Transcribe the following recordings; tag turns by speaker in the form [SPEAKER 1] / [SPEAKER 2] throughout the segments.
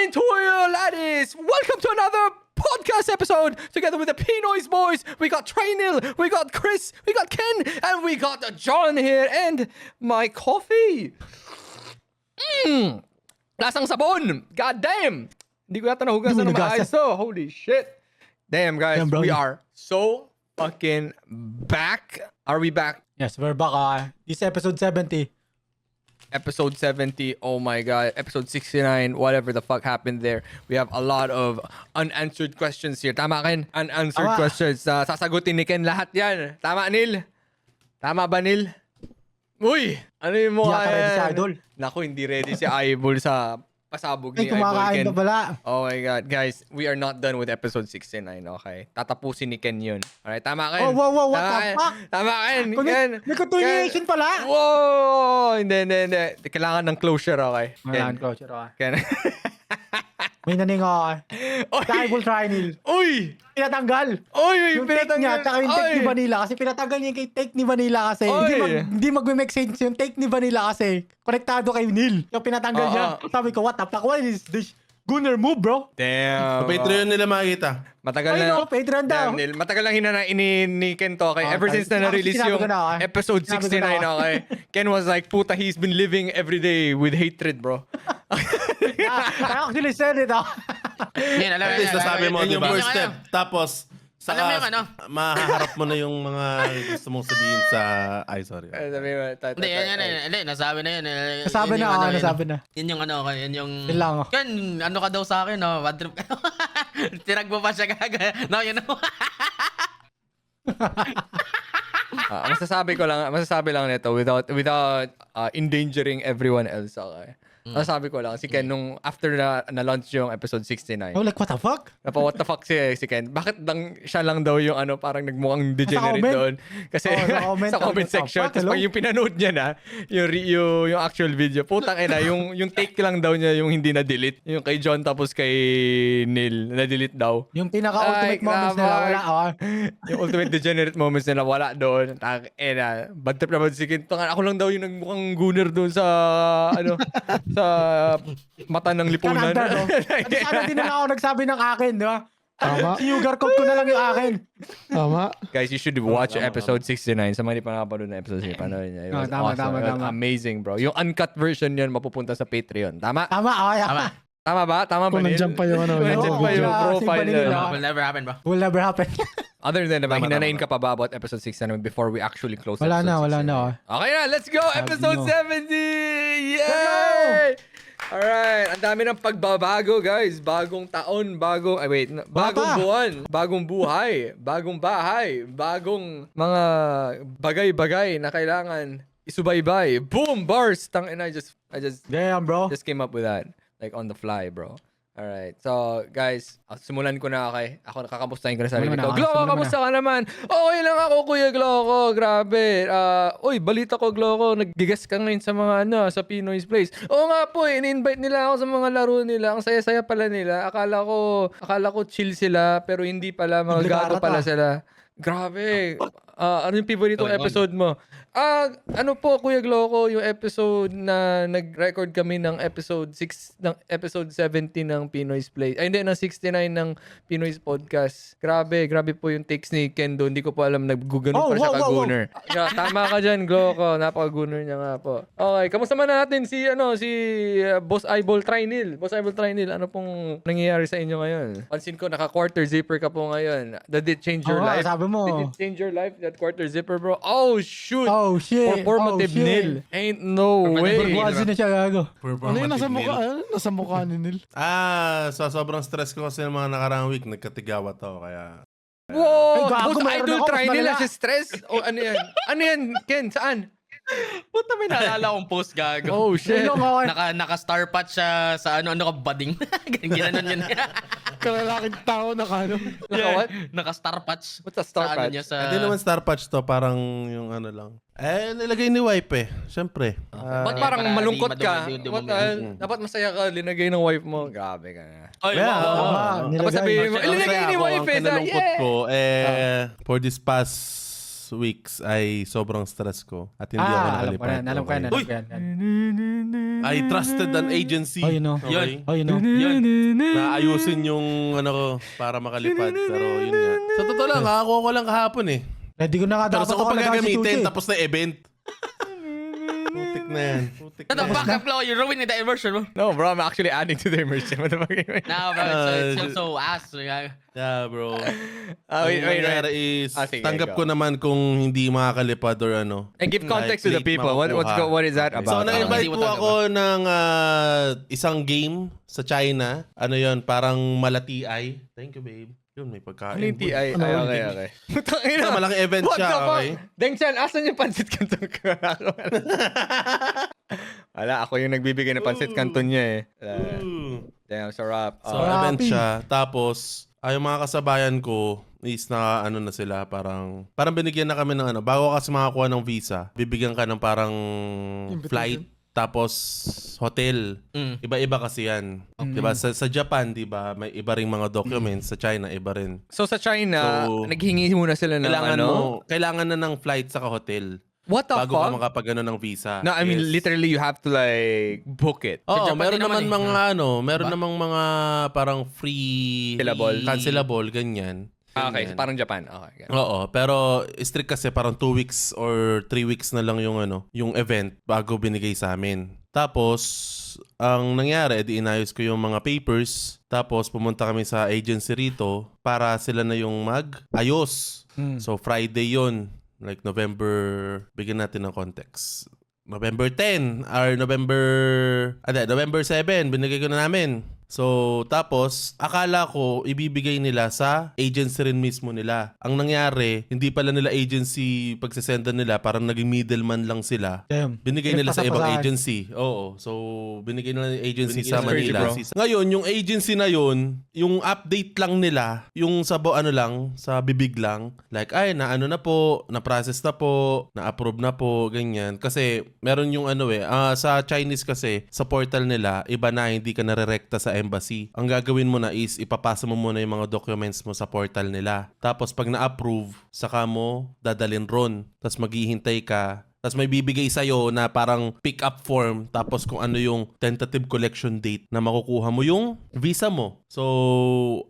[SPEAKER 1] morning to you, laddies. Welcome to another podcast episode together with the Pinoy's boys. We got Trainil, we got Chris, we got Ken, and we got John here, and my coffee. Lasang sabon. God damn. Hindi ko yata nahugasan ng maayos to. Holy shit. Damn, guys.
[SPEAKER 2] Damn, bro.
[SPEAKER 1] We are so fucking back. Are we back?
[SPEAKER 2] Yes, we're back. This is episode 70.
[SPEAKER 1] Episode 70. Oh my god. Episode 69. Whatever the fuck happened there. We have a lot of unanswered questions here. Tama, Ken? Unanswered
[SPEAKER 2] Tama.
[SPEAKER 1] questions. Sasagutin ni Ken lahat yan. Tama, Nil? Tama ba, Nil? Uy! Ano yung mukha
[SPEAKER 2] Hindi ata ready
[SPEAKER 1] yan?
[SPEAKER 2] si Idol.
[SPEAKER 1] Naku, hindi ready si Idol sa pasabog ni
[SPEAKER 2] Ay,
[SPEAKER 1] Idol
[SPEAKER 2] kumakain
[SPEAKER 1] Ken.
[SPEAKER 2] pa pala.
[SPEAKER 1] Oh my god. Guys, we are not done with episode 69, okay? Tatapusin ni Ken yun. Alright, tama, Ken?
[SPEAKER 2] Oh, wow, what
[SPEAKER 1] Tama,
[SPEAKER 2] the
[SPEAKER 1] Ken?
[SPEAKER 2] fuck?
[SPEAKER 1] Tama, Ken?
[SPEAKER 2] May continuation pala.
[SPEAKER 1] Wow! Hindi. Kailangan ng closure, okay?
[SPEAKER 2] Kailangan closure ako.
[SPEAKER 1] Ken.
[SPEAKER 2] May naning ako.
[SPEAKER 1] Oy!
[SPEAKER 2] Tribal Trinil.
[SPEAKER 1] Uy!
[SPEAKER 2] Pinatanggal.
[SPEAKER 1] Uy!
[SPEAKER 2] Yung take niya, tsaka yung take
[SPEAKER 1] Oy!
[SPEAKER 2] ni Vanilla. Kasi pinatanggal niya yung take ni Vanilla kasi.
[SPEAKER 1] Oy!
[SPEAKER 2] Hindi mag-make sense yung take ni Vanilla kasi. Konektado kay Neil. Yung pinatanggal niya. Sabi ko, what the fuck? What is this gunner move, bro?
[SPEAKER 1] Damn.
[SPEAKER 3] Sa Patreon nila makikita.
[SPEAKER 1] Matagal
[SPEAKER 2] Ay,
[SPEAKER 1] na.
[SPEAKER 2] no, Patreon daw.
[SPEAKER 1] Damn, Neil. Matagal lang hinanain ni Ken to, okay? Ever since na na-release
[SPEAKER 2] sinabi
[SPEAKER 1] yung
[SPEAKER 2] ko na,
[SPEAKER 1] episode
[SPEAKER 2] Sinabi ko
[SPEAKER 1] 69,
[SPEAKER 2] na,
[SPEAKER 1] okay? Ken was like, puta, he's been living every day with hatred, bro.
[SPEAKER 2] I actually said it,
[SPEAKER 4] Yan, alam
[SPEAKER 3] At
[SPEAKER 4] mo
[SPEAKER 3] least
[SPEAKER 4] yan,
[SPEAKER 3] nasabi mo,
[SPEAKER 4] yan
[SPEAKER 3] di
[SPEAKER 4] yung
[SPEAKER 3] ba?
[SPEAKER 4] ano.
[SPEAKER 3] First step. Tapos,
[SPEAKER 4] Alam mo yung ano?
[SPEAKER 3] mahaharap mo na yung mga gusto mong sabihin sa... Ay, sorry.
[SPEAKER 1] Sabi mo,
[SPEAKER 4] Hindi, yan. Nasabi na yun.
[SPEAKER 2] Nasabi
[SPEAKER 4] Yun
[SPEAKER 2] na,
[SPEAKER 4] yung ano,
[SPEAKER 2] nasabi na.
[SPEAKER 4] Yun yung ano, yun yung...
[SPEAKER 2] Yun lang, oh.
[SPEAKER 4] Kan, ano ka daw sa akin, no? Bad trip ka. Tirag mo pa siya gaga. No, yun know.
[SPEAKER 1] masasabi lang nito without endangering everyone else, okay? Masasabi ko lang, si Ken, nung after na-launch yung episode 69,
[SPEAKER 2] Oh, like, what the fuck?
[SPEAKER 1] what the fuck si Ken? Bakit siya lang daw yung parang nagmukhang degenerate
[SPEAKER 2] comment?
[SPEAKER 1] doon? Kasi sa comment section, tapos pag yung pinanood niya na, yung actual video, putang ina, yung take lang daw niya yung hindi na-delete. Yung kay John tapos kay Neil, na-delete daw.
[SPEAKER 2] Yung pinaka-ultimate
[SPEAKER 1] Ay,
[SPEAKER 2] moments nila,
[SPEAKER 1] grabe.
[SPEAKER 2] wala,
[SPEAKER 1] Yung ultimate degenerate moments nila, wala doon. Bad trip naman si Ken. Ako lang daw yung nagmukhang gunner doon sa, sa mata ng lipunan.
[SPEAKER 2] Kananda, no? At sana din na lang ako nagsabi ng akin, di ba?
[SPEAKER 5] Tama.
[SPEAKER 2] Sinugarcoat ko na lang yung akin.
[SPEAKER 5] Tama.
[SPEAKER 1] Guys, you should watch episode 69. Sa mga hindi pa nakapanood na episode 69, panood niya. It was
[SPEAKER 2] Tama.
[SPEAKER 1] It was amazing, bro. Yung uncut version yun, mapupunta sa Patreon. Tama?
[SPEAKER 2] Tama, okay.
[SPEAKER 4] Tama.
[SPEAKER 1] Tama ba? Tama ba,
[SPEAKER 5] Kung
[SPEAKER 1] Neil?
[SPEAKER 5] nandyan pa yung ano,
[SPEAKER 1] Kung nandyan
[SPEAKER 5] yung
[SPEAKER 1] pa yung
[SPEAKER 2] video.
[SPEAKER 1] profile
[SPEAKER 2] Si
[SPEAKER 1] niya.
[SPEAKER 2] Vanilla.
[SPEAKER 4] Will never happen, bro.
[SPEAKER 2] Will never happen.
[SPEAKER 1] Other than naman,
[SPEAKER 3] Tama,
[SPEAKER 1] hinanain
[SPEAKER 3] tama.
[SPEAKER 1] ka pa ba about episode 69 before we actually close
[SPEAKER 2] Wala
[SPEAKER 1] episode
[SPEAKER 2] na.
[SPEAKER 1] 69? Okay na, let's go! Episode
[SPEAKER 2] no.
[SPEAKER 1] 70! Yay! Alright, ang dami ng pagbabago, guys. Bagong taon, bagong buwan, bagong buhay, bagong bahay, bagong mga bagay-bagay na kailangan isubaybay. Boom! Bars! I just
[SPEAKER 2] Damn, bro.
[SPEAKER 1] came up with that. Like on the fly, bro. Alright. So, guys, simulan ko na, okay? Ako nakakamustahin ko na sarili ko.
[SPEAKER 2] Simulan mo na,
[SPEAKER 1] Gloco,
[SPEAKER 2] simulan mo
[SPEAKER 1] kamusta ka naman? Okay lang ako, Kuya Gloco. Grabe. Uy, balita ko, Gloco. Naggigas ka ngayon sa mga sa Pinoy's Place. Oo nga po, in-invite nila ako sa mga laro nila. Ang saya-saya pala nila. Akala ko chill sila, pero hindi pala. Mga gago pala sila. Grabe. Ano yung favorite episode mo? Ano po, Kuya Gloco, yung episode na nag-record kami ng episode 70 ng Pinoy's Place. Ay, hindi, ng 69 ng Pinoy's Podcast. Grabe po yung takes ni Ken doon. Hindi ko po alam, nag-guganon pa siya ka-gunner. Yeah, tama ka dyan, Gloco. Napaka-gunner niya nga po. Okay, kamusta man natin si Boss Eyeball Trinil. Boss Eyeball Trinil, ano pong nangyayari sa inyo ngayon? Pansin ko, naka-quarter zipper ka po ngayon. Did it change your life?
[SPEAKER 2] Sabi mo.
[SPEAKER 1] Did it change your life, that quarter zipper, bro? Oh, shoot!
[SPEAKER 2] Oh, shit.
[SPEAKER 1] Performative Nil. Ain't no way.
[SPEAKER 2] Magbuwasi na siya, gago.
[SPEAKER 5] Ano yung nasa mukha ni Neil?
[SPEAKER 3] Sa sobrang stress ko kasi ng mga nakarang week, nagkatigawat ako, kaya...
[SPEAKER 1] Wow!
[SPEAKER 2] Ay, gago,
[SPEAKER 1] Boss
[SPEAKER 2] meron
[SPEAKER 1] Idol
[SPEAKER 2] ako,
[SPEAKER 1] try
[SPEAKER 2] mas
[SPEAKER 1] nila
[SPEAKER 2] malala.
[SPEAKER 1] sa stress? O ano yan? Ano yan, Ken? Saan?
[SPEAKER 4] Puta, may naalala akong post, gago.
[SPEAKER 1] Oh, shit.
[SPEAKER 2] Yung okay.
[SPEAKER 4] Naka-star patch siya sa ano ka, bading. Ginanon yun.
[SPEAKER 5] Kalalaking tao na kano.
[SPEAKER 1] Naka-what?
[SPEAKER 4] Naka-star patch.
[SPEAKER 1] What's a star
[SPEAKER 4] Sa ano
[SPEAKER 1] patch?
[SPEAKER 4] niya, sa...
[SPEAKER 3] Hindi naman Star Patch to, parang yung ano lang. Nilagay ni wife Siyempre.
[SPEAKER 1] Ba't
[SPEAKER 4] Eh,
[SPEAKER 1] parang
[SPEAKER 4] para
[SPEAKER 1] malungkot
[SPEAKER 4] di
[SPEAKER 1] ka?
[SPEAKER 4] madumi-
[SPEAKER 1] What, dapat masaya ka, linagay ng wife mo. Grabe ka na.
[SPEAKER 4] Ay,
[SPEAKER 3] Yeah,
[SPEAKER 4] wow.
[SPEAKER 2] Tama,
[SPEAKER 1] Tapos sabihin mo,
[SPEAKER 2] nilagay.
[SPEAKER 1] linagay ni wife
[SPEAKER 3] ang
[SPEAKER 1] eh.
[SPEAKER 3] kinalungkot ko, for this past weeks ay sobrang stress ko at hindi ako
[SPEAKER 2] alam ko
[SPEAKER 3] nakalipad.
[SPEAKER 2] yan. Alam ko yan.
[SPEAKER 3] Okay. I trusted an agency.
[SPEAKER 2] Oh, you know.
[SPEAKER 3] Okay?
[SPEAKER 2] Oh, you know.
[SPEAKER 4] Yun.
[SPEAKER 3] Na ayusin yung ano ko para makalipad. Pero yun nga. Sa totoo lang, nakakuha ko lang kahapon eh.
[SPEAKER 2] Hindi ko na
[SPEAKER 3] Pero
[SPEAKER 2] dapat
[SPEAKER 3] sa ko
[SPEAKER 2] ako
[SPEAKER 3] pa
[SPEAKER 2] nag-si
[SPEAKER 3] gagamitin,
[SPEAKER 2] Tuche.
[SPEAKER 3] tapos na event. Putik na yan. Putik
[SPEAKER 4] What the
[SPEAKER 3] na yan.
[SPEAKER 4] fuck, Flo? You're ruining the immersion, bro.
[SPEAKER 1] No, bro, I'm actually adding to the immersion. What the fuck?
[SPEAKER 4] No, bro. It's so ass.
[SPEAKER 3] Yeah, bro.
[SPEAKER 1] Wait,
[SPEAKER 3] Ang nangyari is,
[SPEAKER 1] sige,
[SPEAKER 3] tanggap
[SPEAKER 1] go.
[SPEAKER 3] ko naman kung hindi makakalipad or ano.
[SPEAKER 1] And give context to the
[SPEAKER 3] Late
[SPEAKER 1] people. What is that
[SPEAKER 3] So,
[SPEAKER 1] about?
[SPEAKER 3] na-invite
[SPEAKER 4] Hindi mo
[SPEAKER 3] po
[SPEAKER 4] tanggap.
[SPEAKER 3] ako ng isang game sa China. Ano yon parang malatiay. Thank you, babe. Yun, may pagkain.
[SPEAKER 1] Ano yung TI? Ay, okay. Putangin
[SPEAKER 3] Ito,
[SPEAKER 1] na.
[SPEAKER 3] malaking event
[SPEAKER 1] What
[SPEAKER 3] siya,
[SPEAKER 1] the fuck?
[SPEAKER 3] okay?
[SPEAKER 1] Dengchan, asan yung pancit canton ko? Wala, ako yung nagbibigay ng pancit canton niya eh.
[SPEAKER 3] Ooh.
[SPEAKER 1] Damn, sarap.
[SPEAKER 3] So,
[SPEAKER 2] Rapi.
[SPEAKER 3] event siya. Tapos, yung mga kasabayan ko is na ano na sila, parang binigyan na kami ng ano, bago ka kasi makakuha ng visa, bibigyan ka ng parang flight, tapos hotel. Iba-iba kasi yan. Diba? Sa Japan, diba, may iba ring mga documents. Sa China, iba rin.
[SPEAKER 1] So sa China,
[SPEAKER 3] So,
[SPEAKER 1] naghingi muna sila ng
[SPEAKER 3] Kailangan na ng flight saka hotel
[SPEAKER 1] What the
[SPEAKER 3] bago ka
[SPEAKER 1] fuck?
[SPEAKER 3] makapag-ano ng visa.
[SPEAKER 1] No, I mean,
[SPEAKER 3] Yes.
[SPEAKER 1] literally, you have to like book it.
[SPEAKER 3] Oo,
[SPEAKER 4] Japan
[SPEAKER 3] meron
[SPEAKER 4] din naman
[SPEAKER 3] naman
[SPEAKER 4] eh.
[SPEAKER 3] mga meron namang mga parang free cancelable, ganyan.
[SPEAKER 1] Okay,
[SPEAKER 3] Ganyan.
[SPEAKER 1] parang Japan. Okay. ganun.
[SPEAKER 3] Oo, pero strict kasi parang 2 weeks or 3 weeks na lang yung ano, yung event bago binigay sa amin. Tapos, ang nangyari, edi inayos ko yung mga papers. Tapos, pumunta kami sa agency rito para sila na yung mag-ayos. So, Friday yon, like November, bigyan natin ng context. November 10 or November 7, binigay ko na namin. So, tapos, akala ko ibibigay nila sa agency rin mismo nila. Ang nangyari, hindi pala nila agency pagsisendan nila, parang naging middleman lang sila.
[SPEAKER 2] Damn.
[SPEAKER 3] Binigay nila sa ibang
[SPEAKER 2] Pinagpasapasahan.
[SPEAKER 3] agency. Oo. So, binigay nila yung agency sa
[SPEAKER 1] That's crazy,
[SPEAKER 3] Manila.
[SPEAKER 1] bro.
[SPEAKER 3] Ngayon, yung agency na yun, yung update lang nila, yung sa sa bibig lang, like, ay, naano na po, na-process na po, na-approve na po, ganyan. Kasi, meron yung sa Chinese kasi, sa portal nila, iba na, hindi ka nare-recta sa embassy. Ang gagawin mo na is, ipapasa mo muna yung mga documents mo sa portal nila. Tapos, pag na-approve, saka mo dadalin ron. Tapos, maghihintay ka. Tapos may bibigay sa'yo na parang pick-up form. Tapos kung ano yung tentative collection date na makukuha mo yung visa mo. So,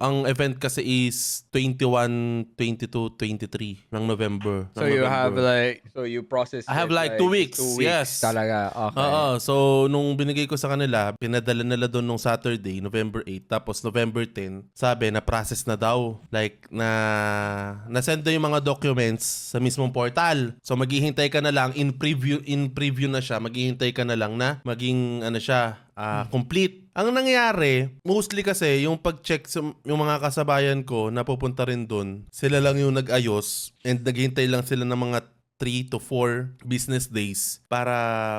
[SPEAKER 3] ang event kasi is 21, 22, 23 ng November.
[SPEAKER 1] So you have like, so you process
[SPEAKER 3] I have
[SPEAKER 1] it,
[SPEAKER 3] like 2 weeks.
[SPEAKER 1] 2 weeks.
[SPEAKER 3] Yes.
[SPEAKER 1] Talaga, okay.
[SPEAKER 3] Oo. So, nung binigay ko sa kanila, pinadala nila doon nung Saturday, November 8. Tapos November 10, sabi na process na daw. Like, na-send na yung mga documents sa mismong portal. So, maghihintay ka na lang, in preview na siya, maghihintay ka na lang na maging, complete. Ang nangyari, mostly kasi, yung pag-check sa yung mga kasabayan ko na pupunta rin doon, sila lang yung nag-ayos and naghihintay lang sila ng mga 3 to 4 business days para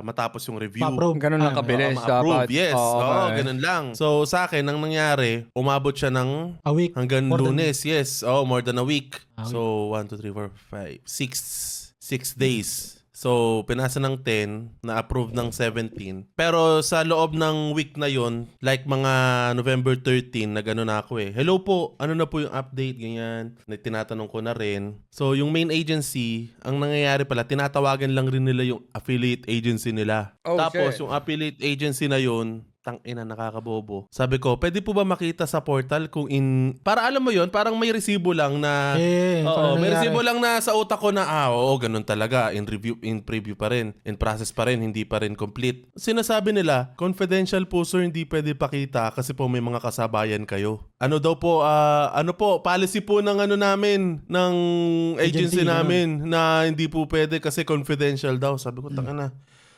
[SPEAKER 3] matapos yung review.
[SPEAKER 2] Ma-approve.
[SPEAKER 1] Ganun lang kabilis.
[SPEAKER 3] Ma-approve,
[SPEAKER 1] dapat.
[SPEAKER 3] yes.
[SPEAKER 1] Oo,
[SPEAKER 3] Oo,
[SPEAKER 1] okay.
[SPEAKER 3] ganun lang. So, sa akin, ang nangyari, umabot siya ng
[SPEAKER 2] A week.
[SPEAKER 3] hanggang
[SPEAKER 2] More than-
[SPEAKER 3] Lunes, yes. Oh, more than a week.
[SPEAKER 2] A
[SPEAKER 3] So, 1, 2, 3, 4, 5, 6 days. So, pinasa ng 10, na-approve ng 17. Pero sa loob ng week na yon, like mga November 13, nag-ano na ako eh. Hello po, ano na po yung update, ganyan. Tinatanong ko na rin. So, yung main agency, ang nangyayari pala, tinatawagan lang rin nila yung affiliate agency nila.
[SPEAKER 1] Oh,
[SPEAKER 3] Tapos,
[SPEAKER 1] shit.
[SPEAKER 3] yung affiliate agency na yun, tang-ina, nakakabobo. Sabi ko, pwede po ba makita sa portal kung para alam mo yon, parang may resibo lang na
[SPEAKER 2] Oo,
[SPEAKER 3] may resibo lang na sa utak ko na oo, ganun talaga. In preview pa rin. In process pa rin, hindi pa rin complete. Sinasabi nila, confidential po sir, hindi pwede pakita kasi po may mga kasabayan kayo. Ano daw po, policy po ng namin, ng agency
[SPEAKER 2] Agency,
[SPEAKER 3] namin na hindi po pwede kasi confidential daw. Sabi ko, tanga na.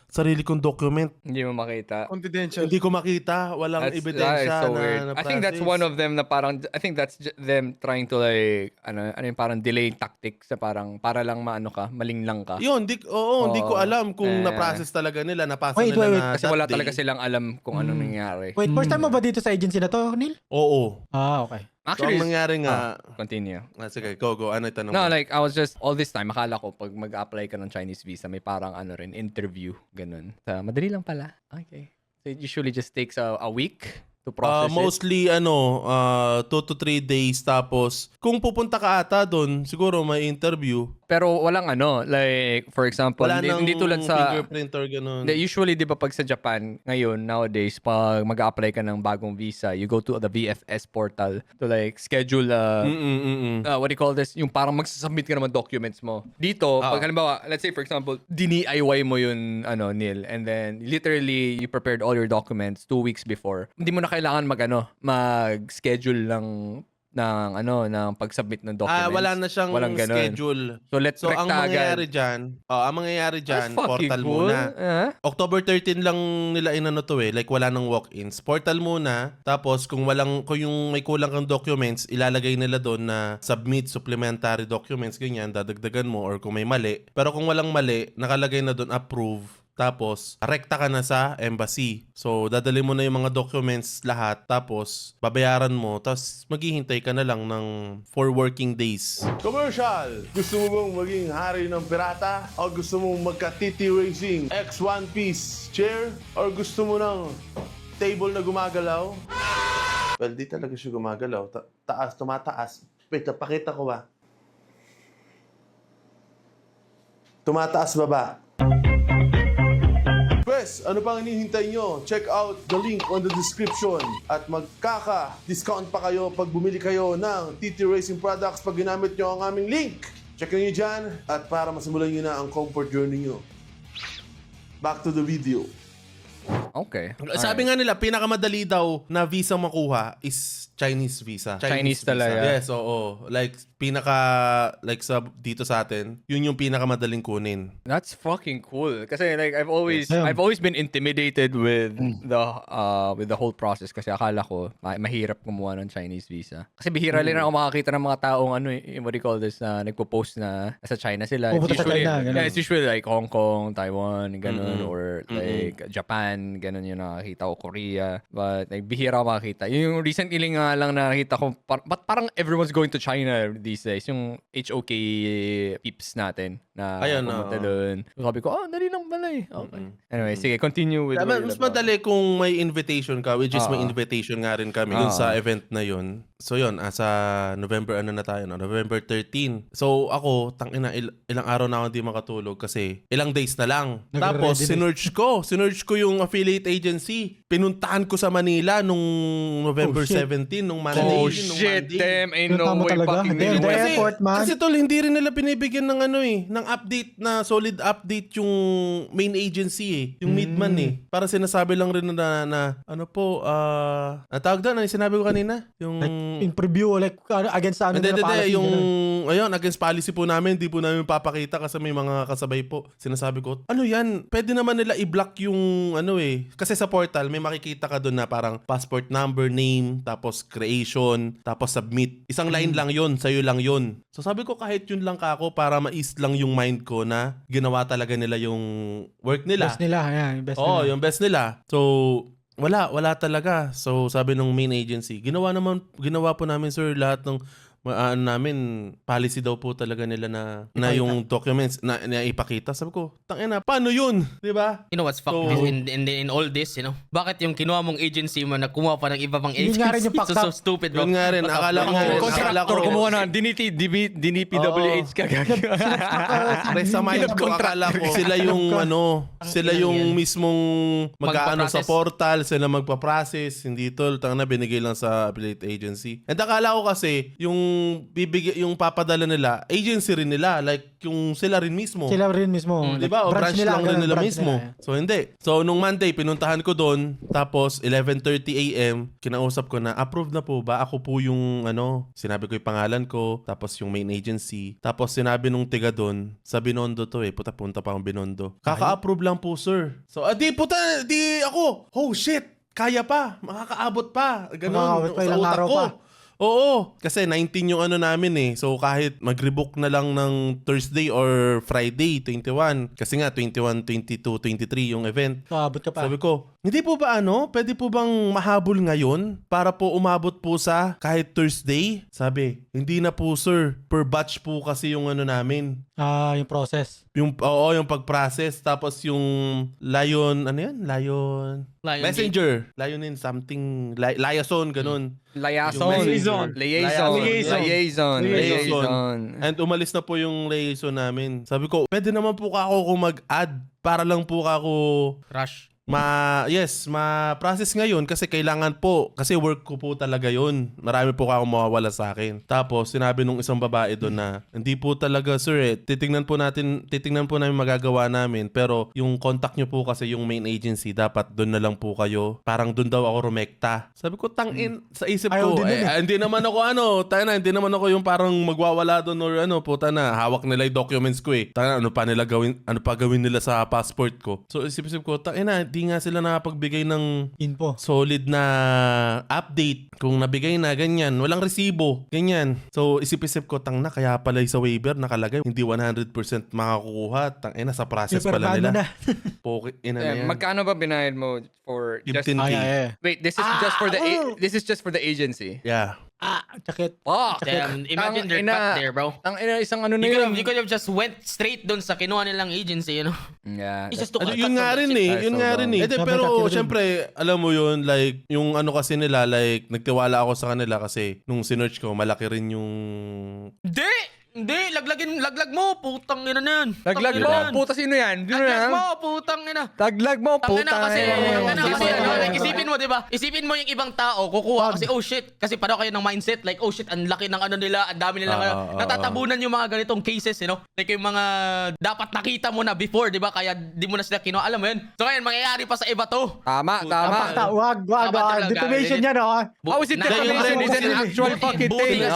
[SPEAKER 3] Sarili kong document.
[SPEAKER 1] Hindi mo makita.
[SPEAKER 5] Confidential.
[SPEAKER 3] Hindi ko makita. Walang
[SPEAKER 1] That is
[SPEAKER 3] ebidensya
[SPEAKER 1] so weird.
[SPEAKER 3] na
[SPEAKER 1] I think that's
[SPEAKER 3] process.
[SPEAKER 1] one of them na parang, I think that's them trying to like, yung parang delay tactics na parang, para lang malinglang ka.
[SPEAKER 3] Yun, hindi ko alam kung
[SPEAKER 1] Eh.
[SPEAKER 3] na-process talaga nila, napasa
[SPEAKER 2] Wait,
[SPEAKER 3] nila
[SPEAKER 2] wait,
[SPEAKER 3] na
[SPEAKER 1] Kasi
[SPEAKER 3] that
[SPEAKER 1] wala
[SPEAKER 3] day.
[SPEAKER 1] talaga silang alam kung anong nangyari.
[SPEAKER 2] Wait, first time mo ba dito sa agency na to, Neil?
[SPEAKER 3] Oo.
[SPEAKER 2] Ah, okay.
[SPEAKER 3] So, ang nangyari nga,
[SPEAKER 1] Continue.
[SPEAKER 3] sige, go. Ano yung tanong mo?
[SPEAKER 1] No, like, I was just, all this time, akala ko, pag mag-apply ka ng Chinese visa, may parang interview, ganun. So, madali lang pala. Okay. So, it usually just takes a week to process it?
[SPEAKER 3] Mostly 2 to 3 days, tapos kung pupunta ka ata doon, siguro may interview.
[SPEAKER 1] Pero walang like for example,
[SPEAKER 3] Wala
[SPEAKER 1] hindi
[SPEAKER 3] nang
[SPEAKER 1] tulad sa
[SPEAKER 3] fingerprint or ganun.
[SPEAKER 1] usually 'di ba pag sa Japan ngayon nowadays pag mag-a-apply ka ng bagong visa, you go to the VFS portal to like schedule what do you call this? Yung parang magsasubmit ka naman documents mo. Dito, pag halimbawa, let's say for example, dini-IY mo yun Neil, and then literally you prepared all your documents 2 weeks before. Hindi mo na kailangan mag-schedule ng pag-submit ng documents.
[SPEAKER 3] Wala na siyang
[SPEAKER 1] Walang ganun.
[SPEAKER 3] schedule.
[SPEAKER 1] So let's
[SPEAKER 3] So ang
[SPEAKER 1] rekta agad.
[SPEAKER 3] mangyayari dyan,
[SPEAKER 1] That's fucking
[SPEAKER 3] portal
[SPEAKER 1] cool.
[SPEAKER 3] muna. October 13 lang nila inano to like wala nang walk-ins. Portal muna, tapos kung yung may kulang kang documents, ilalagay nila doon na submit supplementary documents, ganyan, dadagdagan mo or kung may mali. Pero kung walang mali, nakalagay na doon approve. Tapos, rekta ka na sa embassy. So, dadali mo na yung mga documents lahat. Tapos, babayaran mo. Tapos, maghihintay ka na lang ng 4 working days.
[SPEAKER 6] Commercial! Gusto mo bang maging hari ng pirata? O gusto mong magka-TT Racing X One Piece chair? Or gusto mo ng table na gumagalaw? Well, di talaga siya gumagalaw. Tumataas. Wait, napakita ko ba? Tumataas baba. Pwes, ano pang hinihintay nyo? Check out the link on the description at magkaka-discount pa kayo pag bumili kayo ng TT Racing products pag ginamit nyo ang aming link. Check nyo dyan at para masimulan nyo na ang comfort journey nyo. Back to the video.
[SPEAKER 1] Okay.
[SPEAKER 3] Sabi nga nila, pinakamadali daw na visa makuha is Chinese visa.
[SPEAKER 1] Chinese talaga.
[SPEAKER 3] Yes, oo. Like, like dito sa atin, yun yung pinakamadaling kunin.
[SPEAKER 1] That's fucking cool. Kasi like I've always been intimidated with the whole process kasi akala ko mahirap kumuha ng Chinese visa. Kasi bihira lang ako makakita ng mga taong what do you call this na nagpo-post na sa China sila.
[SPEAKER 2] Pupunta sa China, ganun.
[SPEAKER 1] It's usually like Hong Kong, Taiwan, ganun or like Japan, ganun yung nakakita ko, Korea. But like bihira ako makakita. Yung recently nga lang nakita ko parang everyone's going to China these days. Yung HOK peeps natin na pumunta doon. Sabi ko, dali lang pala eh. Okay. Anyway, sige, continue with
[SPEAKER 3] Mas madali kung may invitation ka, which is may invitation nga rin kami dun sa event na yun. So yun, sa November, November 13. So ako, ilang araw na ako hindi makatulog kasi ilang days na lang. Tapos, sinearch ko yung affiliate agency. Pinuntahan ko sa Manila nung November 17, nung Monday.
[SPEAKER 1] Oh
[SPEAKER 3] nung
[SPEAKER 1] shit,
[SPEAKER 3] Monday.
[SPEAKER 1] damn, ain't
[SPEAKER 2] Punta
[SPEAKER 1] no
[SPEAKER 2] mo
[SPEAKER 1] way
[SPEAKER 2] talaga?
[SPEAKER 1] fucking
[SPEAKER 2] Damn,
[SPEAKER 1] anyway.
[SPEAKER 2] damn. Airport, man.
[SPEAKER 3] Kasi tol, hindi rin nila binibigyan ng ng update na solid update yung main agency yung Midman Para sinasabi lang rin na natawag doon, sinabi ko kanina? Yung
[SPEAKER 2] In preview, like, against sa
[SPEAKER 3] hindi,
[SPEAKER 2] nila policy.
[SPEAKER 3] yung,
[SPEAKER 2] ganun.
[SPEAKER 3] against policy po namin, hindi po namin papakita kasi may mga kasabay po. Sinasabi ko, ano yan? Pwede naman nila i-block yung, kasi sa portal, may makikita ka doon na parang passport number, name, tapos creation, tapos submit. Isang line lang yun, sa'yo lang yun. So sabi ko, kahit yun lang kako para ma-ease lang yung mind ko na ginawa talaga nila yung work nila.
[SPEAKER 2] Best nila, yung best nila.
[SPEAKER 3] Yung best nila. So, wala talaga. So, sabi ng main agency, ginawa po namin sir lahat ng namin, policy daw po talaga nila na yung documents na ipakita. Sabi ko, tangina, paano yun? Diba?
[SPEAKER 4] You know what's fucked in all this, Bakit yung kinuha mong agency mo na kumuha pa ng iba pang
[SPEAKER 2] Yun
[SPEAKER 4] agency?
[SPEAKER 2] nga rin yung fucked
[SPEAKER 4] so
[SPEAKER 2] up.
[SPEAKER 4] stupid, bro.
[SPEAKER 3] Yun nga rin, akala ko
[SPEAKER 1] Kumuha na, DNPWH ka.
[SPEAKER 3] sa mind ko, akala ko sila yung mismong mag-aano sa portal, sila magpa-process, hindi tol, tangina, binigay lang sa affiliate agency. And akala ko kasi, yung papadala nila, agency rin nila, like yung sila rin mismo.
[SPEAKER 2] Sila rin mismo.
[SPEAKER 3] Diba? O branch lang rin nila
[SPEAKER 2] branch
[SPEAKER 3] mismo. So hindi. So nung Monday, pinuntahan ko doon. Tapos 11:30 AM, kinausap ko na, approve na po ba? Ako po yung sinabi ko yung pangalan ko. Tapos yung main agency. Tapos sinabi nung tiga doon, sa Binondo to punta pa akong Binondo. Kaka-approve lang po sir. So di ako. Oh shit! Kaya pa. Makakaabot pa. Ganun.
[SPEAKER 2] Makakaabot pa, ilang araw pa.
[SPEAKER 3] Oo, kasi 19 yung ano namin eh. So kahit mag-rebook na lang ng Thursday or Friday, 21. Kasi nga 21, 22, 23 yung event.
[SPEAKER 2] Abot ka pa.
[SPEAKER 3] Sabi ko, hindi po ba pwede po bang mahabol ngayon para po umabot po sa kahit Thursday? Sabi, hindi na po sir. Per batch po kasi yung ano namin.
[SPEAKER 2] Yung process.
[SPEAKER 3] Yung pag-process. Tapos yung Lion Messenger. Lionin something. Liaison, ganun.
[SPEAKER 1] Liaison. Liaison.
[SPEAKER 3] And umalis na po yung liaison namin. Sabi ko, pwede naman po ako kung mag-add para lang po ako
[SPEAKER 4] Rush.
[SPEAKER 3] ma-process ngayon kasi kailangan po, kasi work ko po talaga yun. Marami po ako mawawala sa akin. Tapos, sinabi nung isang babae doon na, hindi po talaga sir titingnan po namin magagawa namin, pero yung contact nyo po kasi yung main agency, dapat doon na lang po kayo. Parang doon daw ako rumekta. Sabi ko, sa isip
[SPEAKER 2] Ayaw
[SPEAKER 3] ko,
[SPEAKER 2] din nun
[SPEAKER 3] hindi naman ako hindi naman ako yung parang magwawala doon or puta na, hawak nila yung documents ko eh. Ano pa gawin nila sa passport ko. So, isip ko, di nga sila nakapagbigay ng
[SPEAKER 2] Info.
[SPEAKER 3] solid na update. Kung nabigay na, ganyan. Walang resibo. Ganyan. So, isip-isip ko, kaya pala sa waiver nakalagay, hindi 100% makakukuha. Sa process pala nila. Poke, na yan.
[SPEAKER 1] Magkano ba binayad mo for just...
[SPEAKER 3] 15K.
[SPEAKER 1] Wait, this is just for the agency.
[SPEAKER 3] Yeah.
[SPEAKER 2] Sakit.
[SPEAKER 1] Fuck!
[SPEAKER 4] Damn, imagine their cut there, bro.
[SPEAKER 1] Isang ano na
[SPEAKER 4] You
[SPEAKER 1] yun.
[SPEAKER 4] could have just went straight dun sa kinuha nilang agency, you know?
[SPEAKER 1] Yeah.
[SPEAKER 4] It's just to cut
[SPEAKER 3] Yun nga
[SPEAKER 4] some
[SPEAKER 3] rin
[SPEAKER 4] shit.
[SPEAKER 3] eh. Yun nga rin eh.
[SPEAKER 2] Sabi
[SPEAKER 3] Pero
[SPEAKER 2] ka,
[SPEAKER 3] syempre, alam mo yun, like, yung ano kasi nila, like, nagtiwala ako sa kanila kasi nung sinearch ko, malaki rin yung...
[SPEAKER 4] Hindi, laglag mo, putang ina na yan.
[SPEAKER 1] Laglag mo, puta sino yan?
[SPEAKER 4] Laglag mo, putang ina.
[SPEAKER 1] Laglag mo,
[SPEAKER 4] Tangina
[SPEAKER 1] puta.
[SPEAKER 4] kasi like, isipin mo, di ba? Isipin mo yung ibang tao, kukuha kasi, oh shit, kasi paano kayo ng mindset, like, oh shit, ang laki ng ano nila, ang dami nilang natatabunan yung mga ganitong cases, you know? Like yung mga dapat nakita mo na before, di ba? Kaya di mo na sila kinuha, alam mo yun? So ngayon, mangyayari pa sa iba to.
[SPEAKER 1] Tama.
[SPEAKER 2] Wag.
[SPEAKER 4] Defamation
[SPEAKER 2] Defamation yan,
[SPEAKER 1] How is it defamation? It's an actual fucking thing.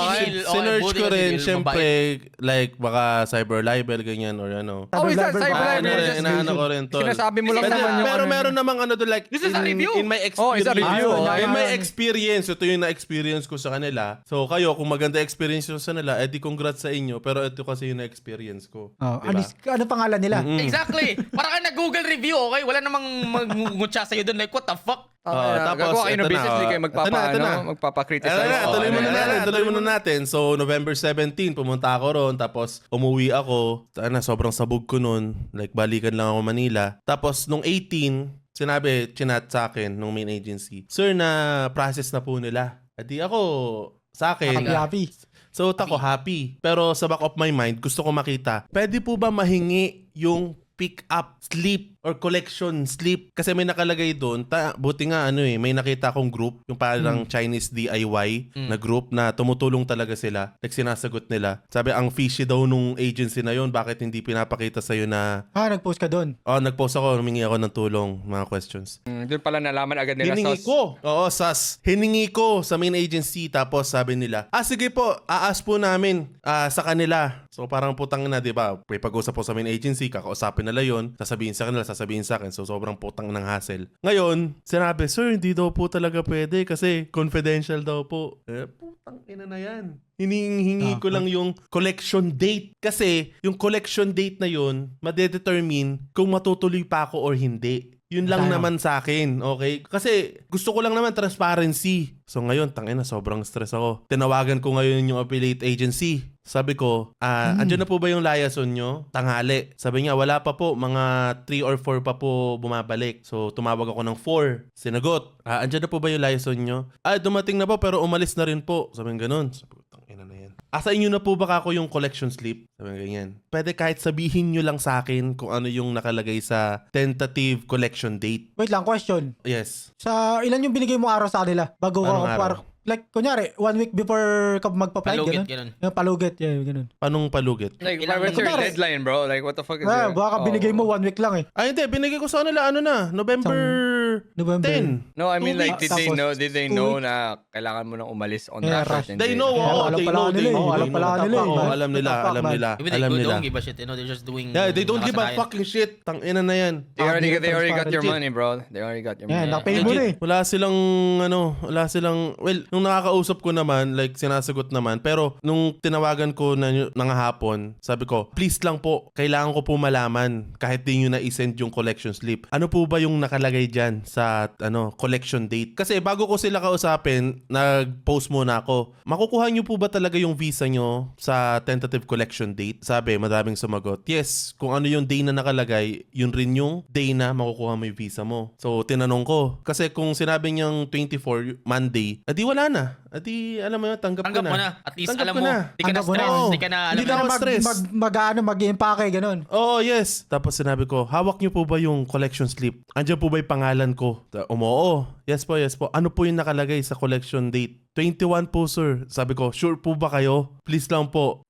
[SPEAKER 3] Sinearch ko rin, syempre, like, baka cyber libel, ganyan, or ano.
[SPEAKER 1] How is that cyber libel?
[SPEAKER 3] Inaano ko rin to.
[SPEAKER 1] Sinasabi mo lang naman yung
[SPEAKER 3] Pero
[SPEAKER 1] ano.
[SPEAKER 3] meron namang ano to, like,
[SPEAKER 4] This is a review.
[SPEAKER 3] in my
[SPEAKER 1] Oh, it's a
[SPEAKER 3] experience.
[SPEAKER 1] review.
[SPEAKER 3] In my experience, ito yung na-experience ko sa kanila. So, kayo, kung maganda experience nyo sa kanila, edi congrats sa inyo. Pero ito kasi yung na-experience ko.
[SPEAKER 2] Ano pangalan nila?
[SPEAKER 4] Exactly. Para ka nag-Google review, okay? Wala namang magngutsa sa'yo dun, like, what the fuck?
[SPEAKER 1] Gagawa kayo ng business, hindi kayo magpapa-criticize.
[SPEAKER 3] Tuloy muna natin. So, November 17, pumunta ako ron. Tapos, umuwi ako. Sobrang sabog ko nun. Like, balikan lang ako Manila. Tapos, nung 18, chinat sa akin nung main agency, sir, na process na po nila. At di ako, sa akin,
[SPEAKER 2] Happy.
[SPEAKER 3] so ako happy. Pero sa back of my mind, gusto ko makita, pwede po ba mahingi yung pick up slip or collection slip? Kasi may nakalagay doon, buti nga may nakita akong group, yung parang Chinese DIY na group na tumutulong talaga sila. Like sinasagot nila. Sabi, ang fishy daw nung agency na yon, bakit hindi pinapakita sa'yo na...
[SPEAKER 2] Nag-post ka doon.
[SPEAKER 3] Nag-post ako, humingi ako ng tulong, mga questions.
[SPEAKER 1] Doon pala nalaman agad nila.
[SPEAKER 3] Hiningi ko. Oo, hiningi ko sa main agency, tapos sabi nila, sige po, aas po namin sa kanila. So parang putang na, di ba? May pag-usap po sa main agency, kakausapin nila yon, sasabihin sa kanila, sasabihin sa akin. So sobrang putang ng hassle. Ngayon, sinabi, sir, hindi daw po talaga pwede kasi confidential daw po. Putang ina na yan. Hiningi ko lang yung collection date. Kasi yung collection date na yun, madedetermine kung matutuloy pa ako or hindi. Yun lang naman sa akin, okay? Kasi gusto ko lang naman transparency. So ngayon, sobrang stress ako. Tinawagan ko ngayon yung affiliate agency. Sabi ko, andyan na po ba yung liaison nyo? Tanghali. Sabi niya, wala pa po. Mga 3 or 4 pa po bumabalik. So tumawag ako ng 4. Sinagot, andyan na po ba yung liaison nyo? Dumating na po pero umalis na rin po. Sabi nga ganun. Sabi ko, tangina na yan. Sa inyo na po ba ako yung collection slip? Sabi nga ganyan. Pwede kahit sabihin nyo lang sa akin kung ano yung nakalagay sa tentative collection date.
[SPEAKER 2] Wait lang, question.
[SPEAKER 3] Yes.
[SPEAKER 2] Sa ilan yung binigay mo araw sa kanila? Bago
[SPEAKER 3] Anong
[SPEAKER 2] ka
[SPEAKER 3] araw?
[SPEAKER 2] Like, kunyari, 1 week before ka magpa-flight,
[SPEAKER 4] Palugit,
[SPEAKER 2] ganun?
[SPEAKER 4] ganun.
[SPEAKER 2] Palugit, ganun.
[SPEAKER 3] Panong palugit?
[SPEAKER 1] Like,
[SPEAKER 4] Ilang
[SPEAKER 1] what's your
[SPEAKER 2] kunwari-
[SPEAKER 1] deadline, bro? Like, what the fuck is your...
[SPEAKER 2] Baka binigay mo 1 week lang eh.
[SPEAKER 3] Hindi. Binigay ko sa kanila, November
[SPEAKER 2] November.
[SPEAKER 3] 10.
[SPEAKER 1] No, I mean
[SPEAKER 3] 2
[SPEAKER 1] like,
[SPEAKER 3] weeks.
[SPEAKER 1] did they know na kailangan mo nang umalis on
[SPEAKER 2] Yeah,
[SPEAKER 1] rush?
[SPEAKER 2] rush.
[SPEAKER 3] They know,
[SPEAKER 2] alam
[SPEAKER 3] they
[SPEAKER 2] pala
[SPEAKER 3] know,
[SPEAKER 2] nila
[SPEAKER 3] they
[SPEAKER 2] eh.
[SPEAKER 3] know.
[SPEAKER 2] Alam pala nila eh.
[SPEAKER 3] Oo, alam nila, alam nila.
[SPEAKER 4] Maybe they
[SPEAKER 3] Alam nila.
[SPEAKER 4] don't give a shit, they're just doing...
[SPEAKER 3] Yeah, they don't give a
[SPEAKER 4] nakasanayan.
[SPEAKER 3] fucking shit. Tangina na yan.
[SPEAKER 1] They already got your
[SPEAKER 3] Legit.
[SPEAKER 1] money, bro. They already got your
[SPEAKER 2] Yeah,
[SPEAKER 1] money.
[SPEAKER 2] nakapay mo na eh.
[SPEAKER 3] Wala silang, well, nung nakakausap ko naman, like, sinasagot naman, pero nung tinawagan ko na hapon, sabi ko, please lang po, kailangan ko po malaman, kahit di nyo na isend yung collection slip. Ano po ba yung nakalagay dyan sa, collection date? Kasi bago ko sila kausapin, nag-post muna ako, makukuha nyo po ba talaga yung visa nyo sa tentative collection date? Sabi, madaming sumagot, yes, kung ano yung day na nakalagay, yun rin yung day na makukuha mo yung visa mo. So, tinanong ko, kasi kung sinabi niyang 24 Monday, adi wala na. Adi, alam mo yun, tanggap
[SPEAKER 4] Tanggap
[SPEAKER 3] ko
[SPEAKER 4] mo
[SPEAKER 3] na.
[SPEAKER 4] na. At least
[SPEAKER 3] Tanggap
[SPEAKER 4] alam
[SPEAKER 3] ko
[SPEAKER 4] mo,
[SPEAKER 3] na.
[SPEAKER 4] di ka na
[SPEAKER 2] Tanggap mo na.
[SPEAKER 4] stress,
[SPEAKER 3] Oo.
[SPEAKER 4] di ka na alam
[SPEAKER 3] Hindi na
[SPEAKER 4] na.
[SPEAKER 3] ako stress.
[SPEAKER 2] Mag-i-empake, ganun.
[SPEAKER 3] Oo, yes. Tapos sinabi ko, hawak niyo po ba yung collection slip? Andiyan po ba yung pangalan ko? Oo. Yes po, yes po. Ano po yung nakalagay sa collection date? 21 po, sir. Sabi ko, sure po ba kayo? Please lang po.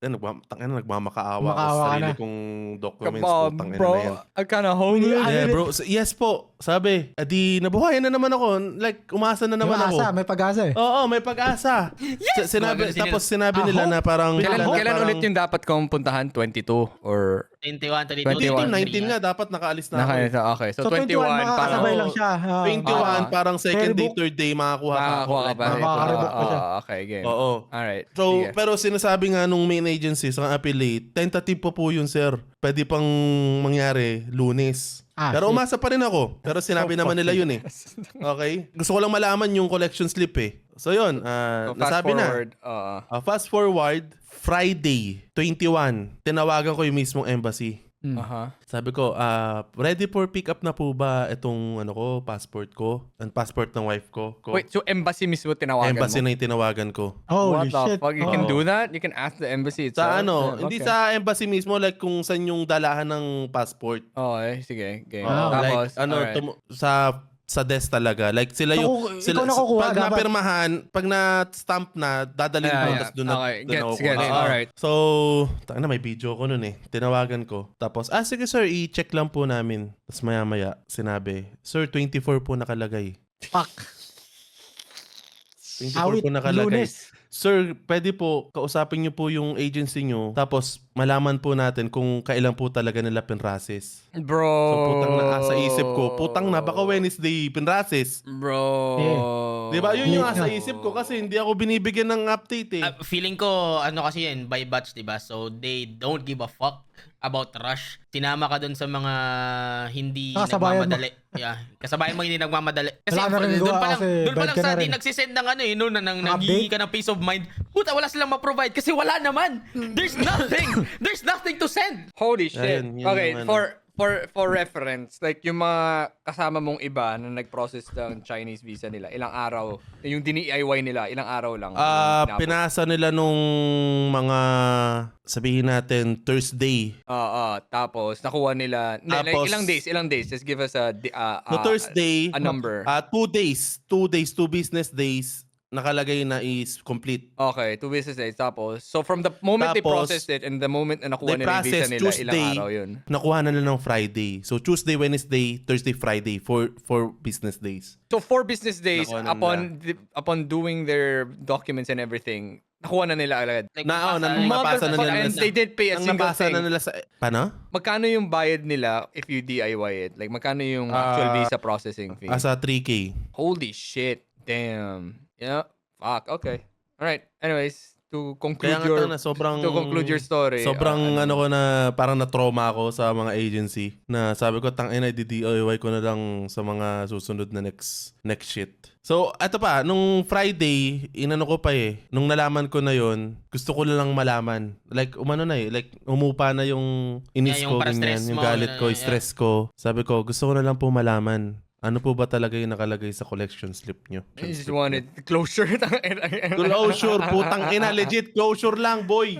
[SPEAKER 3] Nagmamakaawa ako
[SPEAKER 2] Makaawa
[SPEAKER 3] sa
[SPEAKER 2] ka
[SPEAKER 3] sarili
[SPEAKER 2] na.
[SPEAKER 3] kong
[SPEAKER 1] Come
[SPEAKER 3] documents.
[SPEAKER 1] on,
[SPEAKER 3] Putang ina
[SPEAKER 1] bro.
[SPEAKER 3] na yan.
[SPEAKER 1] I kinda holy.
[SPEAKER 3] Yeah, bro. Yes po. Sabi, adi, nabuhayan na naman ako. Like, umasa na naman ako.
[SPEAKER 2] May pag-asa eh.
[SPEAKER 3] Oo, may pag-asa. Tapos sinabi nila na parang...
[SPEAKER 1] Kailan ulit yung dapat kong puntahan? 22 or
[SPEAKER 4] 21,
[SPEAKER 3] 19
[SPEAKER 1] 21.
[SPEAKER 3] 19 nga, dapat nakaalis na ako.
[SPEAKER 1] Okay, so,
[SPEAKER 2] So
[SPEAKER 1] 21
[SPEAKER 2] makakasabay
[SPEAKER 1] parang
[SPEAKER 2] lang siya.
[SPEAKER 3] 21, parang second day,
[SPEAKER 2] Fairbook.
[SPEAKER 3] third day, makakuha ka.
[SPEAKER 1] makakuha ka ba?
[SPEAKER 2] Makaka-rebook pa siya.
[SPEAKER 1] Okay, game.
[SPEAKER 3] Oo.
[SPEAKER 1] Alright.
[SPEAKER 3] So,
[SPEAKER 1] sige.
[SPEAKER 3] pero sinasabi nga nung main agency sa affiliate, tentative pa po yun, sir. Pwede pang mangyari Lunes. Pero
[SPEAKER 2] shit.
[SPEAKER 3] umasa pa rin ako. Pero sinabi naman nila yun eh. Okay? Gusto ko lang malaman yung collection slip eh. So yun,
[SPEAKER 1] So, fast
[SPEAKER 3] nasabi
[SPEAKER 1] forward,
[SPEAKER 3] na. Fast forward, Friday, 21, tinawagan ko yung mismong embassy. Sabi ko, ready for pick up na po ba itong passport ko? Ang passport ng wife ko?
[SPEAKER 1] Wait, so embassy mismo tinawagan
[SPEAKER 3] Embassy
[SPEAKER 1] mo?
[SPEAKER 3] na yung tinawagan ko.
[SPEAKER 2] Holy
[SPEAKER 1] What the
[SPEAKER 2] shit.
[SPEAKER 1] fuck? You can
[SPEAKER 3] Oo.
[SPEAKER 1] do that? You can ask the embassy itself?
[SPEAKER 3] Sa
[SPEAKER 1] Okay.
[SPEAKER 3] hindi sa embassy mismo, like kung saan yung dalahan ng passport.
[SPEAKER 1] Okay, sige. Game.
[SPEAKER 3] Like,
[SPEAKER 1] Tapos, alright.
[SPEAKER 3] sa desk talaga. Like sila yung
[SPEAKER 2] So, ikaw nakukuha,
[SPEAKER 3] pag
[SPEAKER 2] dapat.
[SPEAKER 3] napirmahan, pag na-stamp na, dadalhin ko,
[SPEAKER 1] Yeah.
[SPEAKER 3] tapos doon na
[SPEAKER 1] Okay,
[SPEAKER 3] doon
[SPEAKER 1] gets,
[SPEAKER 3] ako
[SPEAKER 1] gets.
[SPEAKER 3] kukuha.
[SPEAKER 1] Alright.
[SPEAKER 3] So, tanga na, may video ko nun eh. Tinawagan ko. Tapos, sige sir, i-check lang po namin. Tapos maya-maya, sinabi, sir, 24 po nakalagay.
[SPEAKER 2] Fuck.
[SPEAKER 3] 24 po nakalagay.
[SPEAKER 2] Lunes.
[SPEAKER 3] Sir, pwede po, kausapin niyo po yung agency niyo, tapos malaman po natin kung kailan po talaga nila pinrasis.
[SPEAKER 1] Bro.
[SPEAKER 3] So, putang na sa isip ko, putang na, baka Wednesday pinrasis.
[SPEAKER 1] Bro.
[SPEAKER 3] Di ba? Yun yung nasa isip ko kasi hindi ako binibigyan ng update eh.
[SPEAKER 4] Feeling ko, kasi yan, by batch, diba? So, they don't give a fuck about rush. Tinama ka dun sa mga hindi
[SPEAKER 2] Kasabayan
[SPEAKER 4] nagmamadali. Yeah, kasabayan mo hindi nagmamadali. Kasi
[SPEAKER 2] Wala na rin
[SPEAKER 4] doon
[SPEAKER 2] gawa
[SPEAKER 4] pa lang,
[SPEAKER 2] kasi
[SPEAKER 4] doon pa
[SPEAKER 2] bad
[SPEAKER 4] lang
[SPEAKER 2] ka
[SPEAKER 4] sa
[SPEAKER 2] na
[SPEAKER 4] di
[SPEAKER 2] rin.
[SPEAKER 4] nagsisend ng nang
[SPEAKER 2] Update?
[SPEAKER 4] naghihingi ka ng peace of mind. Puta, wala silang ma-provide kasi wala naman. There's nothing. There's nothing to send.
[SPEAKER 1] Holy shit.
[SPEAKER 3] Ayun, yun
[SPEAKER 1] Okay,
[SPEAKER 3] yung ano.
[SPEAKER 1] for reference, like yung mga kasama mong iba na nag-process ng Chinese visa nila, ilang araw, yung DIY nila, ilang araw lang.
[SPEAKER 3] Pinasa nila nung mga, sabihin natin, Thursday.
[SPEAKER 1] Tapos nakuha nila, like,
[SPEAKER 3] Tapos-
[SPEAKER 1] ilang days, just give us a
[SPEAKER 3] No, Thursday,
[SPEAKER 1] a number.
[SPEAKER 3] 2 days, 2 business days, nakalagay na is complete.
[SPEAKER 1] Okay, 2 business days. Tapos, so from the moment they
[SPEAKER 3] Tapos,
[SPEAKER 1] processed it and the moment na nakuha
[SPEAKER 3] They
[SPEAKER 1] nila yung visa
[SPEAKER 3] process
[SPEAKER 1] nila,
[SPEAKER 3] Tuesday,
[SPEAKER 1] ilang araw yun?
[SPEAKER 3] nakuha na nila ng Friday. So Tuesday, Wednesday, Thursday, Friday, 4 business days.
[SPEAKER 1] So 4 business days
[SPEAKER 3] Nakuha na
[SPEAKER 1] upon doing their documents and everything, nakuha na nila agad.
[SPEAKER 4] Like,
[SPEAKER 3] napasa na nila.
[SPEAKER 1] And they didn't pay a
[SPEAKER 3] Ang
[SPEAKER 1] single
[SPEAKER 3] napasa
[SPEAKER 1] thing.
[SPEAKER 3] na nila sa... Paano?
[SPEAKER 1] Magkano yung bayad nila if you DIY it? Like, magkano yung actual visa processing fee?
[SPEAKER 3] Asa 3K.
[SPEAKER 1] Holy shit. Damn. Yeah. Fuck. Okay. Alright. Anyways, to conclude
[SPEAKER 3] Kaya nga sobrang...
[SPEAKER 1] to conclude your story.
[SPEAKER 3] Sobrang ko na parang na-trauma ako sa mga agency na sabi ko, tangina, i-DIY ko na lang sa mga susunod na next shit. So, eto pa, nung Friday, inano ko pa eh. Nung nalaman ko na yon, gusto ko na lang malaman. Like, like, umupa na yung inis
[SPEAKER 4] Yeah, yung
[SPEAKER 3] ko,
[SPEAKER 4] para
[SPEAKER 3] ganyan,
[SPEAKER 4] stress
[SPEAKER 3] yung
[SPEAKER 4] mo,
[SPEAKER 3] galit ko,
[SPEAKER 4] yeah.
[SPEAKER 3] yung stress ko. Sabi ko, gusto ko na lang po malaman. Ano po ba talaga yung nakalagay sa collection slip nyo?
[SPEAKER 1] I just wanted closure.
[SPEAKER 3] Closure, putang ina, legit, closure lang, boy.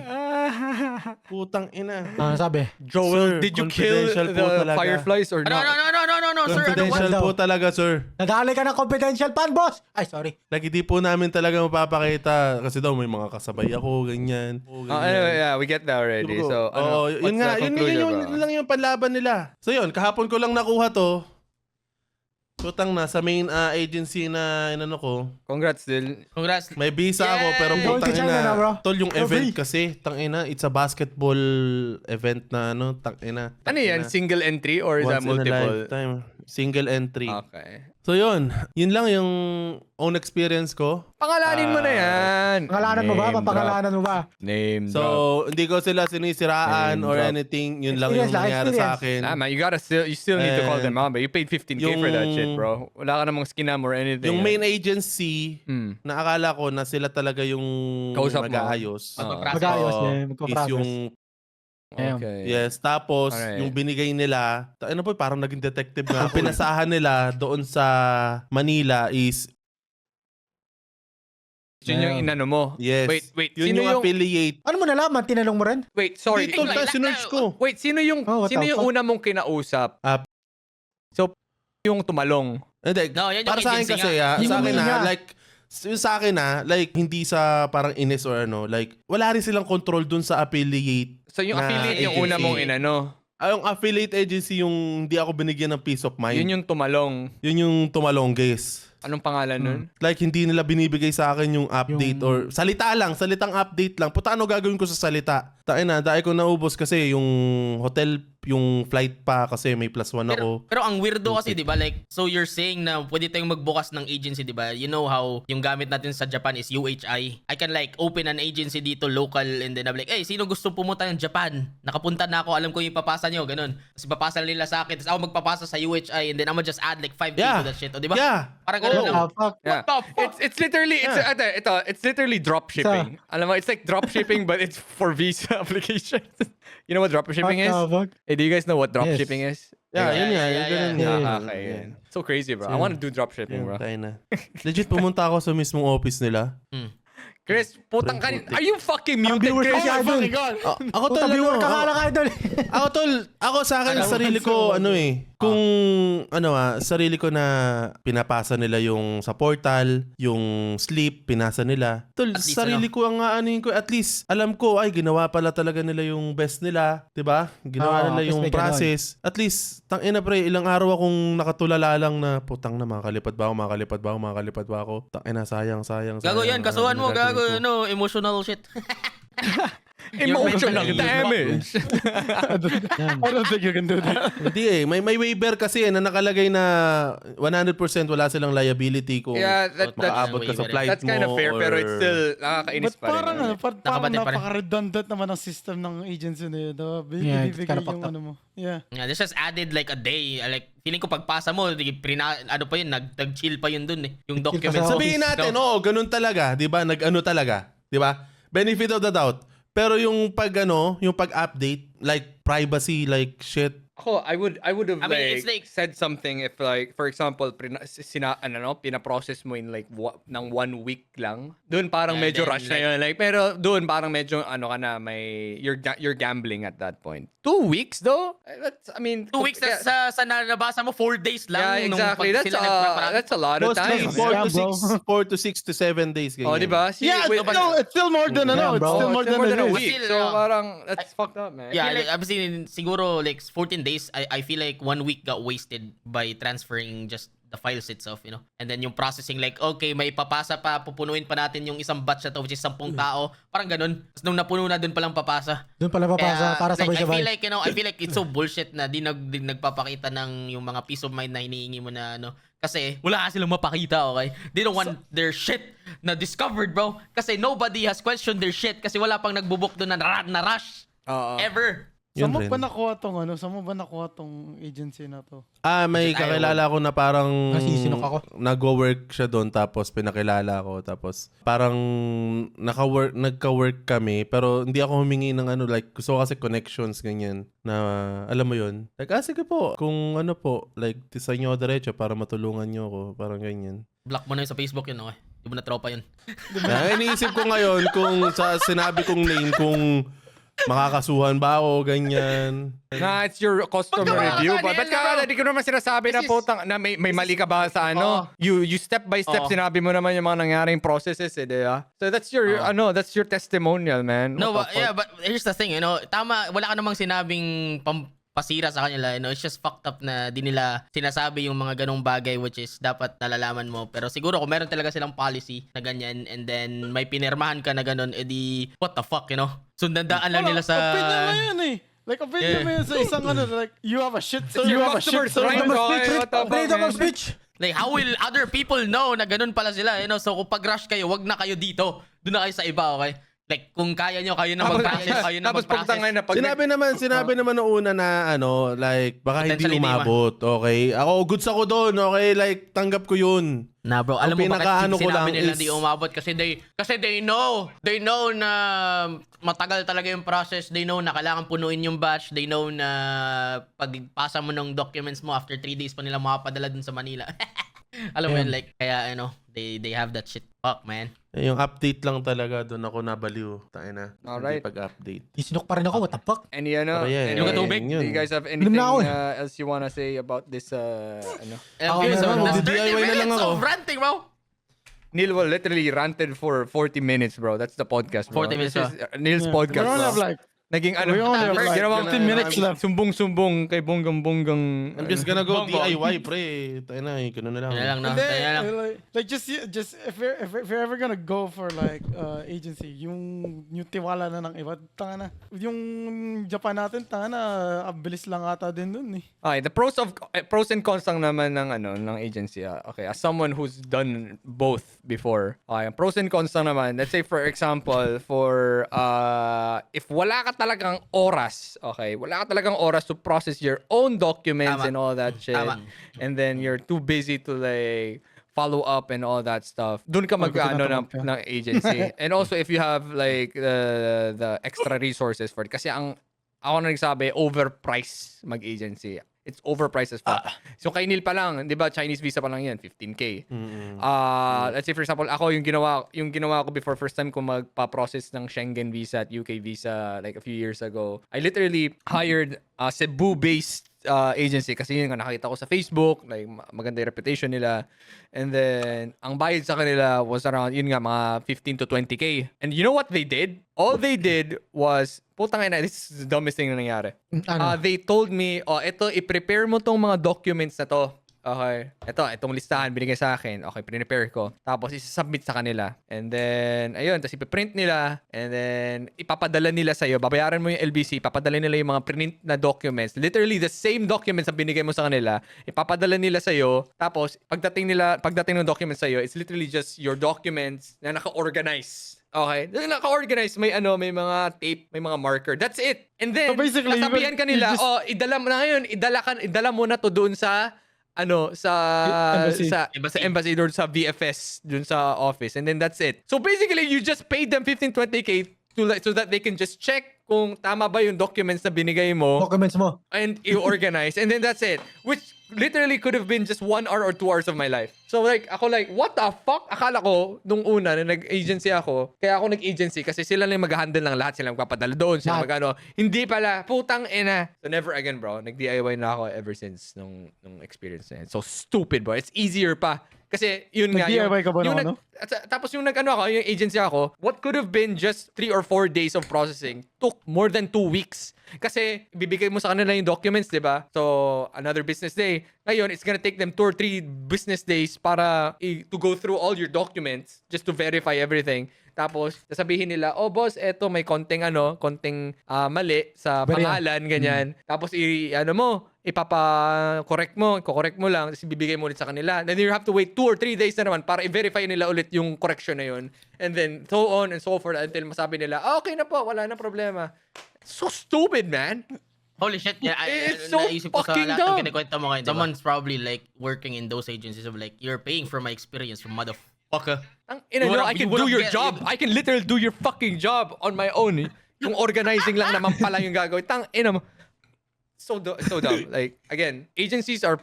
[SPEAKER 3] Putang ina.
[SPEAKER 2] Ano sabi?
[SPEAKER 1] Joel, did you kill
[SPEAKER 3] confidential po
[SPEAKER 1] the
[SPEAKER 3] talaga.
[SPEAKER 1] fireflies or
[SPEAKER 4] No,
[SPEAKER 1] not?
[SPEAKER 4] no, sir. Ano
[SPEAKER 3] Confidential
[SPEAKER 2] what?
[SPEAKER 3] po talaga, sir.
[SPEAKER 2] Nag-aalay ka ng confidential pan, boss! Ay, sorry.
[SPEAKER 3] Like, hindi po namin talaga mapapakita kasi daw may mga kasabay ako, ganyan.
[SPEAKER 1] Anyway, yeah, we get that already. So,
[SPEAKER 3] Yun nga, yun lang yung panlaban nila. So yun, kahapon ko lang nakuha to. Putang na, sa main agency na inano ko,
[SPEAKER 1] Congrats, Dil.
[SPEAKER 4] Congrats.
[SPEAKER 3] may visa ako, pero
[SPEAKER 4] Yay!
[SPEAKER 3] putang
[SPEAKER 2] Ikaw, China na, bro.
[SPEAKER 3] ina. Tol, yung
[SPEAKER 2] Bro,
[SPEAKER 3] event
[SPEAKER 2] free.
[SPEAKER 3] kasi, tangina, it's a basketball event na ano, tangina.
[SPEAKER 1] Ano yan? Single entry or is that
[SPEAKER 3] Once in a
[SPEAKER 1] multiple?
[SPEAKER 3] lifetime. Single entry.
[SPEAKER 1] Okay.
[SPEAKER 3] So yun lang yung own experience ko.
[SPEAKER 1] Pangalanin mo na yan.
[SPEAKER 2] Pangalanan mo ba?
[SPEAKER 1] Name
[SPEAKER 2] Papangalanan mo ba?
[SPEAKER 1] drop. Name
[SPEAKER 3] So,
[SPEAKER 1] drop.
[SPEAKER 3] hindi ko sila sinisiraan
[SPEAKER 1] Name
[SPEAKER 3] or
[SPEAKER 1] drop.
[SPEAKER 3] anything. Yun lang yung
[SPEAKER 2] Experience lang,
[SPEAKER 3] nangyari sa
[SPEAKER 2] experience.
[SPEAKER 3] akin.
[SPEAKER 1] Nah, man, you still need to call them out, but you paid 15K for that
[SPEAKER 3] yung-
[SPEAKER 1] shit, bro. Wala ka namang scam or anything.
[SPEAKER 3] Yung main agency,
[SPEAKER 1] Hmm.
[SPEAKER 3] na akala ko na sila talaga yung
[SPEAKER 1] Kausap mo.
[SPEAKER 3] mag-aayos.
[SPEAKER 4] Magpaprocess.
[SPEAKER 2] Mag-ayos
[SPEAKER 3] Oo,
[SPEAKER 2] eh.
[SPEAKER 3] is
[SPEAKER 2] Magpaprocess.
[SPEAKER 3] yung
[SPEAKER 1] Okay.
[SPEAKER 3] yes, tapos
[SPEAKER 1] Alright.
[SPEAKER 3] yung binigay nila, ano po, parang naging detective na. Ang pinasahan nila doon sa Manila is
[SPEAKER 1] Yun yung inano mo.
[SPEAKER 3] yes.
[SPEAKER 1] Wait.
[SPEAKER 3] Yun
[SPEAKER 1] Sino
[SPEAKER 3] yung affiliate.
[SPEAKER 2] Ano mo nalaman? Tinanong mo rin?
[SPEAKER 1] Wait, sorry.
[SPEAKER 3] Dito,
[SPEAKER 4] Like,
[SPEAKER 3] sinerch ko.
[SPEAKER 1] Wait, sino yung
[SPEAKER 2] Oh, what
[SPEAKER 1] sino
[SPEAKER 2] the
[SPEAKER 1] yung
[SPEAKER 2] fuck?
[SPEAKER 1] una mong kinausap?
[SPEAKER 3] So,
[SPEAKER 1] yung tumalong.
[SPEAKER 3] hindi,
[SPEAKER 4] No, yan yung
[SPEAKER 3] para sa akin
[SPEAKER 4] agency
[SPEAKER 3] kasi,
[SPEAKER 4] nga.
[SPEAKER 3] sa akin
[SPEAKER 2] Yung nga.
[SPEAKER 3] like, yung sa akin like, hindi sa parang inis or ano, like, wala rin silang control dun sa affiliate.
[SPEAKER 1] So yung
[SPEAKER 3] Na
[SPEAKER 1] affiliate yung
[SPEAKER 3] agency.
[SPEAKER 1] una mong inano.
[SPEAKER 3] Yung affiliate agency yung hindi ako binigyan ng peace of mind.
[SPEAKER 1] Yun yung tumalong.
[SPEAKER 3] Yun yung tumalongges.
[SPEAKER 1] Anong pangalan nun?
[SPEAKER 3] Like, hindi nila binibigay sa akin yung update or salitang update lang. Puta, ano gagawin ko sa salita? Dahil ko naubos kasi yung hotel, yung flight pa kasi may +1 ako.
[SPEAKER 4] Pero ang weirdo kasi, di ba? Like, so you're saying na pwede tayong magbukas ng agency, di ba? You know how yung gamit natin sa Japan is UHI. I can like open an agency dito local and then I'm like, hey, sino gusto pumunta ng Japan? Nakapunta na ako, alam ko yung ipapasa nyo, ganun. Tapos ipapasa nila sa akin, tapos ako magpapasa sa UHI and then I'm just add like 5K
[SPEAKER 3] Yeah.
[SPEAKER 4] to that shit. O, di ba?
[SPEAKER 3] Yeah.
[SPEAKER 4] Parang ganun lang.
[SPEAKER 2] Oh, fuck.
[SPEAKER 1] Yeah.
[SPEAKER 4] What the fuck?
[SPEAKER 1] It's literally it's literally drop shipping. Alam mo, it's like drop shipping but it's for visa applications. You know what drop shipping is?
[SPEAKER 2] Fuck.
[SPEAKER 1] Hey, do you guys know what drop
[SPEAKER 2] Yes.
[SPEAKER 1] shipping is?
[SPEAKER 3] Yeah,
[SPEAKER 4] Yeah,
[SPEAKER 3] yun nga.
[SPEAKER 4] yeah,
[SPEAKER 3] yun ganun
[SPEAKER 2] yeah,
[SPEAKER 3] nga.
[SPEAKER 2] yeah.
[SPEAKER 1] Okay, yun. So crazy, bro. I want to do drop shipping, bro.
[SPEAKER 3] Tayo na. Legit, pumunta ako sa mismong office nila.
[SPEAKER 1] Chris, putang ka. Are you fucking
[SPEAKER 2] Ang
[SPEAKER 1] muted,
[SPEAKER 2] viewers
[SPEAKER 1] Chris?
[SPEAKER 2] kasi idol.
[SPEAKER 3] Ako
[SPEAKER 2] Puta,
[SPEAKER 3] tol,
[SPEAKER 2] viewer ka nga lang, idol.
[SPEAKER 3] ako sa akin, sarili ko, kung, sarili ko na pinapasa nila yung sa portal, yung sleep, pinasa nila. Tol,
[SPEAKER 4] At least,
[SPEAKER 3] sarili ko ang aanin ko, at least, alam ko, ay, ginawa pala talaga nila yung best nila, 'di ba? Ginawa nila
[SPEAKER 2] at least
[SPEAKER 3] yung
[SPEAKER 2] may ganon.
[SPEAKER 3] process. At least, tangina pre, ilang araw akong nakatulala lang na, putang na, makakalipad ba ako? Tangina, sayang.
[SPEAKER 4] Gago yan, kasuhan mo,
[SPEAKER 3] Ano
[SPEAKER 4] gago,
[SPEAKER 3] gagawin ko?
[SPEAKER 4] emotional shit.
[SPEAKER 1] Emotional damage.
[SPEAKER 5] I don't think you can do that.
[SPEAKER 3] Hindi may waiver kasi na nakalagay na 100% wala silang liability kung
[SPEAKER 1] Yeah, that's
[SPEAKER 3] makaabot ka sa flight
[SPEAKER 1] that's kind of
[SPEAKER 3] mo
[SPEAKER 1] fair,
[SPEAKER 3] or...
[SPEAKER 1] pero it's still nakakainis
[SPEAKER 5] But
[SPEAKER 1] pa rin.
[SPEAKER 5] parang parang
[SPEAKER 4] Nakabate pa rin.
[SPEAKER 5] napaka-redundant naman ang system ng agency na yun.
[SPEAKER 2] Yeah, it's
[SPEAKER 5] Bibigay
[SPEAKER 2] kinda
[SPEAKER 5] yung
[SPEAKER 2] fucked up.
[SPEAKER 5] ano mo. Yeah.
[SPEAKER 4] Yeah, this just added like a day. Like, feeling ko pagpasa mo, ano pa yun, nag-chill pa yun dun eh. Yung
[SPEAKER 2] Nag-chill pa
[SPEAKER 4] documents.
[SPEAKER 2] sa
[SPEAKER 3] Sabihin natin, oo, ganun talaga, 'di ba? Nag-ano talaga, 'di ba? Benefit of the doubt. Pero yung yung pag-update, like privacy, like shit.
[SPEAKER 1] Ako, I would have
[SPEAKER 4] I mean, it's like-
[SPEAKER 1] said something if like, for example, pinaprocess mo in like ng 1 week lang. Doon parang
[SPEAKER 4] And
[SPEAKER 1] medyo
[SPEAKER 4] then,
[SPEAKER 1] rush na yun. Like, pero doon parang medyo ka na, you're gambling at that point. 2 weeks though? I mean,
[SPEAKER 4] 2 weeks sa nabasa mo, 4 days lang.
[SPEAKER 1] Yeah,
[SPEAKER 4] nung
[SPEAKER 1] exactly.
[SPEAKER 4] pag sila
[SPEAKER 1] That's a lot of
[SPEAKER 3] Mostly
[SPEAKER 1] time.
[SPEAKER 2] Yeah,
[SPEAKER 3] 4 to 6 to 7 days ganyan.
[SPEAKER 1] Oh, di ba? See,
[SPEAKER 5] Yeah,
[SPEAKER 1] wait,
[SPEAKER 5] it's still more than
[SPEAKER 2] Yeah,
[SPEAKER 5] It's
[SPEAKER 2] bro.
[SPEAKER 5] still more than
[SPEAKER 1] than
[SPEAKER 5] a
[SPEAKER 1] a
[SPEAKER 5] week.
[SPEAKER 1] week.
[SPEAKER 4] Still,
[SPEAKER 1] So parang, that's fucked up, man.
[SPEAKER 4] Yeah,
[SPEAKER 1] Like,
[SPEAKER 4] like, siguro like 14 days, I feel like 1 week got wasted by transferring just the files itself, you know? And then yung processing, like, okay, may papasa pa, pupunuin pa natin yung isang batch na to, which is 10 tao. Parang ganun. Tapos nung napuno na, dun palang papasa.
[SPEAKER 2] Doon pala papasa
[SPEAKER 4] Kaya,
[SPEAKER 2] para
[SPEAKER 4] like,
[SPEAKER 2] sabay-sabay.
[SPEAKER 4] I feel like it's so bullshit na di nagpapakita ng yung mga peace of mind na hinihingi mo na ano. Kasi wala ka silang mapakita, okay? They don't want their shit na discovered, bro. Kasi nobody has questioned their shit kasi wala pang nagbubuk doon na rush. Ever.
[SPEAKER 3] Yun
[SPEAKER 5] Saan mo
[SPEAKER 3] rin.
[SPEAKER 5] ba nakuha tong agency na to?
[SPEAKER 3] May kakilala ko na parang
[SPEAKER 2] Nasisinok ako.
[SPEAKER 3] nag-work siya doon tapos pinakilala ko tapos parang nagka-work kami pero hindi ako humingi ng like gusto ko kasi connections ganyan na alam mo yun. Like sige po kung ano po like sa inyo diretso para matulungan niyo ako parang ganyan.
[SPEAKER 4] Block mo na yun sa Facebook yun, okay? Di mo na tropa yun.
[SPEAKER 3] Iniisip ko ngayon kung sa sinabi kong name kung makakasuhan ba ako ganyan.
[SPEAKER 1] Nah, it's your customer review. Ba't ka, hindi ko naman sinasabi na putang, na may mali ka ba sa ano? You step by step, sinabi mo naman yung mga nangyaring processes, di ba? So that's your, that's your testimonial, man.
[SPEAKER 4] No,
[SPEAKER 1] What the
[SPEAKER 4] but, yeah,
[SPEAKER 1] fuck?
[SPEAKER 4] but here's the thing, you know, tama, wala ka namang sinabing pasira sa kanila. It's just fucked up na di nila sinasabi yung mga ganong bagay which is dapat nalalaman mo. Pero siguro kung meron talaga silang policy na ganyan and then may pinirmahan ka na ganon, edi what the fuck, Sundandaan lang nila sa...
[SPEAKER 5] Opinion mo yun eh. Like, opinion mo yun sa isang like, you have a shit sir.
[SPEAKER 1] your
[SPEAKER 5] You have a shit
[SPEAKER 1] customers,
[SPEAKER 5] sir.
[SPEAKER 1] right? Okay, what the fuck,
[SPEAKER 2] Freedom
[SPEAKER 1] man?
[SPEAKER 2] of speech.
[SPEAKER 4] Like, how will other people know na ganun pala sila, So, kung pag-rush kayo, wag na kayo dito. Doon na kayo sa iba, okay? Like, kung kaya nyo, kayo na mag-process, kayo na
[SPEAKER 1] Tapos
[SPEAKER 4] mag-process.
[SPEAKER 1] pagtangay na pag...
[SPEAKER 3] Sinabi naman noong una na like baka hindi
[SPEAKER 4] Potentially
[SPEAKER 3] umabot. Okay? Ako goods ako doon. Okay? Like tanggap ko 'yun.
[SPEAKER 4] Na bro,
[SPEAKER 3] Ang
[SPEAKER 4] alam mo
[SPEAKER 3] pinakaano
[SPEAKER 4] bakit
[SPEAKER 3] ko
[SPEAKER 4] sinabi
[SPEAKER 3] lang
[SPEAKER 4] nila
[SPEAKER 3] is-
[SPEAKER 4] di umabot kasi they know na matagal talaga yung process. They know na kailangan punuin yung batch. They know na pagpasa mo ng documents mo after 3 days pa nila makapadala dun sa Manila. Alam mo yun, like, kaya they have that shit. Fuck, man.
[SPEAKER 3] Yung update lang talaga doon ako nabaliw. Tayo na.
[SPEAKER 1] Alright.
[SPEAKER 3] Hindi pag-update.
[SPEAKER 2] Isinok pa rin ako, what the fuck?
[SPEAKER 1] Any
[SPEAKER 3] Pero yeah,
[SPEAKER 4] Yung katubig?
[SPEAKER 3] yun.
[SPEAKER 1] Do you guys have anything
[SPEAKER 2] na ako
[SPEAKER 1] else you wanna say about this ano?
[SPEAKER 4] Okay, so
[SPEAKER 3] meron,
[SPEAKER 4] that's 30
[SPEAKER 3] DIY na lang
[SPEAKER 4] minutes
[SPEAKER 3] ako.
[SPEAKER 4] of ranting, bro.
[SPEAKER 1] Neil will literally ranted for 40 minutes, bro. That's the podcast, bro.
[SPEAKER 4] 40 minutes,
[SPEAKER 1] This is Neil's
[SPEAKER 5] We
[SPEAKER 1] podcast,
[SPEAKER 5] only have
[SPEAKER 1] bro.
[SPEAKER 5] like,
[SPEAKER 1] Naging ano,
[SPEAKER 5] we only have like
[SPEAKER 1] ginawang
[SPEAKER 5] 15 minutes left.
[SPEAKER 1] sumbong-sumbong kay bonggang-bonggang.
[SPEAKER 3] I'm just gonna go
[SPEAKER 4] Bongbong.
[SPEAKER 3] DIY, pre. Tayo na, gano'n na lang.
[SPEAKER 4] Yan lang, no?
[SPEAKER 5] And then,
[SPEAKER 4] Yan lang.
[SPEAKER 5] like just if you're ever gonna go for like agency, yung tiwala na ng iba, tanga na. Yung Japan natin, tanga na, abilis lang ata din dun eh.
[SPEAKER 1] Okay, the pros and cons lang naman ng agency. Okay, as someone who's done both before. Okay, ang pros and cons lang naman. Let's say for example, for if wala ka talagang oras, okay, wala ka talagang oras to process your own documents
[SPEAKER 4] Tama.
[SPEAKER 1] and all that shit.
[SPEAKER 4] Tama.
[SPEAKER 1] And then you're too busy to like follow up and all that stuff. Doon ka mag-ano ng agency. And also if you have like the extra resources for it. Kasi ako na nagsabi, overpriced mag-agency. It's overpriced as fuck. So kay Neil pa lang, 'di ba, Chinese visa pa lang 'yan, 15K. Let's say for example, ako yung ginawa ko before first time ko magpa-process ng Schengen visa at UK visa like a few years ago. I literally hired a Cebu-based agency kasi yun nga nakita ko sa Facebook, like maganda yung reputation nila. And then ang bayad sa kanila was around yun nga mga 15 to 20K. And you know what they did? All they did was putang ina, this is the dumbest thing na nangyari. They told me, ito, i-prepare mo tong mga documents na to. Okay. Itong listahan binigay sa akin. Okay, prepare ko. Tapos isasubmit sa kanila. And then, ayun, tapos ipiprint nila. And then, ipapadala nila sa'yo. Babayaran mo yung LBC. Ipapadala nila yung mga print na documents. Literally, the same documents na binigay mo sa kanila. Ipapadala nila sa'yo. Tapos, pagdating ng documents sa'yo, it's literally just your documents na naka-organize. Okay? Naka-organize. May mga tape, may mga marker. That's it. And then,
[SPEAKER 5] So basically,
[SPEAKER 1] sasabihan ka
[SPEAKER 5] you
[SPEAKER 1] nila,
[SPEAKER 5] just-
[SPEAKER 1] idala mo na ngayon, idala mo na to doon sa
[SPEAKER 5] Embassy.
[SPEAKER 1] sa embassy or sa VFS dun sa office, and then that's it. So basically, you just paid them 15-20K so that they can just check kung tama ba yung documents na binigay mo
[SPEAKER 2] Documents mo.
[SPEAKER 1] and you organize, and then that's it. Which literally could have been just 1 hour or 2 hours of my life. So like, ako like, what the fuck? Akala ko, nung una, na nag-agency ako, kaya ako nag-agency kasi sila lang mag-handle ng lahat. Sila magpapadala doon, sila mag-ano. Hindi pala, putang ina. So never again, bro. Nag-DIY na ako ever since nung experience na yun. So stupid, bro. It's easier pa. Kasi yun nga.
[SPEAKER 5] Nag-DIY ka ba
[SPEAKER 1] yung
[SPEAKER 5] ng ano?
[SPEAKER 1] Tapos yung yung agency ako, what could have been just 3 or 4 days of processing took more than 2 weeks. Kasi bibigay mo sa kanila yung documents, di ba? So, another business day. Ngayon, it's gonna take them 2 or 3 business days para to go through all your documents just to verify everything. Tapos, sasabihin nila, oh boss, eto may konting mali sa pangalan, ganyan. Tapos, ipapa-correct mo lang, tapos ibibigay mo ulit sa kanila. Then you have to wait 2 or 3 days na naman para i-verify nila ulit yung correction na yun. And then, so on and so forth until masabi nila, okay na po, wala na problema. So stupid, man.
[SPEAKER 4] Holy shit, yeah.
[SPEAKER 1] It's so
[SPEAKER 4] naisip ko sa
[SPEAKER 1] fucking
[SPEAKER 4] lahat
[SPEAKER 1] dumb.
[SPEAKER 4] ng kinikwento mo ngayon. Someone's probably like working in those agencies of like, you're paying for my experience, you motherfucker.
[SPEAKER 1] I can do your job. I can literally do your fucking job on my own. Yung organizing lang naman pala yung gagawin. Mo. So dumb. Like, again, agencies are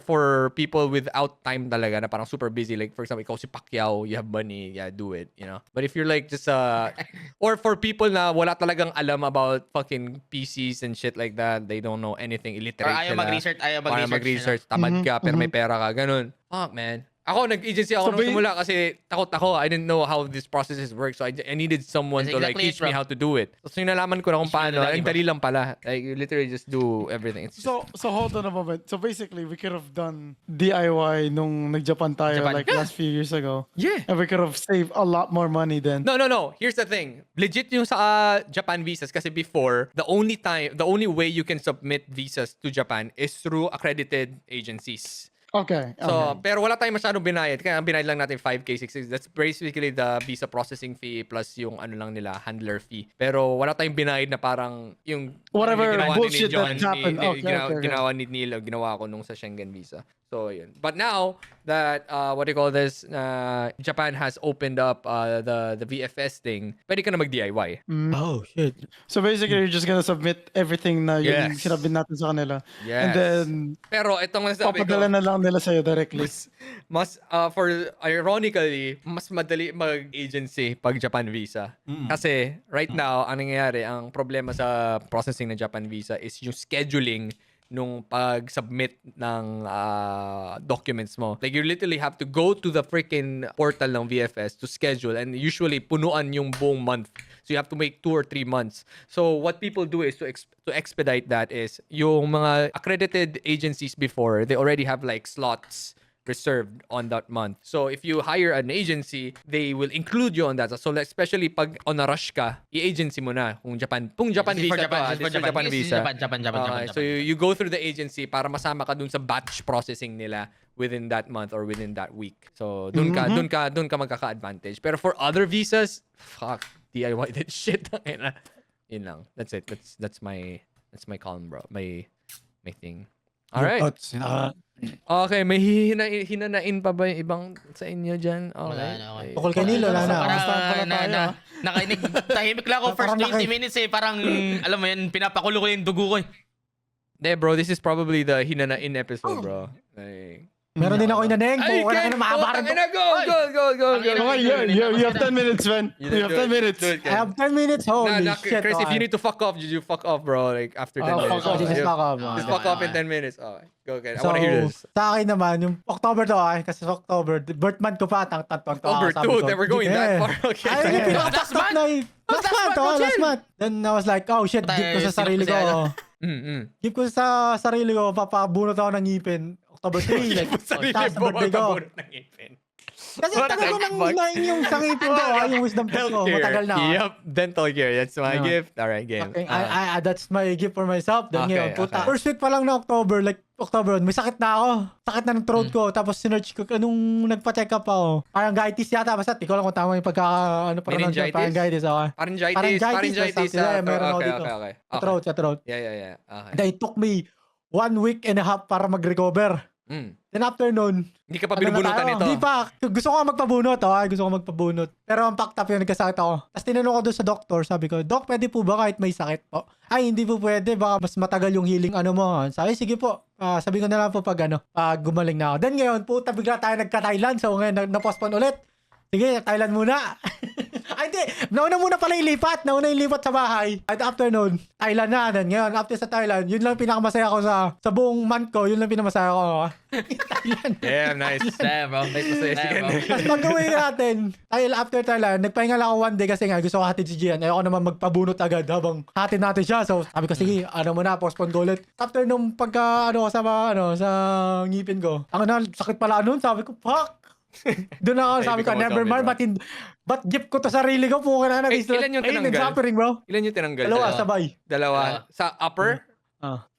[SPEAKER 1] for people without time talaga na parang super busy. Like, for example, ikaw si Pacquiao, you have money, yeah, do it, you know? But if you're like just, or for people na wala talagang alam about fucking PCs and shit like that, they don't know anything, illiterate
[SPEAKER 4] Or ayaw
[SPEAKER 1] sila.
[SPEAKER 4] mag-research,
[SPEAKER 1] Ayaw mag-research, tamad ka, pero may pera ka, ganun. Fuck, man. Ako, nag-agency ako
[SPEAKER 5] So,
[SPEAKER 1] nung simula kasi takot ako. I didn't know how these processes work. So, I needed someone
[SPEAKER 4] That's
[SPEAKER 1] to like
[SPEAKER 4] exactly it,
[SPEAKER 1] teach me
[SPEAKER 4] bro.
[SPEAKER 1] how to do it. So, nalaman ko na kung
[SPEAKER 4] Teach me
[SPEAKER 1] paano.
[SPEAKER 4] na lang,
[SPEAKER 1] Ang
[SPEAKER 4] iba.
[SPEAKER 1] dali lang pala. Like, you literally just do everything. It's just,
[SPEAKER 5] So hold on a moment. So basically, we could have done DIY nung nag-Japan tayo
[SPEAKER 4] Japan.
[SPEAKER 5] like last few years ago.
[SPEAKER 1] yeah.
[SPEAKER 5] And we could have saved a lot more money then.
[SPEAKER 1] No. Here's the thing. Legit yung sa Japan visas kasi before, the only way you can submit visas to Japan is through accredited agencies.
[SPEAKER 5] Okay.
[SPEAKER 1] So,
[SPEAKER 5] okay.
[SPEAKER 1] pero wala tayong masyadong binayad. Kaya ang binayad lang natin 5K, 6K. That's basically the visa processing fee plus yung ano lang nila, handler fee. Pero wala tayong binayad na parang yung
[SPEAKER 5] Whatever
[SPEAKER 1] ginawa
[SPEAKER 5] bullshit that happened. Okay, okay.
[SPEAKER 1] ginawa ni Neil, ginawa ko nung sa Schengen visa. So, yun. But now that, Japan has opened up the VFS thing, pwede ka na mag-DIY.
[SPEAKER 2] Oh, shit.
[SPEAKER 5] So basically, you're just gonna submit everything na yung
[SPEAKER 1] Yes.
[SPEAKER 5] sinabi natin sa kanila.
[SPEAKER 1] Yes.
[SPEAKER 5] And then,
[SPEAKER 1] Pero itong nasabi ko,
[SPEAKER 5] papadala na lang nila sa'yo directly.
[SPEAKER 1] ironically, mas madali mag-agency pag Japan visa. Kasi right now, ang nangyayari, ang problema sa processing ng Japan visa is yung scheduling nung pag-submit ng documents mo. Like, you literally have to go to the freaking portal ng VFS to schedule, and usually punuan yung buong month. So you have to make 2 or 3 months. So what people do is to expedite that is yung mga accredited agencies before, they already have like slots reserved on that month. So if you hire an agency, they will include you on that. So like, especially pag on a rush ka, i-agency mo na kung Japan
[SPEAKER 4] This is
[SPEAKER 1] visa
[SPEAKER 4] for Japan,
[SPEAKER 1] to,
[SPEAKER 4] this is for Japan. This is
[SPEAKER 1] visa.
[SPEAKER 4] Japan.
[SPEAKER 1] Okay, so you go through the agency para masama ka dun sa batch processing nila within that month or within that week. So dun ka magkaka-advantage. Pero for other visas, fuck, DIY that shit. Yun lang. That's it. That's my column, bro. My thing. All right.
[SPEAKER 2] Thoughts.
[SPEAKER 1] Okay, may hinanain pa ba yung ibang sa inyo dyan? Okay.
[SPEAKER 4] Wala na, okay.
[SPEAKER 2] Tukol kay Nilo, wala na.
[SPEAKER 4] Parang
[SPEAKER 5] Basta pala tayo,
[SPEAKER 4] nakainig, tahimik lang ako first
[SPEAKER 2] Parang
[SPEAKER 4] 20 minutes eh. Parang, alam mo yan, pinapakulo ko yung dugo ko eh.
[SPEAKER 1] De, bro, this is probably the hinanain episode, bro. Like,
[SPEAKER 2] Meron din ako inaneng po. Wala ka na maabaran ko.
[SPEAKER 1] Go.
[SPEAKER 5] Okay, you have 10 minutes, man. You have 10 minutes.
[SPEAKER 2] I have 10 minutes. Holy shit.
[SPEAKER 1] Chris, if
[SPEAKER 2] okay.
[SPEAKER 1] you need to fuck off, you fuck off, bro. Like, after 10 minutes.
[SPEAKER 2] Fuck off. Just fuck off.
[SPEAKER 1] Just fuck off in 10 minutes. Okay, go again. I
[SPEAKER 2] So,
[SPEAKER 1] wanna hear this.
[SPEAKER 2] sa akin naman, yung October to kasi sa October, birth month ko pa,
[SPEAKER 1] October 2, that we're going that far. Okay.
[SPEAKER 2] Ay, yung
[SPEAKER 4] Last
[SPEAKER 2] pinaka-fucked up na yun. Last month. Then I was like, oh shit,
[SPEAKER 4] Patay,
[SPEAKER 2] give ko sa sarili
[SPEAKER 4] sino kasi
[SPEAKER 2] ko. Give ko sa sarili ko, papabunot ako ng ngipin. October 3, like,
[SPEAKER 1] Sarili
[SPEAKER 2] tapos sa
[SPEAKER 1] mo,
[SPEAKER 2] birthday ko.
[SPEAKER 1] magpabunot ng ngipin.
[SPEAKER 2] Kasi tagal ko nang hinain yung sa ngipin ko, yung wisdom tooth ko, matagal na.
[SPEAKER 1] Yep, dental care. That's my
[SPEAKER 2] Yeah.
[SPEAKER 1] gift. Alright, game.
[SPEAKER 2] Okay, that's my gift for myself. Then
[SPEAKER 1] Okay,
[SPEAKER 2] ngayon, puta.
[SPEAKER 1] okay.
[SPEAKER 2] First week pa lang na October, may sakit na ako. Sakit na ng throat ko. Tapos sinerch ko, anong nagpa-check up ako. Parangitis yata. Basta, di ko alam kung tama yung
[SPEAKER 1] Meningitis?
[SPEAKER 2] parangitis. Okay.
[SPEAKER 1] Pharyngitis.
[SPEAKER 2] Yeah, meron ako dito.
[SPEAKER 1] Okay.
[SPEAKER 2] Sa throat.
[SPEAKER 1] Yeah. Okay.
[SPEAKER 2] Then it took me 1 week and a half para mag-recover. Then after nun,
[SPEAKER 1] Hindi ka pa
[SPEAKER 2] ano na
[SPEAKER 1] binubunutan
[SPEAKER 2] tayo?
[SPEAKER 1] nito.
[SPEAKER 2] Hindi pa. Gusto ko nga magpabunot. Gusto ko magpabunot. Pero ang packed up yun, nagkasakit ako. Tapos tinanong ko doon sa doktor. Sabi ko, Doc, pwede po ba kahit may sakit po? Ay, hindi po pwede. Baka mas matagal yung healing mo. Sabi, sige po. Sabi ko na lang po pag gumaling na ako. Then ngayon, puta, bigla tayo nagka-Thailand. So ngayon, na-postpone ulit. Sige, Thailand muna. Ay, hindi. Nauna muna pala ilipat. Nauna ilipat sa bahay. At after nun, Thailand na. Then ngayon, after sa Thailand, yun lang pinakamasaya ko sa buong month ko. Yun lang pinakamasaya ko. Thailand.
[SPEAKER 1] Yeah, nice.
[SPEAKER 4] Damn, bro.
[SPEAKER 1] Nice masaya si Ken.
[SPEAKER 2] Tapos pag-uwi natin, after Thailand, nagpahinga lang ako 1 day kasi nga gusto ko hatid si Gian. Ayoko naman magpabunot agad habang hatid natin siya. So sabi ko, sige, postpone ko ulit. After nung sa ngipin ko, sakit pala nun. Sabi ko, fuck. Doon ako, sabi ko, never mind, ba't gift ko to sarili ko? Puka na
[SPEAKER 1] Ilan yung tinanggal?
[SPEAKER 2] nag-suffering, bro.
[SPEAKER 1] Ilan yung tinanggal?
[SPEAKER 2] Dalawa, sabay.
[SPEAKER 1] Dalawa. Sa upper?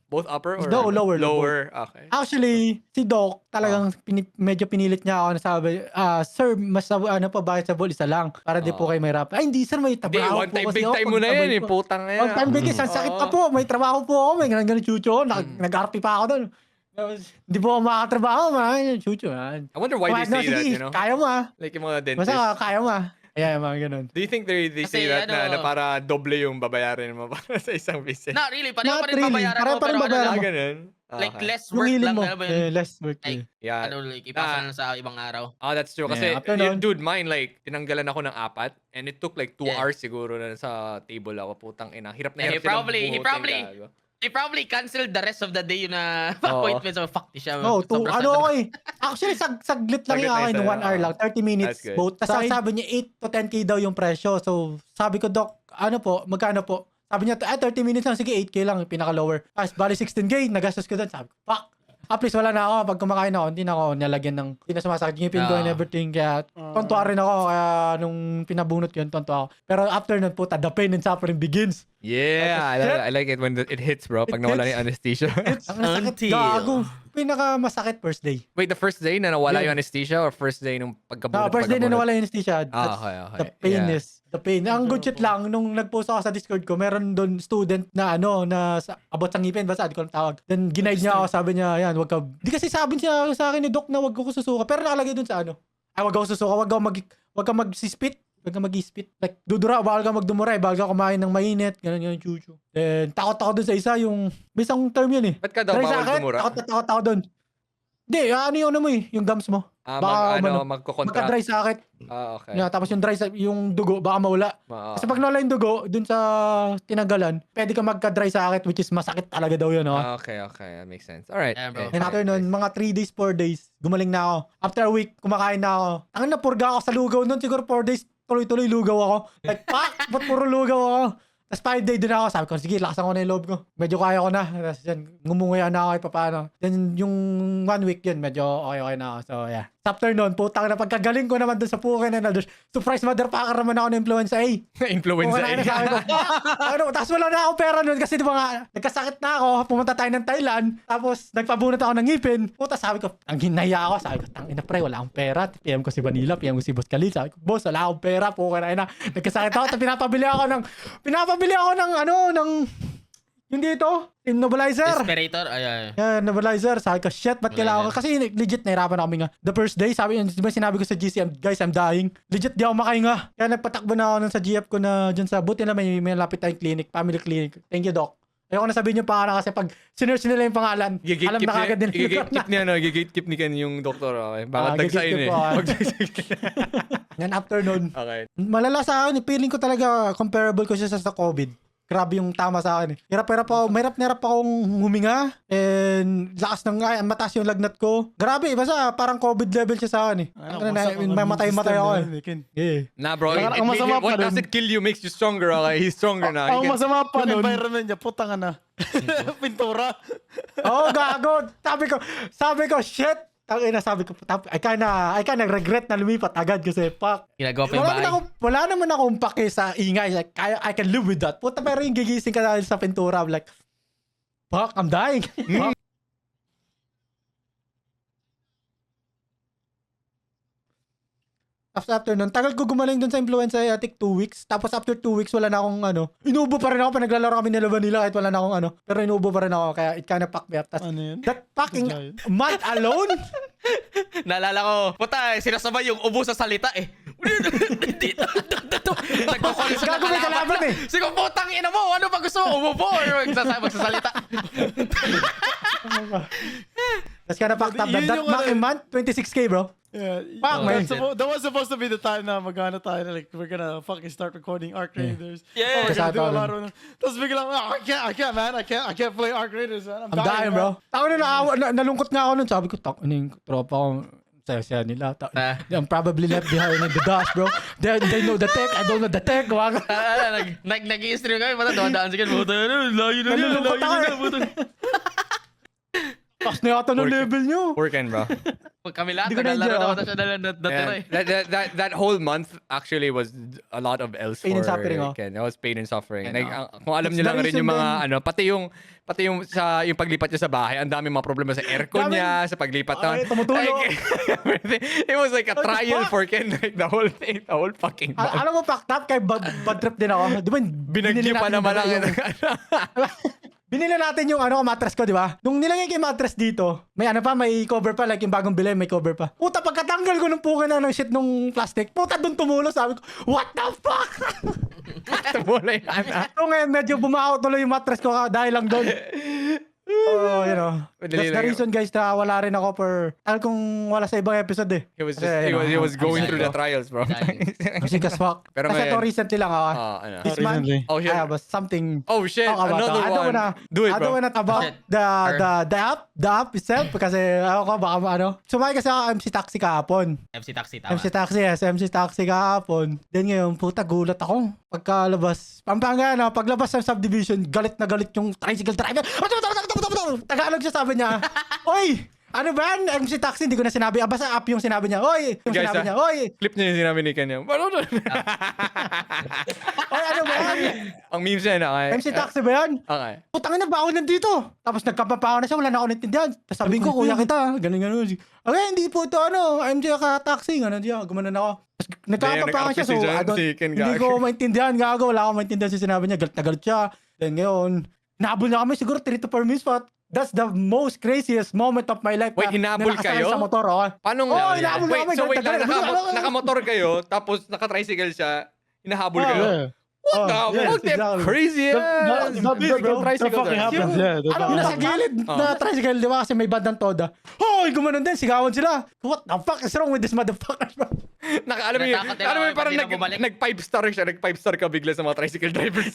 [SPEAKER 1] Both upper or?
[SPEAKER 2] No, lower.
[SPEAKER 1] Lower. Okay.
[SPEAKER 2] Actually, si Doc, talagang medyo pinilit niya ako na sabi, sir, mas pabayad isa lang para di po kayo mahirap. Ay, hindi sir, may
[SPEAKER 1] Hindi,
[SPEAKER 2] trabaho
[SPEAKER 1] one
[SPEAKER 2] po
[SPEAKER 1] time,
[SPEAKER 2] kasi
[SPEAKER 1] big
[SPEAKER 2] ako.
[SPEAKER 1] time mo na yan eh.
[SPEAKER 2] Pagtabay ko.
[SPEAKER 1] Putang na yan.
[SPEAKER 2] One time big, isang sakit pa po. May trabaho po ako. May ganun chucho. Nag-RP pa ako doon. Hindi po ako makakatrabaho, man. Chucho, man.
[SPEAKER 1] I wonder why they say that, you know?
[SPEAKER 2] Kaya mo
[SPEAKER 1] Like yung mga dentists.
[SPEAKER 2] Basta kaya mo Ayan, mga ganun.
[SPEAKER 1] Do you think they say
[SPEAKER 4] Kasi
[SPEAKER 1] that
[SPEAKER 4] ano-
[SPEAKER 1] na para doble yung babayarin mo para sa isang visit?
[SPEAKER 4] Not really. Pareho
[SPEAKER 2] Not
[SPEAKER 4] pa rin
[SPEAKER 2] really.
[SPEAKER 4] babayaran
[SPEAKER 2] Pareho
[SPEAKER 4] mo.
[SPEAKER 2] pa rin
[SPEAKER 4] Pero ano
[SPEAKER 2] babayaran
[SPEAKER 1] Ah,
[SPEAKER 4] lang,
[SPEAKER 1] ganun.
[SPEAKER 4] like
[SPEAKER 1] Okay.
[SPEAKER 4] less
[SPEAKER 2] Yung
[SPEAKER 4] work
[SPEAKER 2] healing
[SPEAKER 4] lang.
[SPEAKER 2] mo.
[SPEAKER 4] Alam mo yun?
[SPEAKER 2] Less work.
[SPEAKER 4] Like,
[SPEAKER 1] Yeah.
[SPEAKER 4] like ipasa na sa ibang araw.
[SPEAKER 1] Ah, that's true. Kasi,
[SPEAKER 2] Yeah, after nun-
[SPEAKER 1] dude, mine, like, tinanggalan ako ng 4 and it took like 2
[SPEAKER 4] Yeah.
[SPEAKER 1] hours siguro na sa table ako. Putang ina. Hirap na
[SPEAKER 4] Yeah,
[SPEAKER 1] hirap
[SPEAKER 4] he probably-
[SPEAKER 1] silang buhutin, gago.
[SPEAKER 4] They probably canceled the rest of the day yung na
[SPEAKER 1] Oo.
[SPEAKER 4] appointment. So, fuck, di siya.
[SPEAKER 2] No,
[SPEAKER 4] sobrang sad
[SPEAKER 2] ano
[SPEAKER 4] na-
[SPEAKER 2] ako eh. Actually, saglit lang
[SPEAKER 1] Saglit
[SPEAKER 2] yung
[SPEAKER 1] lang
[SPEAKER 2] akin,
[SPEAKER 1] isa,
[SPEAKER 2] 1 hour lang, 30 minutes
[SPEAKER 1] That's good.
[SPEAKER 2] both. Tapos
[SPEAKER 5] Sa akin-
[SPEAKER 2] sabi niya 8 to 10k daw yung presyo. So, sabi ko, Doc, ano po, magkano po? Sabi niya, 30 minutes lang, sige 8k lang, yung pinaka-lower. Tapos, bali 16k, nagastos ko doon. Sabi ko, fuck. At least wala na ako. Pag kumakain ako, hindi na ako nalagyan ng, hindi na sumasakit yung ngipin ko and everything. Kaya, tontuwa rin ako. Kaya, nung pinabunot ko yun, tontuwa ako. Pero after nun, puta, the pain and suffering begins.
[SPEAKER 1] Yeah, I like it when it hits, bro. Pag
[SPEAKER 2] It
[SPEAKER 1] nawala
[SPEAKER 2] hits.
[SPEAKER 1] yung anesthesia.
[SPEAKER 2] Ang sakit, gago. Pinaka masakit first day.
[SPEAKER 1] Wait, the first day na nawala
[SPEAKER 2] Yeah.
[SPEAKER 1] yung anesthesia or first day nung pagkabunot?
[SPEAKER 2] No, first day na
[SPEAKER 1] pagkabunot?
[SPEAKER 2] nawala yung anesthesia.
[SPEAKER 1] Ah,
[SPEAKER 2] That's
[SPEAKER 1] okay.
[SPEAKER 2] The pain
[SPEAKER 1] Yeah.
[SPEAKER 2] is the pain. Ang good shit lang, nung nag-post ako sa Discord ko, meron doon student na about sa ngipin, basta di ko lang tawag. Then ginaid niya ako, sabi niya, yan, wag ka. Di kasi sabi niya sa akin ni Doc na wag ko susuka. Pero nakalagay doon sa wag ako susuka, wag ka mag-spit. Wag ka mag-spit. Like, dudura, bawal ka magdumuray, bawal ka kumain ng mainit, ganun chuchu. Then, takot ako doon sa isa, yung, bisang term yun eh.
[SPEAKER 1] Ba't ka daw
[SPEAKER 2] Dry
[SPEAKER 1] bawal
[SPEAKER 2] sakit,
[SPEAKER 1] dumura?
[SPEAKER 2] takot ako doon. Hindi, ano yung mo eh, yung gums mo.
[SPEAKER 1] Magko-contract.
[SPEAKER 2] Magka-dry sakit.
[SPEAKER 1] Okay.
[SPEAKER 2] Yeah, tapos yung dugo, baka mawala. Kasi pag nawala yung dugo, dun sa tinanggalan, pwede ka magka-dry sakit, which is masakit talaga daw yun, no?
[SPEAKER 1] Okay. That makes sense. Alright.
[SPEAKER 4] Yeah, bro.
[SPEAKER 2] And after nun, mga 3 days, 4 days, gumaling na ako. After a week, kumakain na ako. Ang napurga ako sa lugaw nun, siguro 4 days, tuloy-tuloy lugaw ako. Like, pak, ba't puro lugaw ako? Tapos 5 day din ako, sabi ko, sige, lakasan ko na yung loob ko. Medyo kaya ko na. Tapos yan, ngumunguya na ako kahit paano. Then yung 1 week yun, medyo okay na ako. So yeah. After nun, putang na pagkagaling ko naman dun sa Pukin and others, surprise motherfucker naman ako ng influenza A.
[SPEAKER 1] Influenza.
[SPEAKER 2] Kung sabi ko, tapos wala na akong pera nun kasi di ba nga, nagkasakit na ako, pumunta tayo ng Thailand, tapos nagpabunot ako ng ngipin. Puta, sabi ko, ang hinaya ako, sabi ko, tangina pre, wala akong pera. PM ko si Vanilla, PM ko si Boss Khalid, sabi ko, boss, wala akong pera, pukin na. Nagkasakit ako, tapos pinapabili ako ng yung dito, immobilizer.
[SPEAKER 4] Respirator? Ay.
[SPEAKER 2] Yeah, nebulizer. Sabi ko, shit, ba't kailangan ko? Kasi legit, nahirapan ako nga. The first day, sinabi ko sa GC, guys, I'm dying. Legit, di ako makahinga. Kaya nagpatakbo na ako nun sa GF ko na dyan sa, buti na may lapit tayong clinic, family clinic. Thank you, Doc. Ayoko na sabihin yung pangalan kasi pag sinerge nila yung pangalan, alam na kagad nila.
[SPEAKER 1] Gigatekeep ni Ken yung doktor. Okay. Bakit nagsain eh?
[SPEAKER 2] Yan, after nun.
[SPEAKER 1] Okay.
[SPEAKER 2] Malala sa akin, feeling ko talaga comparable ko siya sa COVID. Grabe yung tama sa akin. Hirap pa akong huminga. And lakas ng mataas yung lagnat ko. Grabe, basta parang COVID level siya sa akin eh. Mamatay ako eh. Yeah.
[SPEAKER 1] Nah, bro.
[SPEAKER 5] Ang masama pa
[SPEAKER 1] What
[SPEAKER 5] dun-
[SPEAKER 1] doesn't kill you makes you stronger. Okay? He's stronger now.
[SPEAKER 5] Ang
[SPEAKER 1] He can-
[SPEAKER 5] masama pa yung environment niya, putang na. Pintura.
[SPEAKER 2] Oh, gago. Sabi ko, shit. Tangina, sabi ko, I kinda regret na lumipat agad kasi fuck.
[SPEAKER 4] Ginagawa pa yung bahay.
[SPEAKER 2] Wala naman akong pake sa ingay. Like, I can live with that. Puta, pero yung gigising ka dahil sa pintura, I'm like, fuck, I'm dying. Fuck. After nun, tagal ko gumaling dun sa influenza, I think 2 weeks. Tapos after 2 weeks, wala na akong inubo pa rin ako pag naglalaro kami nila Vanilla kahit wala na akong pero inubo pa rin ako, kaya it kinda packed me up. Tas,
[SPEAKER 5] Ano yun?
[SPEAKER 2] that fucking month alone,
[SPEAKER 4] Naalala ko, puta, sinasabay yung ubo sa salita eh. Nagkukulis ka
[SPEAKER 2] Gago, may kalaban eh.
[SPEAKER 4] Sige, putang ina mo, ano ba gusto mo? Umubo or magsasalita?
[SPEAKER 2] that's kinda packed up.
[SPEAKER 5] Yun
[SPEAKER 2] That
[SPEAKER 5] yung
[SPEAKER 2] fucking month, 26k bro.
[SPEAKER 5] Yeah,
[SPEAKER 2] Fuck, man.
[SPEAKER 5] that was supposed to be the time na magana tayo na like we're gonna fucking start recording Arc Raiders.
[SPEAKER 4] Yeah.
[SPEAKER 5] We're gonna do a
[SPEAKER 2] Kasama
[SPEAKER 5] lot of tapos biglang, I can't man, I can't play Arc Raiders man.
[SPEAKER 2] I'm dying, bro. Tako na nalungkot nga ako nun. Sabi ko, ano yung tropa ko, saya nila. I'm probably left behind in the dust, bro. They know the tech, I don't know the tech.
[SPEAKER 4] Nag-i-stream kami, pata, dumadaan sige, puta, layo na
[SPEAKER 2] Nalulungkot ako eh.
[SPEAKER 4] puta.
[SPEAKER 2] Taas na yata ng level nyo.
[SPEAKER 1] Working, bro.
[SPEAKER 4] Kami lahat,
[SPEAKER 2] Hindi ko
[SPEAKER 4] naglalaro
[SPEAKER 2] na-enjoy,
[SPEAKER 4] na
[SPEAKER 2] oh.
[SPEAKER 4] ako siya natira eh.
[SPEAKER 1] That whole month actually was a lot of else
[SPEAKER 2] Pain and
[SPEAKER 1] for
[SPEAKER 2] suffering, oh.
[SPEAKER 1] Ken. It was pain and suffering.
[SPEAKER 4] And,
[SPEAKER 1] Like, kung alam niyo lang
[SPEAKER 2] the
[SPEAKER 1] rin yung
[SPEAKER 2] reason
[SPEAKER 1] mga pati yung sa yung paglipat niya sa bahay, ang dami mga problema sa aircon
[SPEAKER 2] Dami.
[SPEAKER 1] niya, sa paglipat
[SPEAKER 2] Ay, tumutulo.
[SPEAKER 1] It was like a
[SPEAKER 2] What the
[SPEAKER 1] trial
[SPEAKER 2] fuck?
[SPEAKER 1] for Ken, like the whole thing, the whole fucking month.
[SPEAKER 2] Alam mo, packed up, kay bad trip din ako. Di ba,
[SPEAKER 1] Binagyo pa naman lang.
[SPEAKER 2] Binili natin yung mattress ko, di ba? Nung nilagay ko yung mattress dito, may may cover pa, like yung bagong bili, may cover pa. Puta, pagkatanggal ko ng puka na ng shit nung plastic, puta, dun tumulo, sabi ko, what the fuck?
[SPEAKER 1] Tumulay na.
[SPEAKER 2] So ngayon, medyo bumaho tuloy yung mattress ko dahil lang doon. So, you know,
[SPEAKER 1] Madali
[SPEAKER 2] that's the
[SPEAKER 1] lang yun.
[SPEAKER 2] reason guys na wala rin ako for kung wala sa ibang episode eh.
[SPEAKER 1] He was
[SPEAKER 2] Kasi,
[SPEAKER 1] just,
[SPEAKER 2] you know,
[SPEAKER 1] he was going
[SPEAKER 4] I'm
[SPEAKER 1] through the
[SPEAKER 4] psycho.
[SPEAKER 1] trials, bro.
[SPEAKER 2] Music as fuck.
[SPEAKER 1] Pero
[SPEAKER 2] Kasi ito
[SPEAKER 1] ngayon-
[SPEAKER 2] recently lang ako.
[SPEAKER 1] Ano?
[SPEAKER 2] This month,
[SPEAKER 5] recently.
[SPEAKER 1] Oh, shit.
[SPEAKER 2] I have something
[SPEAKER 1] Oh, shit.
[SPEAKER 2] talk about.
[SPEAKER 1] Another
[SPEAKER 2] I don't
[SPEAKER 1] one.
[SPEAKER 2] wanna,
[SPEAKER 1] Do it,
[SPEAKER 2] I don't
[SPEAKER 1] bro.
[SPEAKER 2] wanna talk about
[SPEAKER 4] Shit.
[SPEAKER 2] the app itself kasi ako baka ano. Sumakay kasi ako MC Taxi kahapon.
[SPEAKER 4] MC Taxi, tama.
[SPEAKER 2] MC Taxi, yes. MC Taxi kahapon. Then ngayon, puta, gulat ako. Pagkalabas, Pampanga, no, paglabas ng subdivision, galit na galit yung tricycle driver. Tagalog siya, sabi niya, Oy! Ano ba yan? MC Taxi, hindi ko na sinabi. Basta app yung sinabi niya. Oy! Yung
[SPEAKER 1] Guys,
[SPEAKER 2] sinabi niya, Oy!
[SPEAKER 1] Clip niya yung sinabi ni Kenya.
[SPEAKER 2] Oy, ano ba yan?
[SPEAKER 1] Ang memes niya na.
[SPEAKER 2] MC Taxi ba yan?
[SPEAKER 1] Okay.
[SPEAKER 2] Putang ina ba ako nandito? Tapos nagkapapawa na siya, wala na ako naintindihan. Tapos sabihin ko, kuya kita, ganun. Okay, hindi po ito, MC ka taxi, ganun siya, gumanon ako. Tapos nagkapapawa siya, so
[SPEAKER 1] nag-artist si
[SPEAKER 2] I
[SPEAKER 1] John,
[SPEAKER 2] don't,
[SPEAKER 1] si Ken
[SPEAKER 2] hindi
[SPEAKER 1] Gago.
[SPEAKER 2] ko maintindihan, gago, wala akong maintindihan sa sinabi niya, galit na galit siya. Then ngayon, nahabol na kami siguro 3 to 4 minutes, but that's the most craziest moment of my life.
[SPEAKER 1] Wait,
[SPEAKER 2] na
[SPEAKER 1] hinabol
[SPEAKER 2] nakasakay
[SPEAKER 1] kayo?
[SPEAKER 2] sa motor, okay?
[SPEAKER 1] Paano
[SPEAKER 2] Oh, inaabol na
[SPEAKER 1] wait,
[SPEAKER 2] kami,
[SPEAKER 1] so wait
[SPEAKER 2] galit na
[SPEAKER 1] lang,
[SPEAKER 2] galit.
[SPEAKER 1] nakamotor kayo, tapos naka-tricycle siya, hinahabol
[SPEAKER 2] Oh,
[SPEAKER 1] kayo.
[SPEAKER 5] Yeah.
[SPEAKER 1] What
[SPEAKER 2] Oh,
[SPEAKER 1] the
[SPEAKER 2] yes,
[SPEAKER 1] fuck? That
[SPEAKER 2] exactly.
[SPEAKER 1] crazy ass.
[SPEAKER 5] That fucking happens. Yeah, that
[SPEAKER 2] Alam mo,
[SPEAKER 5] fucking
[SPEAKER 2] nasa
[SPEAKER 5] happens.
[SPEAKER 2] gilid na tricycle, di ba? Kasi may bandang toda. Hoy, gumanon din, sigawan sila. What the fuck is wrong with this motherfuckers, bro?
[SPEAKER 1] Alam mo yun,
[SPEAKER 4] Natakot nila
[SPEAKER 1] alam mo yun,
[SPEAKER 4] ako,
[SPEAKER 1] parang
[SPEAKER 4] hindi na bumalik.
[SPEAKER 1] nag 5 star siya, nag 5 star ka bigla sa mga tricycle drivers.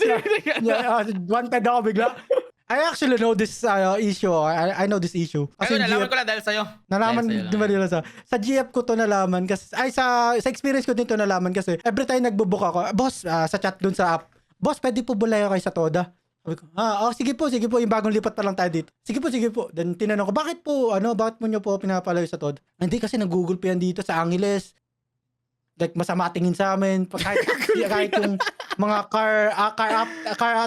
[SPEAKER 2] Yeah, wanted ako bigla. I actually know this issue. I know this issue.
[SPEAKER 4] Ayun, nalaman
[SPEAKER 2] GF
[SPEAKER 4] ko lang dahil sa'yo.
[SPEAKER 2] nalaman,
[SPEAKER 4] Dahil sa'yo
[SPEAKER 2] di ba
[SPEAKER 4] lang.
[SPEAKER 2] nila sa GF ko to nalaman kasi, ay sa experience ko din to nalaman kasi every time nagbo-book ako, boss, sa chat dun sa app, boss, pwede po bulayo kayo sa Toda. Sabi ko, sige po, yung bagong lipat pa lang tayo dito. Sige po. Then tinanong ko, bakit mo nyo po pinapalayo sa Toda? Hindi kasi nag-Google pa yan dito sa Angeles. Like, masama tingin sa amin. Kahit yung mga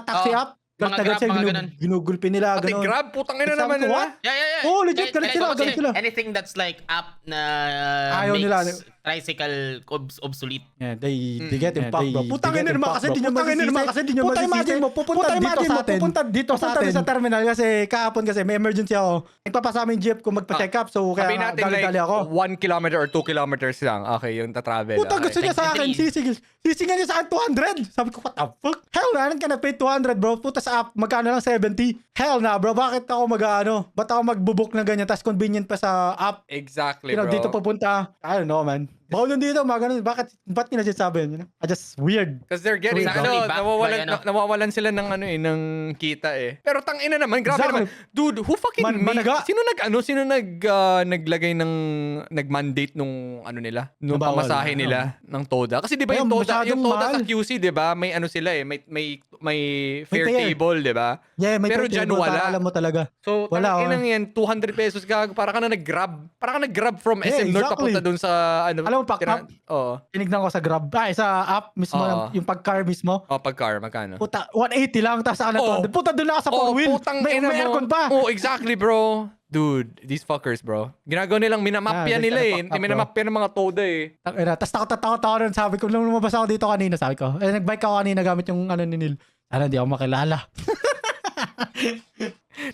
[SPEAKER 2] taxi app,
[SPEAKER 4] Mga Grab, mga ganun.
[SPEAKER 2] ginugulpi nila,
[SPEAKER 1] Pati
[SPEAKER 2] ganun.
[SPEAKER 1] Grab, putang ina
[SPEAKER 2] Sabi
[SPEAKER 1] naman
[SPEAKER 2] ko,
[SPEAKER 1] nila.
[SPEAKER 2] what?
[SPEAKER 4] Yeah.
[SPEAKER 2] Oh, legit, galit sila,
[SPEAKER 4] Kasi
[SPEAKER 2] galit sila.
[SPEAKER 4] anything that's like app na
[SPEAKER 2] Ayaw
[SPEAKER 4] makes
[SPEAKER 2] nila.
[SPEAKER 4] tricycle obsolete.
[SPEAKER 2] Yeah, they get impact, bro. Putang
[SPEAKER 5] they
[SPEAKER 2] ina
[SPEAKER 5] get
[SPEAKER 2] naman
[SPEAKER 5] impact,
[SPEAKER 2] kasi
[SPEAKER 5] bro.
[SPEAKER 2] di nyo Puta imagine mo, pupunta dito sa terminal kasi kahapon kasi may emergency ako. Nagpapasama yung jeep ko magpa-check up, so kaya
[SPEAKER 1] Sabihin natin like
[SPEAKER 2] dali ako.
[SPEAKER 1] 1 kilometer or 2 kilometers lang. Okay, yung tatravel.
[SPEAKER 2] Puta, gusto niya sa akin, sisingan niya sa akin 200. Sabi ko, what the fuck? Hell na, ka na pay 200, bro. Puta sa app, magkano lang 70. Hell na, bro. Bakit ako ba't ako magbubuk ng ganyan, tas convenient pa sa app?
[SPEAKER 1] Exactly,
[SPEAKER 2] You know,
[SPEAKER 1] bro.
[SPEAKER 2] dito pupunta. I don't know, man. Bawal nun dito, mga ganun. Ba't nila sinasabi yun? You know? Just weird.
[SPEAKER 1] Because they're getting,
[SPEAKER 2] Wait,
[SPEAKER 4] only backed by,
[SPEAKER 1] nawawalan sila ng ng kita eh. Pero tangina naman, grabe
[SPEAKER 2] Exactly.
[SPEAKER 1] naman. Dude, who fucking
[SPEAKER 2] Managa.
[SPEAKER 1] Sino naglagay ng, nag-mandate nung nila? Nung
[SPEAKER 2] Bawal.
[SPEAKER 1] pamasahe nila ng Toda? Kasi di ba yung
[SPEAKER 2] Ayun,
[SPEAKER 1] Toda,
[SPEAKER 2] masyadong
[SPEAKER 1] sa
[SPEAKER 2] mahal.
[SPEAKER 1] QC, di ba? May sila eh. May fair
[SPEAKER 2] tier.
[SPEAKER 1] table, di ba?
[SPEAKER 2] Yeah, may
[SPEAKER 1] Pero dyan
[SPEAKER 2] table,
[SPEAKER 1] wala.
[SPEAKER 2] Alam mo talaga.
[SPEAKER 1] So,
[SPEAKER 2] Wala,
[SPEAKER 1] tanginang yan, 200 pesos ka, para ka na nag-grab. Para ka nag-grab from
[SPEAKER 2] Yeah,
[SPEAKER 1] SM North
[SPEAKER 2] exactly.
[SPEAKER 1] papunta dun sa,
[SPEAKER 2] Alam mo, pack up.
[SPEAKER 1] Oo.
[SPEAKER 2] Tinignan ko sa Grab. Sa app mismo,
[SPEAKER 1] Oo.
[SPEAKER 2] yung pag-car mismo.
[SPEAKER 1] Oh, pag-car, magkano?
[SPEAKER 2] Puta, 180 lang, tapos saka na
[SPEAKER 1] Oh.
[SPEAKER 2] 200. Puta, doon na ako sa 4-wheel.
[SPEAKER 1] putang
[SPEAKER 2] May
[SPEAKER 1] ina mo.
[SPEAKER 2] aircon pa.
[SPEAKER 1] Oh, exactly, bro. Dude, these fuckers, bro. Ginagawa nilang minamapya
[SPEAKER 2] Yeah,
[SPEAKER 1] nila
[SPEAKER 2] they're
[SPEAKER 1] eh.
[SPEAKER 2] kinda fucked up,
[SPEAKER 1] Minamapya ng mga Toda eh.
[SPEAKER 2] Tapos takot ako nun. Sabi ko, nung lumabas ako dito kanina, sabi ko, nagbike ako kanina gamit yung ni Neil. Sana hindi ako makilala.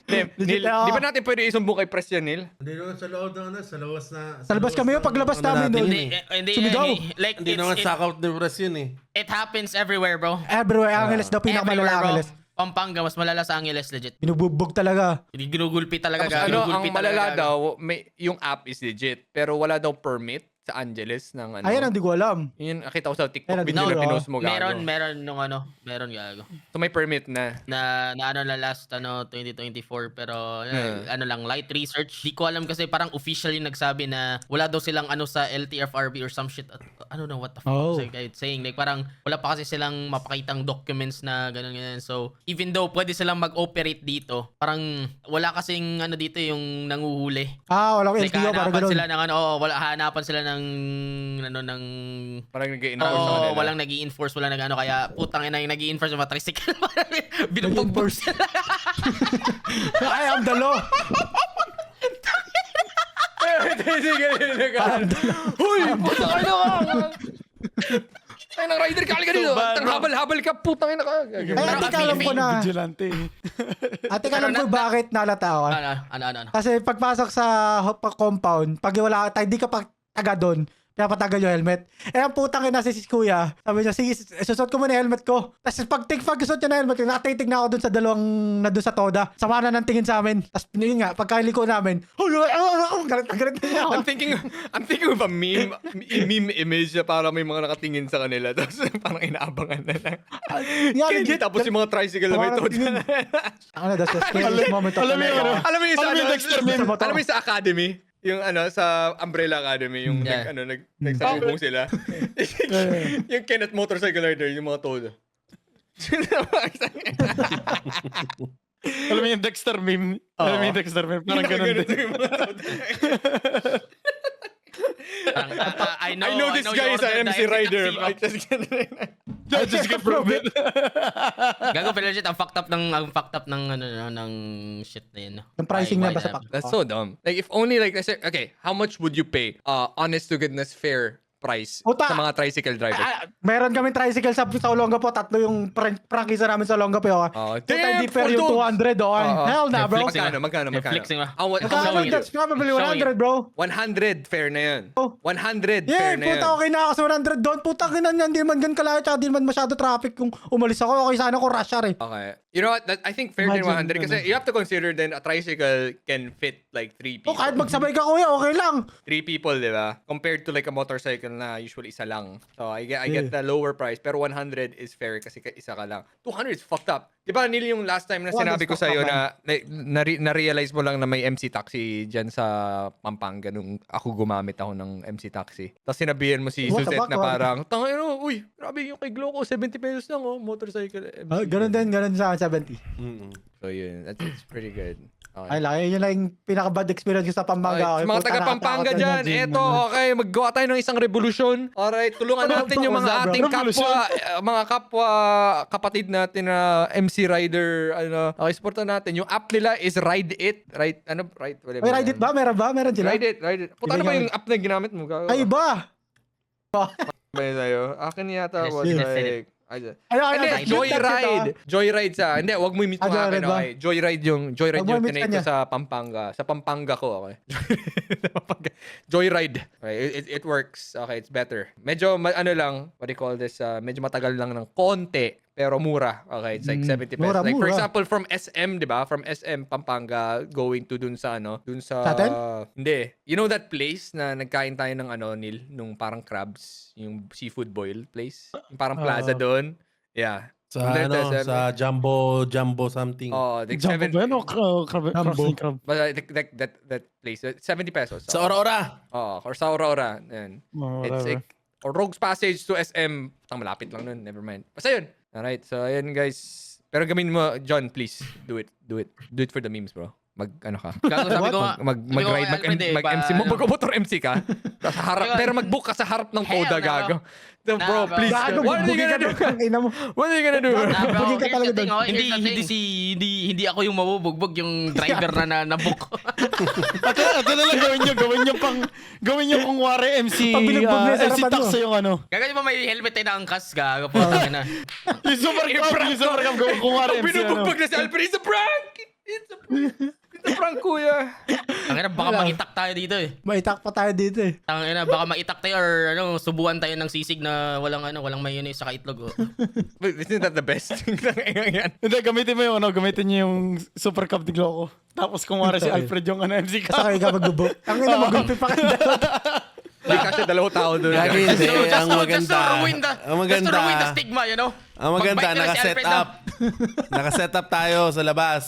[SPEAKER 1] Neil,
[SPEAKER 2] ako.
[SPEAKER 1] di ba natin pwede isumbong kay Pres yan, Neil?
[SPEAKER 6] Hindi naman sa loob ng sa labas na...
[SPEAKER 2] Sa labas kami yung paglabas namin
[SPEAKER 6] natin
[SPEAKER 2] doon.
[SPEAKER 6] eh.
[SPEAKER 4] Hindi,
[SPEAKER 2] Sumigaw.
[SPEAKER 4] like,
[SPEAKER 6] Hindi naman sack out ni Pres yun eh.
[SPEAKER 4] it happens everywhere, bro.
[SPEAKER 2] Everywhere, Angeles daw, pinakamalala
[SPEAKER 4] Everywhere, bro.
[SPEAKER 2] Angeles.
[SPEAKER 4] Pampanga, mas malala sa Angeles, legit.
[SPEAKER 2] Binububog talaga.
[SPEAKER 4] Ginugulpi talaga,
[SPEAKER 1] Tapos ang
[SPEAKER 4] ginugulpi
[SPEAKER 1] malala
[SPEAKER 4] talaga.
[SPEAKER 1] daw, yung app is legit. Pero wala daw permit sa Angeles ng ano.
[SPEAKER 2] Ayan, hindi ko alam.
[SPEAKER 1] Yun, nakita ko sa TikTok
[SPEAKER 2] Ayan,
[SPEAKER 1] video
[SPEAKER 2] no,
[SPEAKER 1] na pinost mo, gago.
[SPEAKER 4] Meron gago.
[SPEAKER 1] So may permit na.
[SPEAKER 4] Na ano na last 2024 pero
[SPEAKER 1] Yeah.
[SPEAKER 4] ano lang light research. Di ko alam kasi parang officially nagsabi na wala daw silang ano sa LTFRB or some shit. Ano na what the fuck
[SPEAKER 2] Oh.
[SPEAKER 4] was I saying like parang wala pa kasi silang mapakitang documents na ganun. So even though pwede silang mag-operate dito, parang wala kasing ano dito yung nanguhuli.
[SPEAKER 2] Walang
[SPEAKER 4] Like
[SPEAKER 2] LTO, parang
[SPEAKER 4] hanapan
[SPEAKER 2] ganun.
[SPEAKER 4] sila ng ano, hanapan sila ng
[SPEAKER 1] Parang nag-i-enforce sa kanila.
[SPEAKER 4] walang nag-i-enforce, walang nag-ano kaya putang ina yung nag-i-enforce yung mga tricycle. Binubugbog sila.
[SPEAKER 2] I am the law.
[SPEAKER 1] Hoy! Putang ina ka! Ay, nang rider ka dito. Habal-habal ka, putang ina ka.
[SPEAKER 2] Ay, ate ka alam ko na.
[SPEAKER 5] Vigilante.
[SPEAKER 2] Ate ka alam ko bakit nalata ako.
[SPEAKER 4] Ano.
[SPEAKER 2] Kasi pagpasok sa compound, pag wala ka, di ka pa taga doon, Kaya patagal yung helmet. Eh, ang putang ina si kuya, sabi niya, sige, susot ko muna yung helmet ko. Tapos pag susot niya na helmet ko, nakatitig na ako dun sa dalawang na dun sa Toda. Sama na ng tingin sa amin. Tapos yun nga, pagkaliko namin, galit na niya ako.
[SPEAKER 1] I'm thinking of a meme image na parang may mga nakatingin sa kanila tapos parang inaabangan na lang.
[SPEAKER 2] Yeah,
[SPEAKER 1] Candy,
[SPEAKER 2] legit.
[SPEAKER 1] tapos yung mga tricycle na may
[SPEAKER 2] Parang
[SPEAKER 1] todo.
[SPEAKER 2] tingin. Ano, that's the scariest moment of
[SPEAKER 5] alam mo
[SPEAKER 2] my
[SPEAKER 5] yun,
[SPEAKER 2] life.
[SPEAKER 1] Alam mo yung sa
[SPEAKER 5] Alam mo yung Dexter meme?
[SPEAKER 1] alam mo yung sa Academy? Yung sa Umbrella Academy, yung
[SPEAKER 4] Yeah.
[SPEAKER 1] nagsasalubong sila. Yung Kenneth Motorcycle Rider, yung mga todo.
[SPEAKER 5] Alam mo yung Dexter meme? Alam mo yung Dexter meme? Parang ganun din.
[SPEAKER 1] yung mga todo.
[SPEAKER 4] I
[SPEAKER 1] I know this guy is an MC rider. I
[SPEAKER 5] Just get prove it.
[SPEAKER 4] Gago, pero legit, ang fucked up ng ng shit na yun.
[SPEAKER 2] Yung pricing
[SPEAKER 4] Why
[SPEAKER 2] na basta
[SPEAKER 4] not?
[SPEAKER 2] pak.
[SPEAKER 1] That's so dumb. Like if only like I said, okay, how much would you pay? Honest to goodness fair price
[SPEAKER 2] Puta!
[SPEAKER 1] sa mga tricycle drivers.
[SPEAKER 2] Meron kami tricycle sa Olongapo, 3 yung prangkisa namin sa Olongapo. Puta,
[SPEAKER 1] Damn,
[SPEAKER 2] hindi fair yung 200, Hell na, bro.
[SPEAKER 1] Magkano?
[SPEAKER 4] Flexing ba?
[SPEAKER 2] Magkano? That's probably 100, bro.
[SPEAKER 1] 100 fair na yun. 100
[SPEAKER 2] Yeah,
[SPEAKER 1] fair na yun.
[SPEAKER 2] puta, okay na ako sa 100 doon. Puta, kinanyan, hindi man gan kalayo, tsaka di man masyado traffic kung umalis ako. Okay sana ko rush hour eh.
[SPEAKER 1] Okay. You know what? I think fair din
[SPEAKER 2] Imagine,
[SPEAKER 1] 100 kasi you have to consider then a tricycle can fit like 3 people.
[SPEAKER 2] Oh, kahit magsabay ka, kuya, okay lang.
[SPEAKER 1] 3 people, di ba? Compared to like a motorcycle na usually isa lang. So I get the lower price pero 100 is fair kasi isa ka lang. 200 is fucked up. Di ba Neil yung last time na
[SPEAKER 2] 200
[SPEAKER 1] sinabi ko
[SPEAKER 2] fucked
[SPEAKER 1] sa iyo
[SPEAKER 2] up,
[SPEAKER 1] na na-realize mo lang na may MC taxi dyan sa Pampanga nung ako gumamit ako ng MC taxi. Tapos sinabihan mo si
[SPEAKER 2] What the
[SPEAKER 1] Suzette
[SPEAKER 2] fuck,
[SPEAKER 1] na
[SPEAKER 2] what?
[SPEAKER 1] parang, tangino, uy, grabe yung kay Gloco, 70 pesos lang oh, motorcycle. MC.
[SPEAKER 2] Ganun sa 70.
[SPEAKER 1] So yun, that's pretty good. Okay.
[SPEAKER 2] Ay, laki. Yun lang yung pinaka-bad experience ko sa Pampanga.
[SPEAKER 1] Alright, sa mga taga Pampanga dyan, eto, okay, maggawa tayo ng isang revolusyon. Alright, tulungan natin yung mga ating kapwa kapatid natin na MC rider, okay, supportan natin. Yung app nila is Ride It. Whatever.
[SPEAKER 2] May Ride It ba? Meron sila?
[SPEAKER 1] Ride It. Puta, ano ba yung app na ginamit mo?
[SPEAKER 2] Ay, iba!
[SPEAKER 1] Ba yun sa'yo? Akin yata was
[SPEAKER 2] Yes.
[SPEAKER 1] like...
[SPEAKER 2] Ano,
[SPEAKER 1] Hindi, Joyride. Joyride sa... Hindi, wag mo i-meet mo
[SPEAKER 2] Joyride
[SPEAKER 1] akin,
[SPEAKER 2] ba?
[SPEAKER 1] okay? Joyride yung
[SPEAKER 2] Wag mo i-meet
[SPEAKER 1] tinake
[SPEAKER 2] kanya.
[SPEAKER 1] ko sa Pampanga. Sa Pampanga ko, okay? Joyride. Okay, it works. Okay, it's better. Medyo, ano lang, what do you call this? Medyo matagal lang ng konti, pero mura. Okay, it's like 70 pesos. Like, for
[SPEAKER 2] mura.
[SPEAKER 1] example, from SM, di ba? From SM, Pampanga, going to dun sa,
[SPEAKER 2] Sa atin?
[SPEAKER 1] Hindi. You know that place na nagkain tayo ng Neil? Nung parang crabs, yung seafood boil place? Yung parang plaza doon. Yeah.
[SPEAKER 3] Sa sa
[SPEAKER 1] There,
[SPEAKER 3] Jumbo something.
[SPEAKER 1] Oh, like
[SPEAKER 5] Jumbo ba yan o crossing crab?
[SPEAKER 1] But like that place, 70 pesos.
[SPEAKER 3] Sa Ora-Ora.
[SPEAKER 1] Oh, or sa Aurora. Yan.
[SPEAKER 5] Oh,
[SPEAKER 1] It's
[SPEAKER 5] whatever.
[SPEAKER 1] like, or Rogues Passage to SM. Tang malapit lang nun. Never mind. Basta yun. Alright, so ayan guys. Pero gamin mo, John, please. Do it. Do it for the memes, bro. Ano ka?
[SPEAKER 4] Gago, sabi ko nga.
[SPEAKER 1] Mag-ride, mag-MC mo. Mag-motor MC ka. Sa harap, pero mag-book ka sa harap ng
[SPEAKER 4] Hell
[SPEAKER 1] Toda,
[SPEAKER 4] no.
[SPEAKER 1] gago. Bro,
[SPEAKER 4] Nah, bro.
[SPEAKER 1] please.
[SPEAKER 2] Gago,
[SPEAKER 1] What are you gonna do? What are you gonna do?
[SPEAKER 4] Nah, bro,
[SPEAKER 2] Bugbugin ka
[SPEAKER 4] here's
[SPEAKER 2] talaga
[SPEAKER 4] the thing,
[SPEAKER 2] doon.
[SPEAKER 4] oh. Hindi ako yung mabubugbog, yung driver na book.
[SPEAKER 5] Ito na lang gawin nyo kung wari MC
[SPEAKER 2] Pagbilugbog na sa
[SPEAKER 5] MC
[SPEAKER 2] harapan
[SPEAKER 5] tax
[SPEAKER 2] mo.
[SPEAKER 5] sa yung ano.
[SPEAKER 4] Gagawin mo may helmet tayo na angkas, gago. Putang ina.
[SPEAKER 5] Yung super cam gawin kung wari MC ano.
[SPEAKER 1] Binubugbog na si Alfred. It's a prank! It's a prank, kuya.
[SPEAKER 4] Ang ina, baka maitak tayo dito eh.
[SPEAKER 2] Maitak pa tayo dito eh.
[SPEAKER 4] Ang ina, baka maitak tayo or subuan tayo ng sisig na walang mayonnaise sa itlog. Oh.
[SPEAKER 1] But isn't that the best thing lang yan?
[SPEAKER 5] Hindi, gamitin mo yung gamitin nyo yung super cup ni Gloco. Tapos kung wari si Alfred yung MC ka.
[SPEAKER 2] Sakay ka magbubuk. Ang ina, magulpi pa kayo.
[SPEAKER 1] Hindi kasi dalawang tao doon.
[SPEAKER 3] Lagi hindi. Ang
[SPEAKER 4] Just to
[SPEAKER 3] maganda.
[SPEAKER 4] ruin the,
[SPEAKER 3] Ang
[SPEAKER 4] just to ruin the
[SPEAKER 3] maganda.
[SPEAKER 4] stigma, you know?
[SPEAKER 3] Ang maganda,
[SPEAKER 4] Magbike na si
[SPEAKER 3] naka-set
[SPEAKER 4] Alfred, no?
[SPEAKER 3] up. Naka-set up tayo sa labas.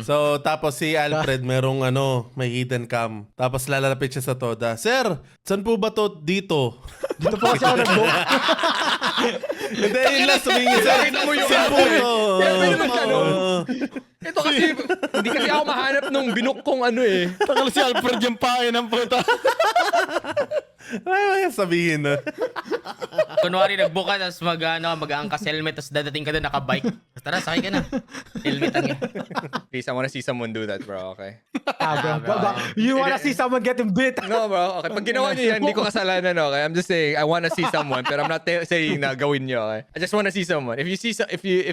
[SPEAKER 3] So, tapos si Alfred, merong may hidden cam. Tapos lalapit siya sa Toda. Sir, saan po ba to dito?
[SPEAKER 2] Dito po kasi ako nag-book.
[SPEAKER 3] Hindi, yun lang sabihin niya, sir.
[SPEAKER 1] Tingnan mo yung
[SPEAKER 3] Saan po
[SPEAKER 1] Alfred.
[SPEAKER 3] to?
[SPEAKER 1] Kaya pwede mo siya, no? Ito kasi, hindi kasi ako mahanap nung binuk kong eh.
[SPEAKER 5] Takal si Alfred yung pae ng puta.
[SPEAKER 3] Ano yung sabihin na?
[SPEAKER 4] Kunwari nagbook ka, tapos mag-aangkas helmet, tapos dadating ka doon, nakabike. Tara, sakay ka na. Helmetan ka.
[SPEAKER 1] Please, I wanna see someone do that, bro, okay?
[SPEAKER 2] You wanna see someone getting beat?
[SPEAKER 1] No, bro, okay. Pag ginawa niyo yan, hindi ko kasalanan, okay? I'm just saying, I wanna see someone, pero I'm not saying na gawin niyo, okay? I just wanna see someone. If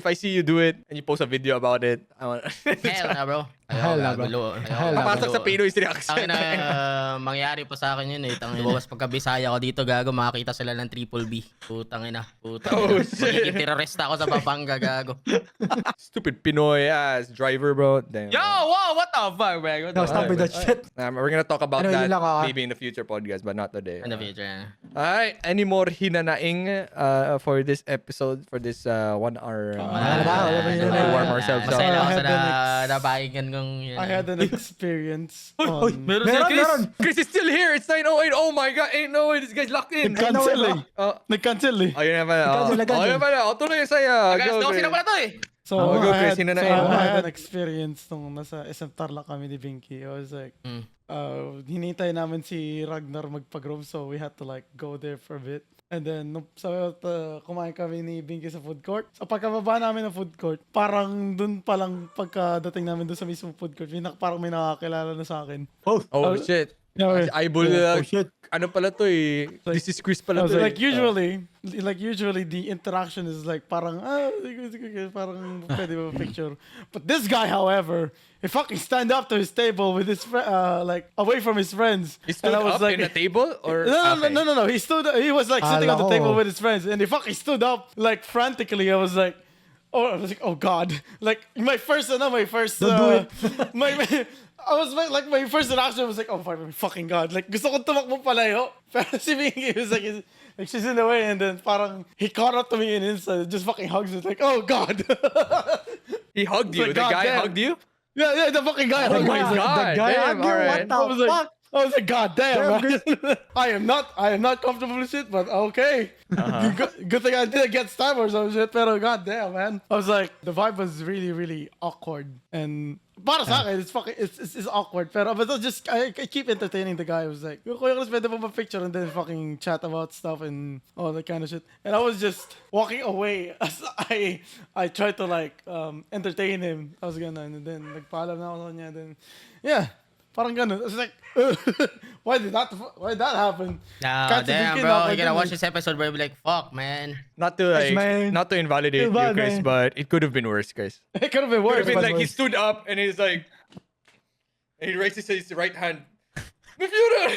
[SPEAKER 1] I see you do it, and you post a video about it, I want
[SPEAKER 4] Hell na, bro.
[SPEAKER 2] Hella, bro.
[SPEAKER 4] gulo.
[SPEAKER 2] Hella,
[SPEAKER 1] Papasok sa Pinoy's reaction.
[SPEAKER 4] Tangin na, mangyari pa sa akin yun eh. Tangin lumabas pagka Bisaya ko dito, gago, makakita sila ng triple B. Putang ina.
[SPEAKER 1] Oh, shit.
[SPEAKER 4] Magiging terorista ako sa Pampanga, gago.
[SPEAKER 1] Stupid Pinoy ass driver, bro. Damn.
[SPEAKER 4] Yo, wow, what the fuck, man? What
[SPEAKER 2] No,
[SPEAKER 4] the
[SPEAKER 2] stop with that shit.
[SPEAKER 1] We're gonna talk about
[SPEAKER 2] Anyway,
[SPEAKER 1] that
[SPEAKER 2] yun lang,
[SPEAKER 1] maybe in the future podcast, but not today.
[SPEAKER 4] In the future.
[SPEAKER 1] Alright, any more hinanaing for this episode, for this 1 hour?
[SPEAKER 2] wala ba
[SPEAKER 1] warm ourselves up.
[SPEAKER 4] Masaya lang ako
[SPEAKER 5] I
[SPEAKER 4] sa
[SPEAKER 5] had the
[SPEAKER 4] napakinggan kong yun.
[SPEAKER 5] I had an experience on...
[SPEAKER 4] Meron
[SPEAKER 2] Meron,
[SPEAKER 4] si Chris.
[SPEAKER 2] meron.
[SPEAKER 1] Chris is still here. It's 9:08. Oh my god. Ain't no way. This guy's locked in.
[SPEAKER 5] Nag-cancel eh. Nag-cancel eh.
[SPEAKER 1] Ayun na pala.
[SPEAKER 2] Nag-cancel, nag-cancel.
[SPEAKER 1] Ayun na pala. O, tuloy saya.
[SPEAKER 4] Guys,
[SPEAKER 1] Go,
[SPEAKER 4] sino
[SPEAKER 1] Chris.
[SPEAKER 4] pala to eh?
[SPEAKER 5] So,
[SPEAKER 1] go, Chris.
[SPEAKER 5] I had,
[SPEAKER 1] Sino na
[SPEAKER 5] so
[SPEAKER 1] yun?
[SPEAKER 5] I had an experience nung nasa SM Tarlac kami ni Binky. I was like, hinintay namin si Ragnar magpag-roam, so we had to like go there for a bit. And then, nung kumain kami ni Binky sa food court. So, pagkababa namin ng food court, parang dun palang pagkadating namin dun sa mismo food court, parang may nakakilala na sa akin.
[SPEAKER 1] Oh, shit.
[SPEAKER 5] Yeah,
[SPEAKER 1] Si Eyeball,
[SPEAKER 2] Oh, shit.
[SPEAKER 1] ano pala to eh. This is Chris pala to
[SPEAKER 5] So,
[SPEAKER 1] eh.
[SPEAKER 5] like usually the interaction is like parang parang pwede ba picture. But this guy, however, he fucking stand up to his table with his like away from his friends.
[SPEAKER 1] He stood
[SPEAKER 5] And I was
[SPEAKER 1] up
[SPEAKER 5] like,
[SPEAKER 1] in a table? Or?
[SPEAKER 5] no. He stood. He was like sitting on the
[SPEAKER 2] Ala
[SPEAKER 5] table
[SPEAKER 2] ko.
[SPEAKER 5] with his friends, and he fucking stood up like frantically. I was like, oh god, like my first.
[SPEAKER 2] Don't do it.
[SPEAKER 5] My first reaction was like, oh my fucking god, like gusto kong tumakbo palayo. Pero si Mingy was like she's in the way, and then parang he caught up to me and inside just fucking hugs me like, oh god.
[SPEAKER 1] He hugged you.
[SPEAKER 5] Like,
[SPEAKER 1] The guy
[SPEAKER 5] goddamn.
[SPEAKER 1] hugged you?
[SPEAKER 5] Yeah, the fucking guy
[SPEAKER 2] Oh
[SPEAKER 5] hugged me.
[SPEAKER 2] my
[SPEAKER 5] He's like,
[SPEAKER 1] God.
[SPEAKER 2] The guy
[SPEAKER 1] Damn,
[SPEAKER 2] hugged you?
[SPEAKER 1] alright.
[SPEAKER 2] What the fuck?
[SPEAKER 5] I was like, God damn, man. I am not comfortable with shit, but okay. Good thing I didn't get stabbed or some shit, pero god damn, man. I was like, the vibe was really, really awkward. And para sa akin, it's awkward. Pero but I keep entertaining the guy. I was like, Kuya Chris, pwede mo picture and then fucking chat about stuff and all that kind of shit. And I was just walking away as I tried to like entertain him. I was gonna, and then nagpaalam na ako sa kanya, then yeah. Parang ganun. I was like, why did that happen?
[SPEAKER 4] Nah,
[SPEAKER 5] Kahit si
[SPEAKER 4] damn,
[SPEAKER 5] Vicky,
[SPEAKER 4] bro.
[SPEAKER 5] nakakaganon.
[SPEAKER 4] You're gonna watch this episode where you'll be like, fuck, man.
[SPEAKER 1] Not to like,
[SPEAKER 2] man.
[SPEAKER 1] not to invalidate
[SPEAKER 2] Too
[SPEAKER 1] you,
[SPEAKER 2] bad,
[SPEAKER 1] Chris,
[SPEAKER 2] man.
[SPEAKER 1] but it could have been worse, guys.
[SPEAKER 5] It could have been
[SPEAKER 1] Could
[SPEAKER 5] worse.
[SPEAKER 1] have been
[SPEAKER 5] but
[SPEAKER 1] like he stood up and he's like, and he raises his right hand. Computer!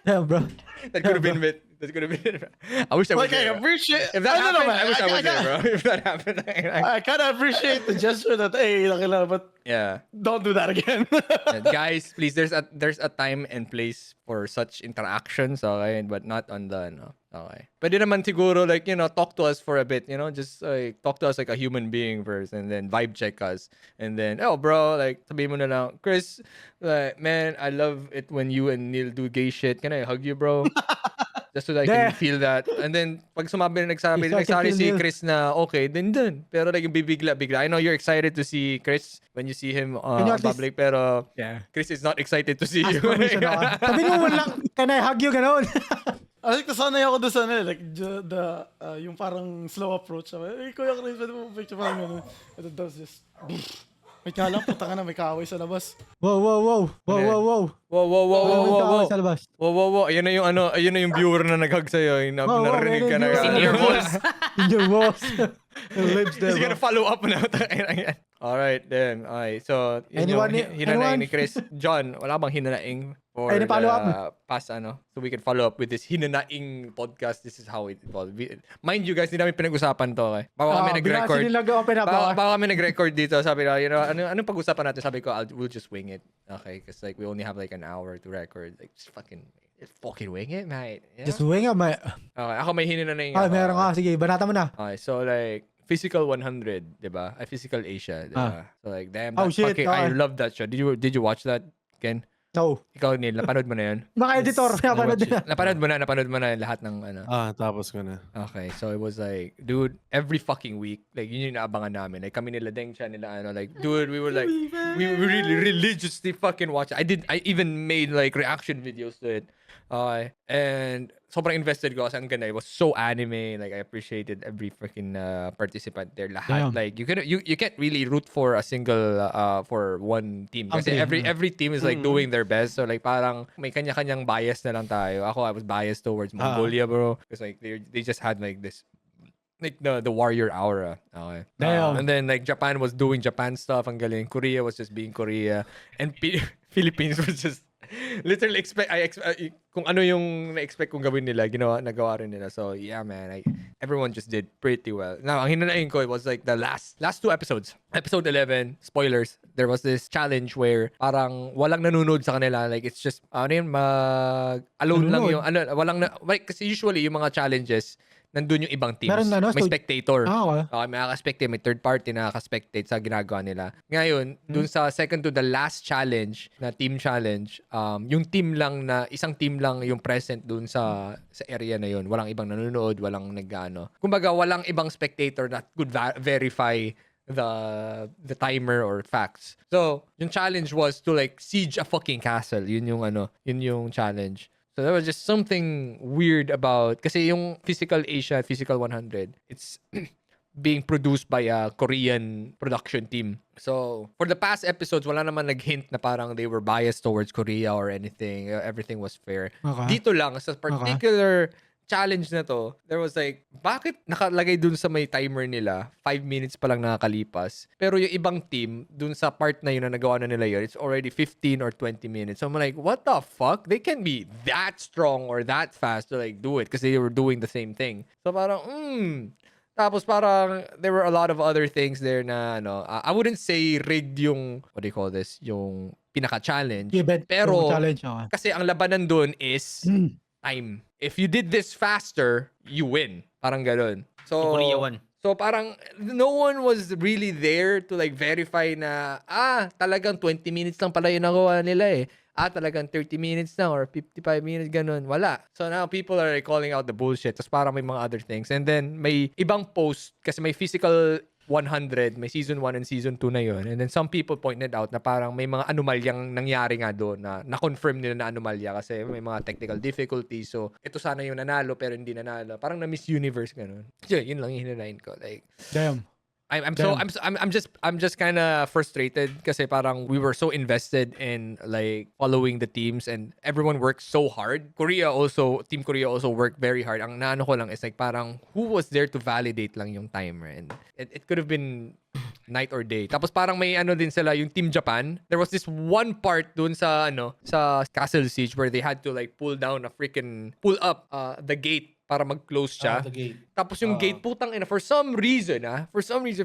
[SPEAKER 2] Damn, bro.
[SPEAKER 1] That could have been it. That could have been it. I wish I was
[SPEAKER 5] Like, I
[SPEAKER 1] there.
[SPEAKER 5] appreciate...
[SPEAKER 1] If that
[SPEAKER 5] I don't know,
[SPEAKER 1] happened,
[SPEAKER 5] man.
[SPEAKER 1] I wish I was there, bro. If that happened,
[SPEAKER 5] I kind of appreciate the gesture that, hey, nakilala, but
[SPEAKER 1] yeah.
[SPEAKER 5] don't do that again.
[SPEAKER 1] Guys, please, there's a time and place for such interactions, okay? But not on the, no. Okay. Pwede naman siguro, like, talk to us for a bit, just like, talk to us like a human being first, and then vibe check us. And then, oh, bro, like, sabihin mo na lang, Chris, like, man, I love it when you and Neil do gay shit. Can I hug you, bro? Just so that I can
[SPEAKER 2] Yeah.
[SPEAKER 1] feel that. And then, pag nagsabi
[SPEAKER 2] Yes, I can
[SPEAKER 1] nagsari
[SPEAKER 2] feel
[SPEAKER 1] si
[SPEAKER 2] Neil.
[SPEAKER 1] Chris na, okay, then dun. Pero like, bigla. I know you're excited to see Chris when you see him
[SPEAKER 2] Can you
[SPEAKER 1] in
[SPEAKER 2] at least-
[SPEAKER 1] public, pero
[SPEAKER 2] Yeah.
[SPEAKER 1] Chris is not excited to see
[SPEAKER 2] Ask
[SPEAKER 1] you.
[SPEAKER 2] permission ako. Sabi mo man lang, can I hug you, ganon?
[SPEAKER 5] I think nasanay ako doon sa like yung parang slow approach. Sabi, hey, Kuya Chris, pwede mo picture parang gano'n. And then that was just... Wait nga lang, puta ka na, may kaaway sa labas.
[SPEAKER 2] Wow.
[SPEAKER 1] Whoa.
[SPEAKER 2] Tawag sa labas.
[SPEAKER 1] Whoa. Ayun na yung viewer na nag-hug sa'yo.
[SPEAKER 2] Wow,
[SPEAKER 1] Narinig ka na.
[SPEAKER 2] ayun yung
[SPEAKER 4] In your
[SPEAKER 2] viewer.
[SPEAKER 4] walls.
[SPEAKER 2] In your walls. Your lips there,
[SPEAKER 1] He's gonna
[SPEAKER 2] bro.
[SPEAKER 1] follow up na. Alright, then. Okay, so, yun
[SPEAKER 2] Anyone-
[SPEAKER 1] yung hinanaing
[SPEAKER 2] anyone?
[SPEAKER 1] ni Chris. John, wala bang hinanaing for
[SPEAKER 2] Ay, na-follow up
[SPEAKER 1] the past, so we can follow up with this hinanaing podcast. This is how it evolved. Mind you, guys, hindi namin pinag-usapan to, okay? Baka kami nag-record.
[SPEAKER 2] Bigla nag-open up ako.
[SPEAKER 1] Baka kami nag-record dito. Sabi ko, anong pag-usapan natin? Sabi ko, we'll just wing it. Okay? Because like, we only have like an hour to record. Like, just fucking wing it, mate. Yeah?
[SPEAKER 2] Just wing up, mate.
[SPEAKER 1] Okay, ako may hinanaing.
[SPEAKER 2] Ay, meron ka. Sige, banata mo na.
[SPEAKER 1] Okay, so like, Physical 100, diba? Physical Asia, diba? So like, damn,
[SPEAKER 2] Oh,
[SPEAKER 1] that
[SPEAKER 2] shit,
[SPEAKER 1] fucking, I
[SPEAKER 2] okay.
[SPEAKER 1] love that show. Did you watch that, Ken?
[SPEAKER 2] No.
[SPEAKER 1] Ikaw, Neil, napanood mo na yun?
[SPEAKER 2] Mga editor, napanood na.
[SPEAKER 1] Napanood mo na lahat ng ano.
[SPEAKER 3] Tapos ko na.
[SPEAKER 1] Okay, so it was like, dude, every fucking week, like, yun yung naabangan namin. Like, kami nila Deng Chan, nila ano, like, dude, we were like, we really religiously fucking watch it. I even made like reaction videos to it. And sobrang invested ko kasi ang ganda. It was so anime. Like, I appreciated every freaking participant there. Lahat.
[SPEAKER 2] Damn.
[SPEAKER 1] Like, you can't really root for a single, for one team. Kasi
[SPEAKER 2] Okay.
[SPEAKER 1] every team is like doing their best. So like, parang may kanya-kanyang bias na lang tayo. I was biased towards Mongolia, bro. Because like, they just had like this like the warrior aura. Okay.
[SPEAKER 2] Damn.
[SPEAKER 1] And then like Japan was doing Japan stuff. Ang galing. Korea was just being Korea. And Philippines was just literally kung ano yung na-expect kong gawin nila, nagawa rin nila. So yeah, man, everyone just did pretty well. Now, ang hinanayin ko, it was like the last 2 episodes. Episode 11, spoilers, there was this challenge where parang walang nanonood sa kanila. Like it's just, alone lang yung, kasi usually yung mga challenges, nandun yung ibang teams. May spectator.
[SPEAKER 2] Okay.
[SPEAKER 1] May nakaka-spectate, may third party na nakaka-spectate sa ginagawa nila. Ngayon, dun sa second to the last challenge, na team challenge, yung team lang na, isang team lang yung present dun sa area na yun. Walang ibang nanonood, walang nag-ano. Kumbaga, walang ibang spectator that could verify the timer or facts. So, yung challenge was to like siege a fucking castle. Yun yung challenge. So there was just something weird about, kasi yung Physical Asia, Physical 100, it's being produced by a Korean production team. So for the past episodes, wala naman nag-hint na parang they were biased towards Korea or anything. Everything was fair.
[SPEAKER 2] Okay.
[SPEAKER 1] Dito lang, sa particular challenge na to, there was like, bakit nakalagay dun sa may timer nila, 5 minutes pa lang nakakalipas, pero yung ibang team, dun sa part na yun na nagawa na nila yun, it's already 15 or 20 minutes. So I'm like, what the fuck? They can't be that strong or that fast to like do it because they were doing the same thing. So parang, Tapos parang, there were a lot of other things there na, I wouldn't say rigged yung, what do you call this, yung pinaka-challenge. Pero,
[SPEAKER 2] challenge, okay.
[SPEAKER 1] kasi ang labanan dun is time. If you did this faster, you win. Parang ganun. So,
[SPEAKER 4] Korea won.
[SPEAKER 1] So parang no one was really there to like verify na talagang 20 minutes lang pala yung nagawa nila eh. Talagang 30 minutes na or 55 minutes ganun. Wala. So now people are like, calling out the bullshit. Tapos parang may mga other things. And then may ibang post kasi may Physical 100, may season 1 and season 2 na yun. And then some people pointed out na parang may mga anomalyang nangyari nga doon na na-confirm nila na anomalya kasi may mga technical difficulties. So, ito sana yung nanalo pero hindi nanalo. Parang na Miss Universe ganun. Yun lang yung hinanayin ko. Like,
[SPEAKER 2] Damn.
[SPEAKER 1] I'm just kind of frustrated kasi parang we were so invested in like following the teams and everyone worked so hard. Team Korea also worked very hard. Ang naano ko lang is like parang who was there to validate lang yung timer, and it could have been night or day. Tapos parang may din sila yung Team Japan. There was this one part dun sa Castle Siege where they had to like pull up the gate para mag-close siya. Tapos yung gate, putang ina, for some reason,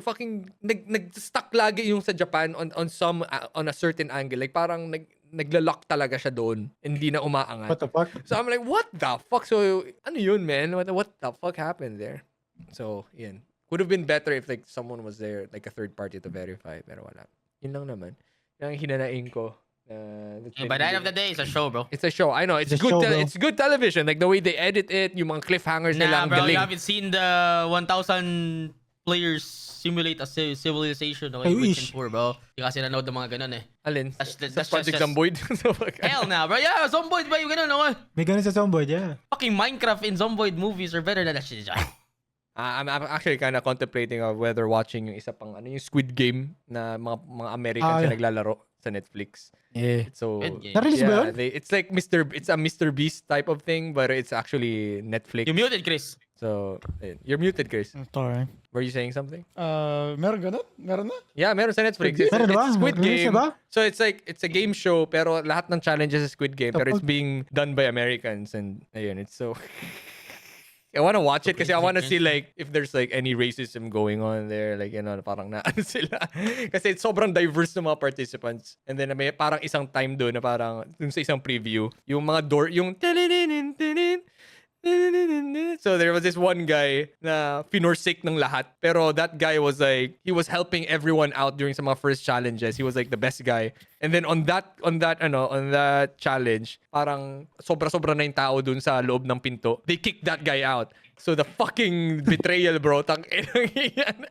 [SPEAKER 1] fucking nag-stuck lagi yung sa Japan on a certain angle. Like parang nagla-lock talaga siya doon. Hindi na umaangat.
[SPEAKER 2] What the fuck?
[SPEAKER 1] So I'm like, what the fuck? So, ano yun, man? What the fuck happened there? So, yun. Would have been better if like someone was there, like a third party to verify. Pero wala. Yun lang naman. Yung hinanain ko.
[SPEAKER 4] By the end of the day, it's a show, bro.
[SPEAKER 1] It's a show. I know. It's
[SPEAKER 2] It's a
[SPEAKER 1] good.
[SPEAKER 2] show, bro.
[SPEAKER 1] It's good television. Like the way they edit it, yung mga cliffhangers nila,
[SPEAKER 4] Nah,
[SPEAKER 1] ang
[SPEAKER 4] bro,
[SPEAKER 1] galing.
[SPEAKER 4] you haven't seen the 1,000 players simulate a civilization
[SPEAKER 2] I
[SPEAKER 4] okay,
[SPEAKER 2] wish.
[SPEAKER 4] Witch and 4, bro. Hindi kasi nanood ng mga ganun eh.
[SPEAKER 1] Alin?
[SPEAKER 4] That's
[SPEAKER 1] Sa
[SPEAKER 4] just-
[SPEAKER 1] Project Zomboid?
[SPEAKER 4] Hell nah, bro. Yeah, Zomboid ba yung ganun, okay?
[SPEAKER 2] May ganun sa Zomboid, yeah.
[SPEAKER 4] Fucking Minecraft in Zomboid movies are better than that shit.
[SPEAKER 1] I'm actually kind of contemplating of whether watching yung isa pang yung Squid Game na mga Americans
[SPEAKER 2] yeah.
[SPEAKER 1] na naglalaro sa Netflix.
[SPEAKER 2] Yeah.
[SPEAKER 1] So
[SPEAKER 4] Good game.
[SPEAKER 2] Na-release ba yun?
[SPEAKER 1] it's like it's a Mr. Beast type of thing, but it's actually Netflix.
[SPEAKER 4] You muted, Chris.
[SPEAKER 1] So ayun. You're muted, Chris.
[SPEAKER 5] Sorry.
[SPEAKER 1] Were you saying something?
[SPEAKER 5] Meron ganun? Meron na?
[SPEAKER 1] Yeah, meron sa Netflix.
[SPEAKER 2] Meron ba?
[SPEAKER 1] It's Squid
[SPEAKER 2] Release
[SPEAKER 1] Game.
[SPEAKER 2] na ba?
[SPEAKER 1] So it's like it's a game show pero lahat ng challenges is Squid Game pero it's being done by Americans and ayun, it's so I want to watch it kasi I want to see like if there's like any racism going on there, like parang na ano sila kasi it's sobrang diverse ng mga participants, and then may parang isang time doon na parang dun sa isang preview yung mga door yung so there was this one guy na finorsake ng lahat, pero that guy was like he was helping everyone out during some of first challenges. He was like the best guy, and then on that challenge parang sobra-sobra na yung tao dun sa loob ng pinto. They kicked that guy out. So the fucking betrayal, bro. Tang yan.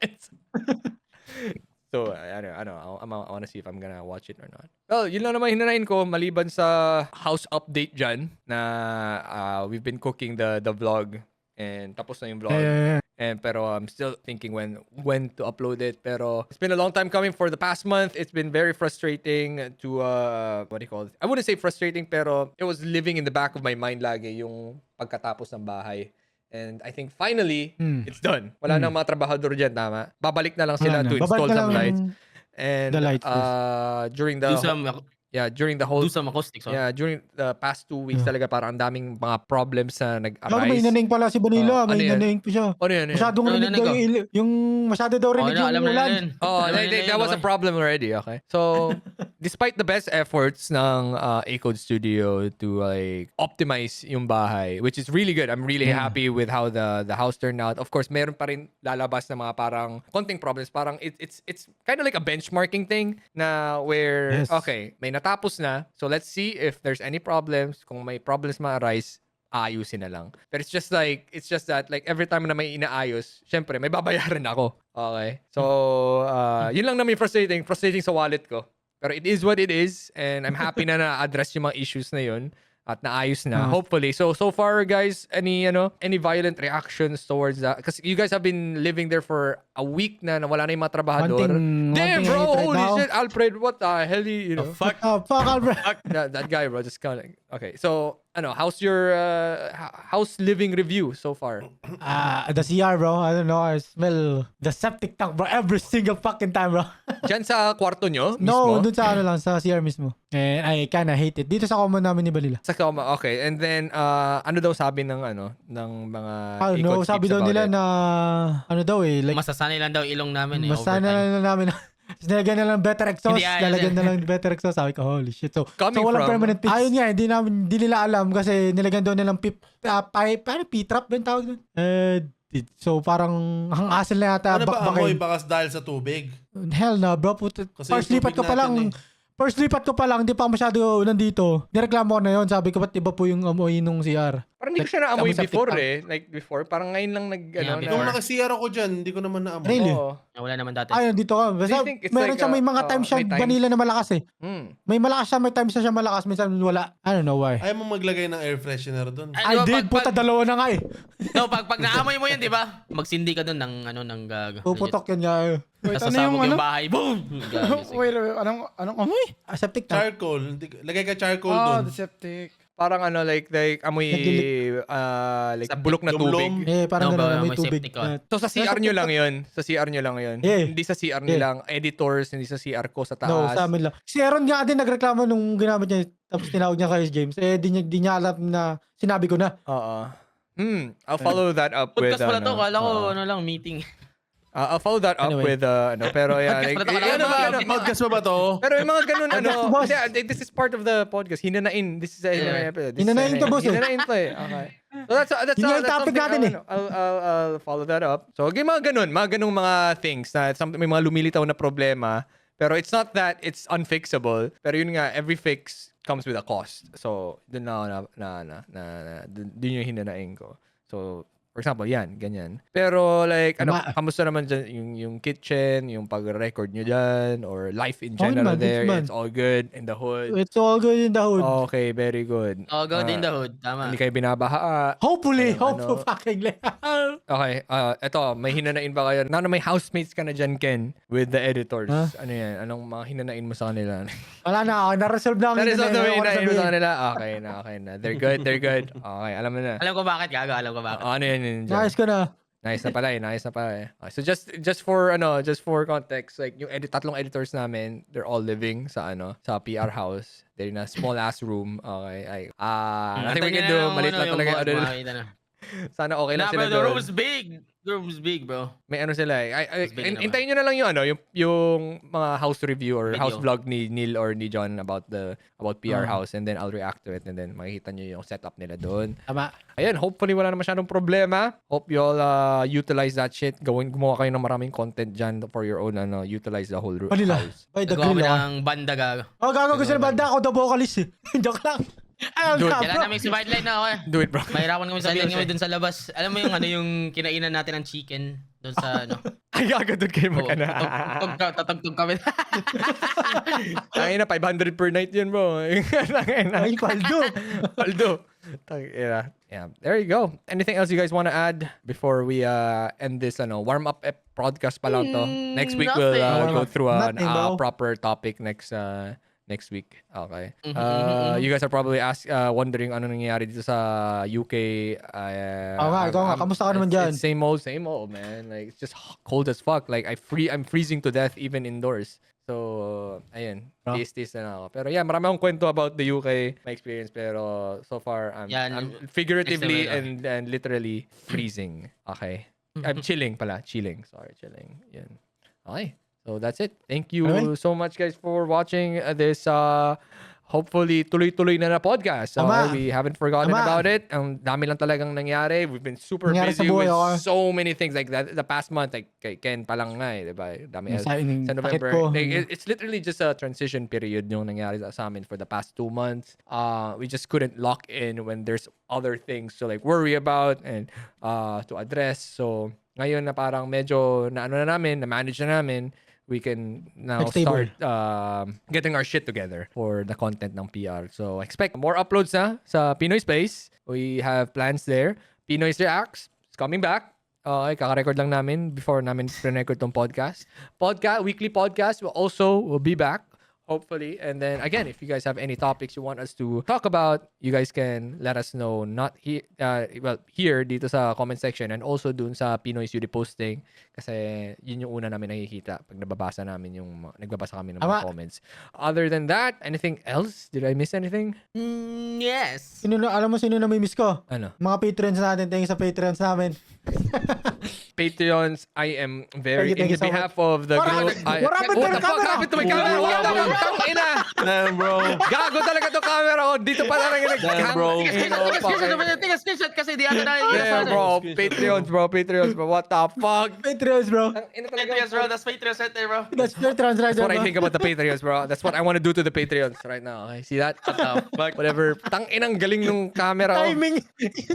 [SPEAKER 1] So, I don't know. I want to see if I'm gonna watch it or not. Well, yun lang naman hinanayin ko maliban sa house update dyan na we've been cooking the vlog and tapos na yung vlog.
[SPEAKER 2] Yeah.
[SPEAKER 1] And pero I'm still thinking when to upload it. Pero it's been a long time coming for the past month. It's been very frustrating to what do you call it? I wouldn't say frustrating pero it was living in the back of my mind lagi yung pagkatapos ng bahay. And I think finally,
[SPEAKER 2] Hmm.
[SPEAKER 1] it's done. Wala nang mga trabahador dyan, tama? Babalik na lang sila
[SPEAKER 2] Wala
[SPEAKER 1] to
[SPEAKER 2] na.
[SPEAKER 1] install
[SPEAKER 2] Babalik na
[SPEAKER 1] some
[SPEAKER 2] lang
[SPEAKER 1] lights. And
[SPEAKER 2] the lights,
[SPEAKER 1] during the during the whole
[SPEAKER 4] acoustics.
[SPEAKER 1] during the past 2 weeks talaga parang ang daming mga problems na
[SPEAKER 2] May
[SPEAKER 1] nag-arise.
[SPEAKER 2] inaning pala si Vanilla.
[SPEAKER 1] Ano
[SPEAKER 2] May
[SPEAKER 1] yan?
[SPEAKER 2] inaning pa siya.
[SPEAKER 1] Ano yan?
[SPEAKER 2] Masyadong
[SPEAKER 4] Ano
[SPEAKER 2] rinig
[SPEAKER 4] inaning
[SPEAKER 2] daw
[SPEAKER 4] ko?
[SPEAKER 2] yung masyado daw rinig yung
[SPEAKER 4] alam na
[SPEAKER 2] ulan.
[SPEAKER 4] yun.
[SPEAKER 1] Oh,
[SPEAKER 4] Alam na yun,
[SPEAKER 1] that was a
[SPEAKER 4] okay.
[SPEAKER 1] problem already, okay? So, despite the best efforts ng A-Code Studio to like optimize yung bahay, which is really good. I'm really happy with how the house turned out. Of course, meron pa rin lalabas na mga parang konting problems. Parang it's kind of like a benchmarking thing na where
[SPEAKER 2] Yes.
[SPEAKER 1] okay, may natapos na. So, let's see if there's any problems. Kung may problems ma-arise, aayusin na lang. But it's just that like every time na may inaayos, syempre may babayaran ako. Okay? So, yun lang naman yung frustrating sa wallet ko. Pero it is what it is and I'm happy na na-address yung mga issues na yun at naayos na. Hopefully. So far guys, any violent reactions towards that? Kasi you guys have been living there for a week na wala na yung mga trabahador.
[SPEAKER 2] One
[SPEAKER 1] Damn
[SPEAKER 2] thing I
[SPEAKER 1] bro,
[SPEAKER 2] hate right
[SPEAKER 1] holy
[SPEAKER 2] now-
[SPEAKER 1] shit, Alfred, what the hell you know?
[SPEAKER 2] Fuck, Albert.
[SPEAKER 1] That guy, bro, just kind of okay. So, how's your house living review so far?
[SPEAKER 2] The CR, bro. I don't know. I smell the septic tank, bro. Every single fucking time, bro.
[SPEAKER 1] Diyan sa kwarto nyo
[SPEAKER 2] No,
[SPEAKER 1] mismo?
[SPEAKER 2] dun sa lang, sa CR mismo. And I kinda hate it. Dito sa common namin ni Balila.
[SPEAKER 1] Sa kama, okay. And then, ano daw sabi ng ng mga
[SPEAKER 2] No,
[SPEAKER 1] Ecod
[SPEAKER 2] sabi
[SPEAKER 1] tips
[SPEAKER 2] daw
[SPEAKER 1] about
[SPEAKER 2] nila
[SPEAKER 1] it?
[SPEAKER 2] na, ano daw like,
[SPEAKER 4] Masasanay lang daw ilong namin
[SPEAKER 2] mas sana
[SPEAKER 4] overtime.
[SPEAKER 2] na namin. Nilagyan na lang better exhaust.
[SPEAKER 4] Hindi ayos
[SPEAKER 2] Lalagyan
[SPEAKER 4] yan.
[SPEAKER 2] na lang better exhaust. Sabi ko, holy shit. So
[SPEAKER 1] Coming
[SPEAKER 2] walang
[SPEAKER 1] from-
[SPEAKER 2] permanent fix. Ayun nga, hindi nila alam kasi nilagyan daw nilang P-trap ba yung tawag doon? So parang ang hassle na yata.
[SPEAKER 3] Ano ba amoy
[SPEAKER 2] bakbakin.
[SPEAKER 3] bakas dahil sa tubig?
[SPEAKER 2] Hell na, bro.
[SPEAKER 3] Kasi
[SPEAKER 2] First
[SPEAKER 3] yung
[SPEAKER 2] lipat ko
[SPEAKER 3] tubig
[SPEAKER 2] pa lang.
[SPEAKER 3] natin
[SPEAKER 2] First lipat ko pa lang, hindi pa ako masyado nandito. Nireklamo ko na yun. Sabi ko, ba't iba po yung amoy nung CR?
[SPEAKER 1] Parang hindi ko siya naamoy
[SPEAKER 2] Amoy septic
[SPEAKER 1] before
[SPEAKER 2] tank.
[SPEAKER 1] Like before, parang ngayon lang
[SPEAKER 4] Yeah, before.
[SPEAKER 3] Nung naka-CR ako dyan, hindi ko naman naamoy.
[SPEAKER 2] Really?
[SPEAKER 1] Oo.
[SPEAKER 4] Wala naman dati.
[SPEAKER 2] Ayun, dito ka. Basta,
[SPEAKER 1] Do you think it's
[SPEAKER 2] meron
[SPEAKER 1] like
[SPEAKER 2] siya, may
[SPEAKER 1] a-
[SPEAKER 2] mga times siya,
[SPEAKER 1] may times?
[SPEAKER 2] vanilla na malakas eh.
[SPEAKER 1] Hmm.
[SPEAKER 2] May malakas siya, may times na siya malakas, minsan wala. I don't know why.
[SPEAKER 3] Ayaw mo maglagay ng air freshener doon.
[SPEAKER 4] Ay,
[SPEAKER 2] I
[SPEAKER 4] di ba,
[SPEAKER 2] did, puta, dalawa na nga eh.
[SPEAKER 4] No, pag naamoy mo yun, di ba? Magsindi ka doon ng gago.
[SPEAKER 2] Puputok yun nga.
[SPEAKER 5] Wait,
[SPEAKER 4] Tapos
[SPEAKER 5] ano
[SPEAKER 4] sasabog
[SPEAKER 5] yung
[SPEAKER 4] yung
[SPEAKER 5] ano?
[SPEAKER 4] bahay. Boom! Gago, sige.
[SPEAKER 5] Wait, anong amoy?
[SPEAKER 2] Septic tank.
[SPEAKER 3] Charcoal. Lagay ka charcoal
[SPEAKER 5] Oh,
[SPEAKER 3] doon.
[SPEAKER 5] the septic.
[SPEAKER 1] Parang like amoy like
[SPEAKER 4] Septic
[SPEAKER 1] bulok na
[SPEAKER 3] lum-lum.
[SPEAKER 1] tubig.
[SPEAKER 2] Parang
[SPEAKER 4] No,
[SPEAKER 2] ganun,
[SPEAKER 4] ba,
[SPEAKER 2] may
[SPEAKER 4] may
[SPEAKER 2] tubig.
[SPEAKER 4] septic ka.
[SPEAKER 1] So sa CR nyo lang yun. Sa CR nyo lang yun.
[SPEAKER 2] Yeah.
[SPEAKER 1] Hindi sa CR nilang editors, hindi sa CR ko sa taas.
[SPEAKER 2] No, sa amin lang. Si Aaron nga din nagreklamo nung ginamit niya. Tapos tinawag niya kay James. Di niya alam na sinabi ko na.
[SPEAKER 1] Oo. I'll follow that up with
[SPEAKER 4] Podcast pala to. Kala ko,
[SPEAKER 1] oo.
[SPEAKER 4] meeting.
[SPEAKER 1] I'll follow that up
[SPEAKER 2] Anyway.
[SPEAKER 1] with pero yeah,
[SPEAKER 4] Podcast
[SPEAKER 1] like,
[SPEAKER 4] pala to.
[SPEAKER 1] ano ba, ano,
[SPEAKER 3] Podcast pa ba to?
[SPEAKER 1] pero yung mga ganun,
[SPEAKER 2] boss.
[SPEAKER 1] hindi, this is part of the podcast. Hinanain. This is a episode. This is
[SPEAKER 2] Hinanain to, boss, eh.
[SPEAKER 1] Hinanain to eh. Okay. So that's
[SPEAKER 2] Yun yung topic
[SPEAKER 1] something
[SPEAKER 2] natin, eh.
[SPEAKER 1] I'll follow that up. So, okay, mga ganung mga things na may mga lumilitaw na problema. Pero it's not that it's unfixable. Pero yun nga, every fix comes with a cost. So, dun dun yung hinanain ko. So, for example, yan, ganyan. Pero like, kamusta naman dyan yung kitchen, yung pag-record nyo dyan, or life in
[SPEAKER 2] Okay
[SPEAKER 1] general
[SPEAKER 2] naman,
[SPEAKER 1] there,
[SPEAKER 2] it's fun.
[SPEAKER 1] it's all good in the hood.
[SPEAKER 2] It's all good in the hood.
[SPEAKER 1] Okay, very good.
[SPEAKER 4] Oh, go in the hood. Tama.
[SPEAKER 1] Hindi kayo binabaha.
[SPEAKER 2] Hopefully,
[SPEAKER 1] Ano,
[SPEAKER 2] fucking
[SPEAKER 1] Okay, eto, may hinanain ba kayo? Na may housemates ka na dyan, Ken, with the editors.
[SPEAKER 2] Huh?
[SPEAKER 1] Ano yan? Anong mga hinanain mo sa kanila?
[SPEAKER 2] Wala na ako. Na-resolve na ako.
[SPEAKER 1] Na-resolve na may hinanain mo sa
[SPEAKER 2] sabihin.
[SPEAKER 1] kanila? Okay na. They're good. Okay, alam mo na.
[SPEAKER 4] Alam ko bakit, gago. Alam ko bakit.
[SPEAKER 1] Ano yan dyan?
[SPEAKER 2] Nice ko na.
[SPEAKER 1] Nice na pala eh. Okay, so just for context, like yung tatlong editors namin, they're all living sa PR house. They're in a small ass room. Okay. Nothing we can do. Maliit lang talaga yung ano nila.
[SPEAKER 4] Makita na.
[SPEAKER 1] Sana okay lang
[SPEAKER 4] Nah,
[SPEAKER 1] sila
[SPEAKER 4] bro, the
[SPEAKER 1] doon.
[SPEAKER 4] room's big. The room's big, bro.
[SPEAKER 1] May ano sila eh.
[SPEAKER 4] Mas big na ba?
[SPEAKER 1] Hintayin nyo na lang yung mga house review or
[SPEAKER 4] Video.
[SPEAKER 1] house vlog ni Neil or ni John about PR
[SPEAKER 2] Ah.
[SPEAKER 1] house, and then I'll react to it, and then makikita nyo yung setup nila doon.
[SPEAKER 2] Tama.
[SPEAKER 1] Ayan, hopefully wala na masyadong problema. Hope you all utilize that shit. Gumawa kayo ng maraming content dyan for your own, utilize the whole
[SPEAKER 2] Manila.
[SPEAKER 1] house.
[SPEAKER 2] By the
[SPEAKER 4] Nagawa
[SPEAKER 2] grill
[SPEAKER 4] kami
[SPEAKER 2] ah.
[SPEAKER 4] ng banda, gago.
[SPEAKER 2] Oh, gago ko sa banda. Ako the vocalist eh. Joke lang. Ayun
[SPEAKER 1] Dude,
[SPEAKER 2] na,
[SPEAKER 4] Kailangan
[SPEAKER 2] bro.
[SPEAKER 4] namin si White Light na ako eh.
[SPEAKER 1] Do it, bro.
[SPEAKER 4] Mahirapan kami sabihin kami dun sa labas. Alam mo yung yung kinainan natin ng chicken dun sa
[SPEAKER 1] Ay, gaga doon kayo magkana.
[SPEAKER 4] tatugtog kami.
[SPEAKER 1] Tangina, 500 per night yun, bro.
[SPEAKER 2] Ay, paldo.
[SPEAKER 1] Paldo. Yeah. There you go. Anything else you guys want to add before we end this warm up podcast pa lang to? Next week we'll
[SPEAKER 4] Nothing.
[SPEAKER 1] go through a
[SPEAKER 2] Nothing, bro.
[SPEAKER 1] proper topic next next week. Okay. You guys are probably wondering ano nangyayari dito sa UK.
[SPEAKER 2] Ikaw nga, kamusta ka naman dyan?
[SPEAKER 1] It's same old, man. Like, it's just cold as fuck. Like, I'm freezing to death even indoors. So, ayun. Tiis-tiis na ako. Pero yeah, marami akong kwento about the UK, my experience. Pero so far, I'm figuratively and literally freezing. Okay. I'm chilling pala. Chilling. Sorry, chilling. Yan. Okay. So that's it. Thank you so much, guys, for watching this hopefully tuloy-tuloy na podcast. So, we haven't forgotten about it. Ang dami lang talagang nangyari. We've been super busy with so many things. Like the past month, like kay Ken pa lang nga diba? Dami sa November. Like, it's literally just a transition period yung nangyari sa amin for the past 2 months. We just couldn't lock in when there's other things to like worry about and to address. So, ngayon na parang medyo na manage na namin, we can now start getting our shit together for the content ng PR. So, expect more uploads na sa Pinoy Space. We have plans there. Pinoy's Reacts is coming back. Kaka-record lang namin before namin pre-record tong podcast. Weekly podcast will be back. Hopefully. And then again, if you guys have any topics you want us to talk about, you guys can let us know. Not here, here dito sa comment section and also dun sa Pinoy's UD posting kasi yun yung una namin nakikita pag nagbabasa kami ng mga comments. Other than that, anything else? Did I miss anything?
[SPEAKER 4] Yes.
[SPEAKER 2] Alam mo sino na may miss ko?
[SPEAKER 1] Ano?
[SPEAKER 2] Mga Patreons natin. Thank you sa Patreons namin.
[SPEAKER 1] Patreons, I am very in the behalf of the group.
[SPEAKER 2] What happened to the camera?
[SPEAKER 1] Ina!
[SPEAKER 3] Damn, bro.
[SPEAKER 1] Gago talaga to camera ko. Dito pa lang
[SPEAKER 3] Damn, bro.
[SPEAKER 4] Screenshot kasi di ata na
[SPEAKER 1] Yeah, bro. Patreons, bro. What the fuck?
[SPEAKER 2] Patreons, bro.
[SPEAKER 4] Patreons, bro. That's Patreons right there, bro.
[SPEAKER 2] That's Patreons right
[SPEAKER 1] That's
[SPEAKER 2] there,
[SPEAKER 1] what I
[SPEAKER 2] bro.
[SPEAKER 1] think about the Patreons, bro. That's what I want to do to the Patreons right now. Okay, see that? What the fuck? Whatever. Tang-inang galing nung camera ko.
[SPEAKER 2] Timing.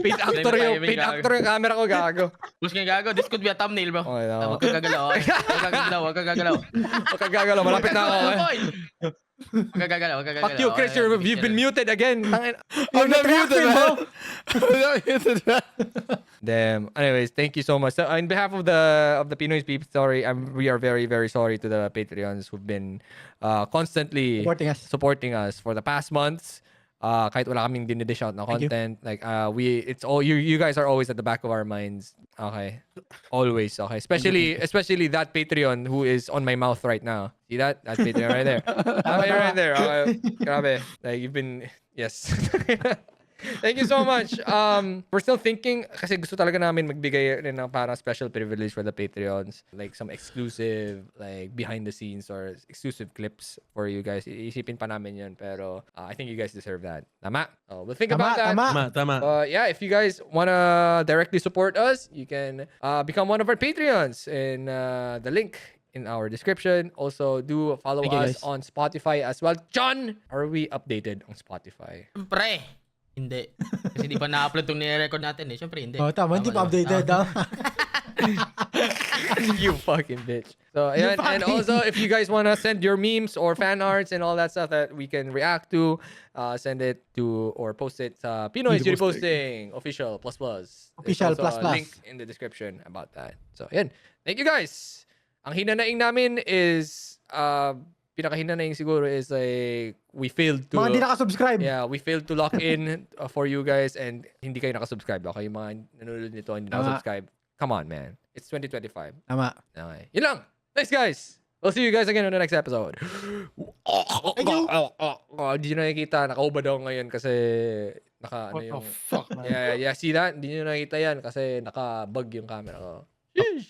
[SPEAKER 1] Paid actor yung camera ko, gago.
[SPEAKER 4] Push nga gago. This could be a thumbnail, bro.
[SPEAKER 1] Okay, no.
[SPEAKER 4] Huwag kang gagalaw. Huwag kang gagalaw.
[SPEAKER 1] Huwag ka gagalaw. Malapit na ako.
[SPEAKER 4] Huwag kang gagalaw.
[SPEAKER 1] Fuck you, Chris. You've been muted again. Tangin.
[SPEAKER 5] I'm not muted, bro. I'm not muted, man.
[SPEAKER 1] Damn. Anyways, thank you so much. So, on behalf of the Pinoy's people, we are very, very sorry to the Patreons who've been constantly supporting us for the past months. Kahit wala kaming dinidish out na content, like it's all you guys are always at the back of our minds. Okay, always. Okay, especially that Patreon who is on my mouth right now. See that Patreon right there. Right there. Okay, grabe. Like you've been yes. Thank you so much. We're still thinking kasi gusto talaga namin magbigay rin ng parang special privilege for the Patreons, like some exclusive like behind the scenes or exclusive clips for you guys. Iisipin pa namin 'yun, pero I think you guys deserve that. Tama? We'll think about that.
[SPEAKER 3] Tama.
[SPEAKER 1] Yeah, if you guys wanna directly support us, you can become one of our Patreons in the link in our description. Also, do follow us on Spotify as well. John, are we updated on Spotify?
[SPEAKER 4] Pre. Hindi. Kasi di pa na-upload itong nire-record natin eh. Siyempre, hindi.
[SPEAKER 2] Tama, hindi pa updated.
[SPEAKER 1] You fucking bitch. So, ayan. And also, if you guys want to send your memes or fan arts and all that stuff that we can react to, send it to or post it sa Pinoy's Beauty Posting Official ++.
[SPEAKER 2] Official
[SPEAKER 1] There's also
[SPEAKER 2] ++.
[SPEAKER 1] a link in the description about that. So, ayan. Thank you guys. Ang hinanaing namin is pinakahinanaing siguro is like we failed to
[SPEAKER 2] Mga hindi nakasubscribe.
[SPEAKER 1] Yeah, we failed to lock in for you guys and hindi kayo nakasubscribe. Okay, yung mga nanonood nito hindi nakasubscribe. Come on, man. It's 2025.
[SPEAKER 2] Tama.
[SPEAKER 1] Okay. Yun lang. Thanks, guys. We'll see you guys again on the next episode. Hindi nyo nakikita. Nakahubad ako ngayon kasi
[SPEAKER 5] What the
[SPEAKER 1] yung...
[SPEAKER 5] fuck, man?
[SPEAKER 1] Yeah, see that? Hindi nyo nakikita yan kasi naka-bug yung camera ko. Sheesh.